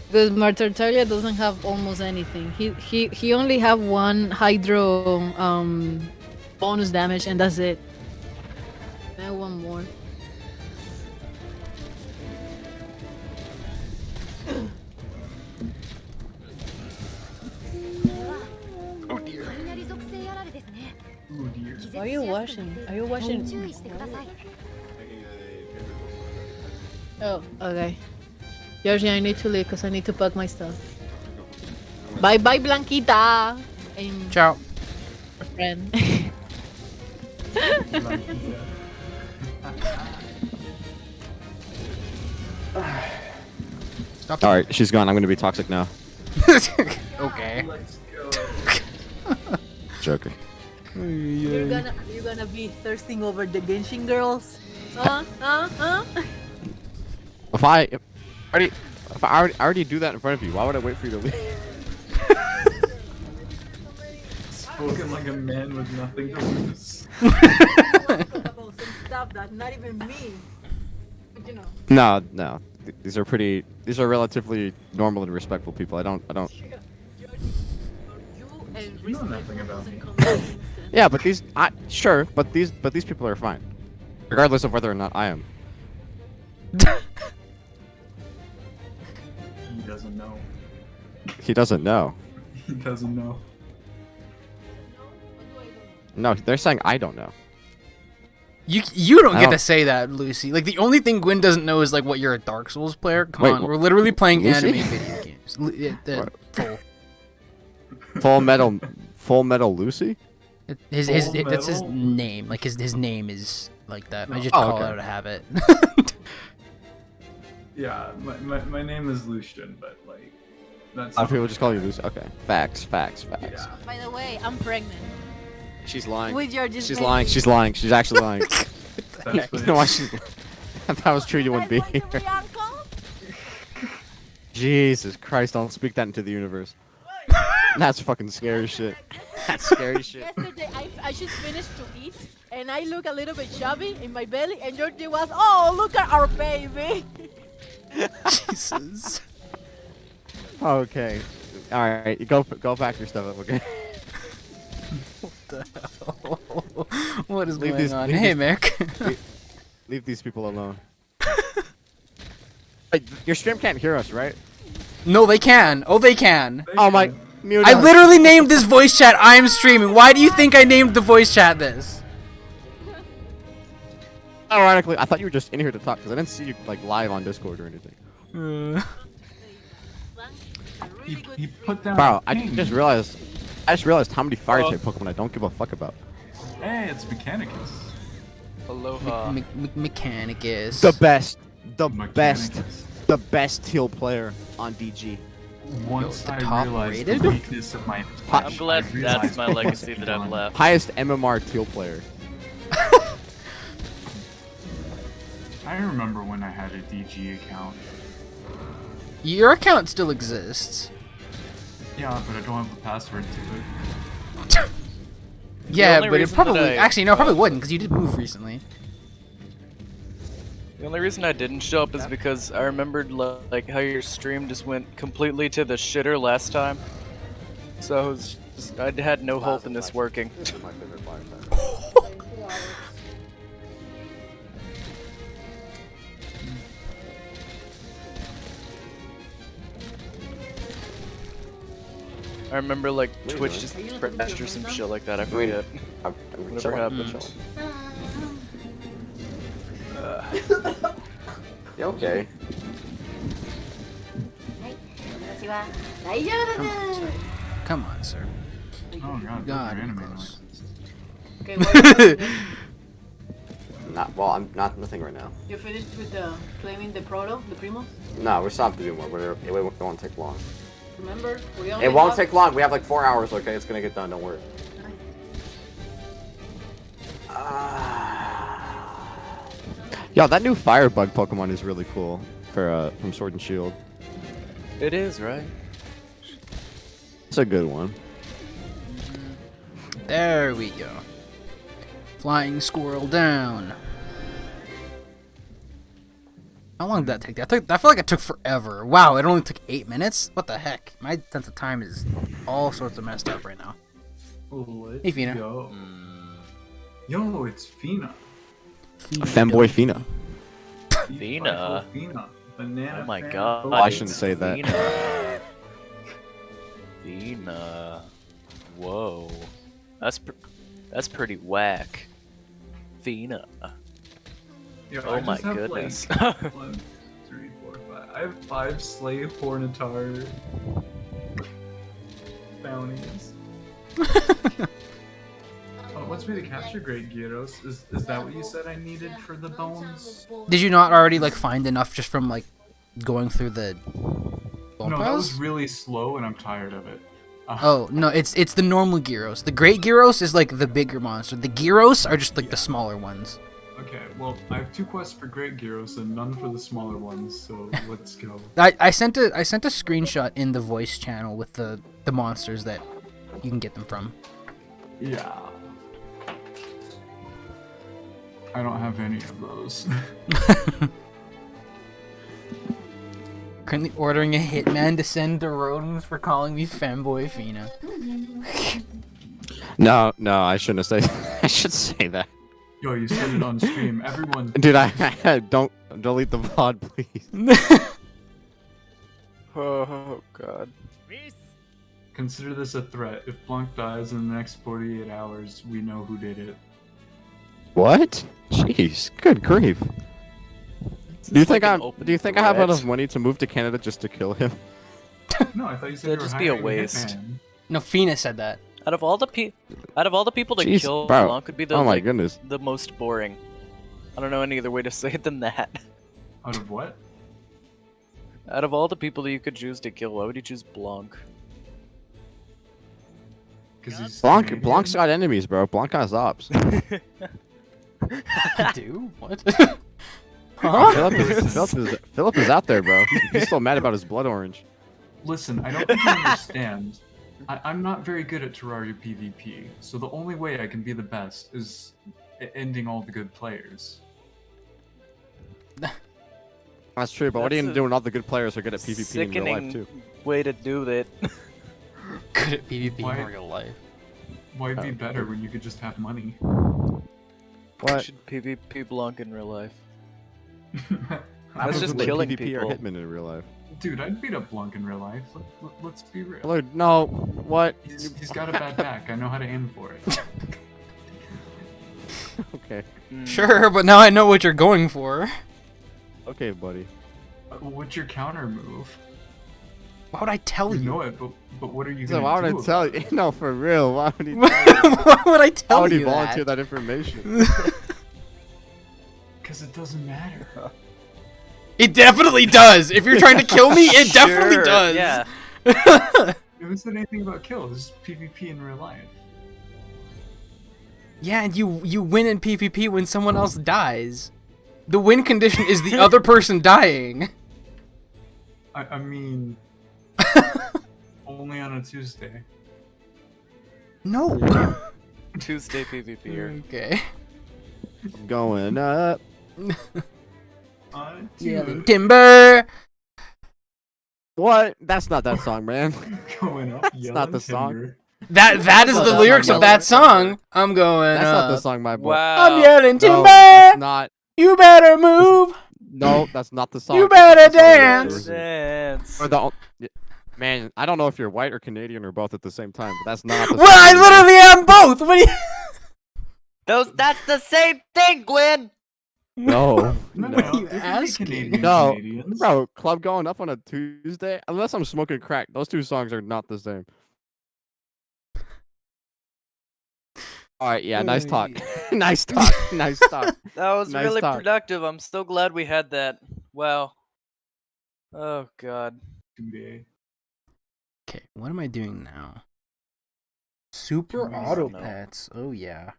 Speaker 6: Because my Tartaglia doesn't have almost anything. He only have one hydro bonus damage, and that's it. I want more.
Speaker 2: Oh dear. Oh dear.
Speaker 6: Why are you washing? Are you washing? Oh, okay. Georgie, I need to leave because I need to pack my stuff. Bye bye, Blanquita! And
Speaker 1: Ciao.
Speaker 6: friend.
Speaker 1: Stop.
Speaker 7: All right, she's gone. I'm gonna be toxic now.
Speaker 1: Okay.
Speaker 2: Let's go.
Speaker 7: Joking.
Speaker 6: You're gonna be thirsting over the Genshin girls? Huh?
Speaker 7: If I already do that in front of you, why would I wait for you to leave?
Speaker 2: Spoken like a man with nothing to lose.
Speaker 6: About some stuff that not even me. But you know.
Speaker 7: No. These are relatively normal and respectful people. I don't.
Speaker 2: You know nothing about me.
Speaker 7: Yeah, but these people are fine, regardless of whether or not I am.
Speaker 2: doesn't know.
Speaker 7: He doesn't know.
Speaker 2: He doesn't know.
Speaker 7: No, they're saying I don't know.
Speaker 1: You don't
Speaker 7: I
Speaker 1: get
Speaker 7: don't-
Speaker 1: to say that, Lucy. Like the only thing Gwyn doesn't know is like what you're a Dark Souls player. Come
Speaker 7: Wait,
Speaker 1: on, we're literally playing
Speaker 7: Lucy?
Speaker 1: anime video games. Full.
Speaker 7: Full Metal Lucy?
Speaker 1: That's his
Speaker 2: Metal?
Speaker 1: name. Like his name is like that. I
Speaker 2: No.
Speaker 1: just
Speaker 7: Oh,
Speaker 1: call
Speaker 7: okay.
Speaker 1: it out of habit.
Speaker 2: Yeah, my name is Lucian, but like, that's.
Speaker 7: A lot of people just call you Lucy. Okay. Facts.
Speaker 2: Yeah.
Speaker 6: By the way, I'm pregnant.
Speaker 7: She's lying.
Speaker 6: With George's
Speaker 7: She's
Speaker 6: baby.
Speaker 7: lying. She's lying. She's actually lying.
Speaker 2: That's
Speaker 7: You know why she's? That was true. You wouldn't be
Speaker 6: Guys, want to
Speaker 7: here.
Speaker 6: be uncle?
Speaker 7: Jesus Christ! Don't speak that into the universe. That's fucking scary shit. That's scary shit.
Speaker 6: Yesterday, I just finished to eat, and I look a little bit chubby in my belly, and Georgie was, oh, look at our baby.
Speaker 1: Jesus.
Speaker 7: Okay. All right. You go pack your stuff up. Okay.
Speaker 1: What is
Speaker 7: Leave
Speaker 1: going
Speaker 7: these-
Speaker 1: on?
Speaker 7: leave
Speaker 1: Hey,
Speaker 7: these-
Speaker 1: Mick.
Speaker 7: Leave these people alone. Like, your stream can't hear us, right?
Speaker 1: No, they can. Oh, they can.
Speaker 7: Oh my. Mute
Speaker 1: I
Speaker 7: us.
Speaker 1: literally named this voice chat I'm streaming. Why do you think I named the voice chat this?
Speaker 7: Ironically, I thought you were just in here to talk because I didn't see you like live on Discord or anything.
Speaker 2: He put down.
Speaker 7: Bro, I
Speaker 2: ping.
Speaker 7: just realized how many fire type Pokemon I don't give a fuck about.
Speaker 2: Hey, it's Mechanicus.
Speaker 8: Aloha.
Speaker 1: Mechanicus.
Speaker 7: The best
Speaker 2: Mechanicus.
Speaker 7: the best teal player on DG.
Speaker 2: Once
Speaker 1: The
Speaker 2: I
Speaker 1: top
Speaker 2: realized
Speaker 1: rated?
Speaker 2: the weakness of my
Speaker 7: I'm
Speaker 8: I'm
Speaker 2: flesh,
Speaker 8: glad
Speaker 2: I
Speaker 8: that's
Speaker 2: realized
Speaker 8: my
Speaker 2: what
Speaker 8: legacy
Speaker 2: I've
Speaker 8: that I've
Speaker 2: done.
Speaker 8: left.
Speaker 7: Highest MMR teal player.
Speaker 2: I remember when I had a DG account.
Speaker 1: Your account still exists.
Speaker 2: Yeah, but I don't have the password to it.
Speaker 1: Yeah,
Speaker 8: only
Speaker 1: but it
Speaker 8: reason
Speaker 1: probably
Speaker 8: that I-
Speaker 1: actually no, it probably wouldn't because you did move recently.
Speaker 8: The only reason I didn't show up is because I remembered like how your stream just went completely to the shitter last time. So I was just, I had no hope in this working. I remember like Twitch just crashed or some shit like that. I forget. Whatever happened.
Speaker 7: Yeah, okay.
Speaker 1: Come on, sir.
Speaker 2: Oh god,
Speaker 1: God,
Speaker 2: those are anime
Speaker 1: close.
Speaker 2: noises.
Speaker 6: Okay, what are you doing?
Speaker 7: Not well. I'm not nothing right now.
Speaker 6: You finished with claiming the proto, the primos?
Speaker 7: No, we still have to do more, but it won't take long.
Speaker 6: Remember? We only
Speaker 7: It won't
Speaker 6: have-
Speaker 7: take long. We have like 4 hours. Okay, it's gonna get done. Don't worry. Yo, that new Firebug Pokemon is really cool for from Sword and Shield.
Speaker 8: It is, right?
Speaker 7: It's a good one.
Speaker 1: There we go. Flying squirrel down. How long did that take? I feel like it took forever. Wow, it only took 8 minutes? What the heck? My sense of time is all sorts of messed up right now.
Speaker 2: Let's
Speaker 1: Hey, Fina.
Speaker 2: go. Yo, it's Fina.
Speaker 7: Femboy Fina.
Speaker 8: Fina?
Speaker 2: Fina. Banana
Speaker 8: Oh my
Speaker 2: fan.
Speaker 8: god.
Speaker 7: Oh, I shouldn't say that.
Speaker 8: Vina. Vina. Whoa. That's pretty whack. Vina.
Speaker 2: Yo,
Speaker 8: Oh
Speaker 2: I
Speaker 8: my
Speaker 2: just have,
Speaker 8: goodness.
Speaker 2: Like, 1, 2, 3, 4, 5. I have 5 Slave Hornitar bounties. Oh, what's me to capture Great Gyros? Is that what you said I needed for the bones?
Speaker 1: Did you not already like find enough just from like going through the bone
Speaker 2: No, that was
Speaker 1: piles?
Speaker 2: really slow and I'm tired of it.
Speaker 1: Oh no, it's the normal Gyros. The Great Gyros is like the bigger monster. The Gyros are just like the smaller ones.
Speaker 2: Okay, well, I have 2 quests for Great Gyros and none for the smaller ones, so let's go.
Speaker 1: I sent a screenshot in the voice channel with the monsters that you can get them from.
Speaker 2: Yeah. I don't have any of those.
Speaker 1: Currently ordering a hitman to send to Rodens for calling me femboy Fina.
Speaker 7: No, I shouldn't say. I should say that.
Speaker 2: Yo, you said it on stream. Everyone.
Speaker 7: Dude, I don't delete the VOD, please.
Speaker 8: Oh god.
Speaker 2: Consider this a threat. If Blanc dies in the next 48 hours, we know who did it.
Speaker 7: What? Jeez, good grief. Do you think
Speaker 8: like an
Speaker 7: I'm?
Speaker 8: open
Speaker 7: Do you think I have
Speaker 8: threat?
Speaker 7: enough money to move to Canada just to kill him?
Speaker 2: No, I thought you said
Speaker 8: That'd
Speaker 2: you were
Speaker 8: just be a
Speaker 2: hiring
Speaker 8: waste.
Speaker 2: hitman.
Speaker 1: No, Fina said that.
Speaker 8: Out of all the people to
Speaker 7: Jeez,
Speaker 8: kill,
Speaker 7: bro.
Speaker 8: Blanc would be the
Speaker 7: Oh my
Speaker 8: like,
Speaker 7: goodness.
Speaker 8: the most boring. I don't know any other way to say it than that.
Speaker 2: Out of what?
Speaker 8: Out of all the people that you could choose to kill, why would you choose Blanc?
Speaker 2: Because he's
Speaker 7: Blanc. Blanc's got enemies, bro. Blanc has ops.
Speaker 1: Do what? Huh?
Speaker 7: Philip is out there, bro. He's still mad about his blood orange.
Speaker 2: Listen, I don't think you understand. I'm not very good at Terraria PvP, so the only way I can be the best is ending all the good players.
Speaker 7: That's true, but what are you
Speaker 8: That's
Speaker 7: gonna do when all the good players are good at PvP in real life
Speaker 8: Sickening
Speaker 7: too?
Speaker 8: way to do that.
Speaker 1: Good at PvP
Speaker 2: Why?
Speaker 1: in real life.
Speaker 2: Why be better when you could just have money?
Speaker 8: You
Speaker 7: What?
Speaker 8: should PvP Blanc in real life.
Speaker 7: Happens
Speaker 8: That's just
Speaker 7: with
Speaker 8: killing
Speaker 7: PvP
Speaker 8: people.
Speaker 7: or Hitman in real life.
Speaker 2: Dude, I'd beat up Blanc in real life. Let's be real.
Speaker 7: Look, no, what?
Speaker 2: He's got a bad back. I know how to aim for it.
Speaker 7: Okay,
Speaker 1: Sure, but now I know what you're going for.
Speaker 7: okay, buddy.
Speaker 2: What's your counter move?
Speaker 1: Why would I tell
Speaker 2: You
Speaker 1: you?
Speaker 2: know it, but what are you
Speaker 7: So
Speaker 2: gonna
Speaker 7: why
Speaker 2: do?
Speaker 7: would I tell
Speaker 2: about
Speaker 7: you?
Speaker 2: it?
Speaker 7: No, for real. Why would he?
Speaker 1: Why would I
Speaker 7: Why
Speaker 1: tell
Speaker 7: would he
Speaker 1: you
Speaker 7: volunteer
Speaker 1: that?
Speaker 7: that information?
Speaker 2: Because it doesn't matter.
Speaker 1: It definitely does. If you're trying to kill me, it definitely
Speaker 8: Sure,
Speaker 1: does.
Speaker 8: Yeah.
Speaker 2: Who said anything about kills? This is PvP in real life.
Speaker 1: Yeah, and you win in PvP when someone else dies. The win condition is the other person dying.
Speaker 2: I mean, only on a Tuesday.
Speaker 1: No.
Speaker 8: Tuesday PvPer.
Speaker 1: Okay.
Speaker 7: Going up.
Speaker 2: On
Speaker 1: Yeah,
Speaker 2: Tuesday.
Speaker 1: timber.
Speaker 7: What? That's not that song, man.
Speaker 2: Going up.
Speaker 7: That's not the song.
Speaker 2: timber.
Speaker 1: That is
Speaker 7: That's
Speaker 1: the
Speaker 7: not
Speaker 1: lyrics
Speaker 7: my
Speaker 1: of that
Speaker 7: lyrics.
Speaker 1: song. I'm going
Speaker 7: That's not the
Speaker 1: up.
Speaker 7: song, my boy.
Speaker 8: Wow.
Speaker 1: I'm yelling
Speaker 7: No,
Speaker 1: timber.
Speaker 7: that's not.
Speaker 1: You better move.
Speaker 7: No, that's not the song.
Speaker 1: You
Speaker 7: That's not
Speaker 1: better
Speaker 7: the song.
Speaker 1: dance.
Speaker 7: Or the, man, I don't know if you're white or Canadian or both at the same time, but that's not the
Speaker 1: Well, I
Speaker 7: song.
Speaker 1: literally am both. What do you?
Speaker 8: That's the same thing, Gwen!
Speaker 7: No.
Speaker 2: No,
Speaker 1: What are you
Speaker 2: there could be
Speaker 1: asking?
Speaker 2: Canadian
Speaker 7: No,
Speaker 2: Canadians.
Speaker 7: bro, club going up on a Tuesday? Unless I'm smoking crack, those two songs are not the same. Alright, yeah, nice talk. Nice talk. Nice talk.
Speaker 8: That was
Speaker 7: Nice
Speaker 8: really
Speaker 7: talk.
Speaker 8: productive. I'm so glad we had that. Wow. Oh god.
Speaker 2: Today.
Speaker 1: Okay, what am I doing now? Super
Speaker 2: Jeez,
Speaker 1: auto
Speaker 8: no.
Speaker 1: pets. Oh yeah.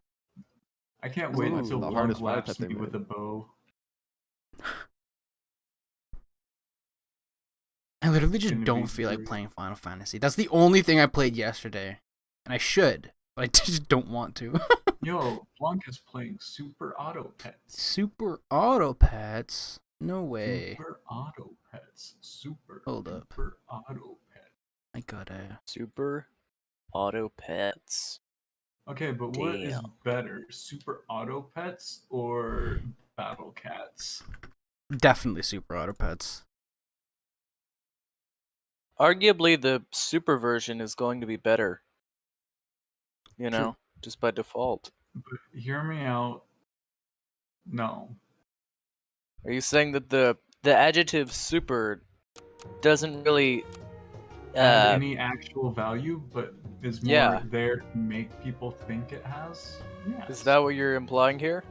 Speaker 2: I can't wait
Speaker 7: Ooh,
Speaker 2: until
Speaker 7: the
Speaker 2: Blanc
Speaker 7: hardest fire
Speaker 2: laps
Speaker 7: pet they
Speaker 2: me with
Speaker 7: made.
Speaker 2: a bow.
Speaker 1: I literally just
Speaker 2: Gonna
Speaker 1: don't
Speaker 2: be
Speaker 1: feel like
Speaker 2: great.
Speaker 1: playing Final Fantasy. That's the only thing I played yesterday, and I should, but I just don't want to.
Speaker 2: Yo, Blanc is playing Super Auto Pets.
Speaker 1: Super auto pets? No way.
Speaker 2: Super Auto Pets. Super.
Speaker 1: Hold up.
Speaker 2: Super Auto Pets.
Speaker 1: I gotta.
Speaker 8: Super auto pets.
Speaker 2: Okay, but what is
Speaker 8: Damn.
Speaker 2: better, Super Auto Pets or Battle Cats?
Speaker 1: Definitely super auto pets.
Speaker 8: Arguably, the super version is going to be better. You know, just by default.
Speaker 2: But hear me out. No.
Speaker 8: Are you saying that the adjective super doesn't really
Speaker 2: Add any actual value, but is more
Speaker 8: Yeah.
Speaker 2: there to make people think it has? Yes.
Speaker 8: is that what you're implying here?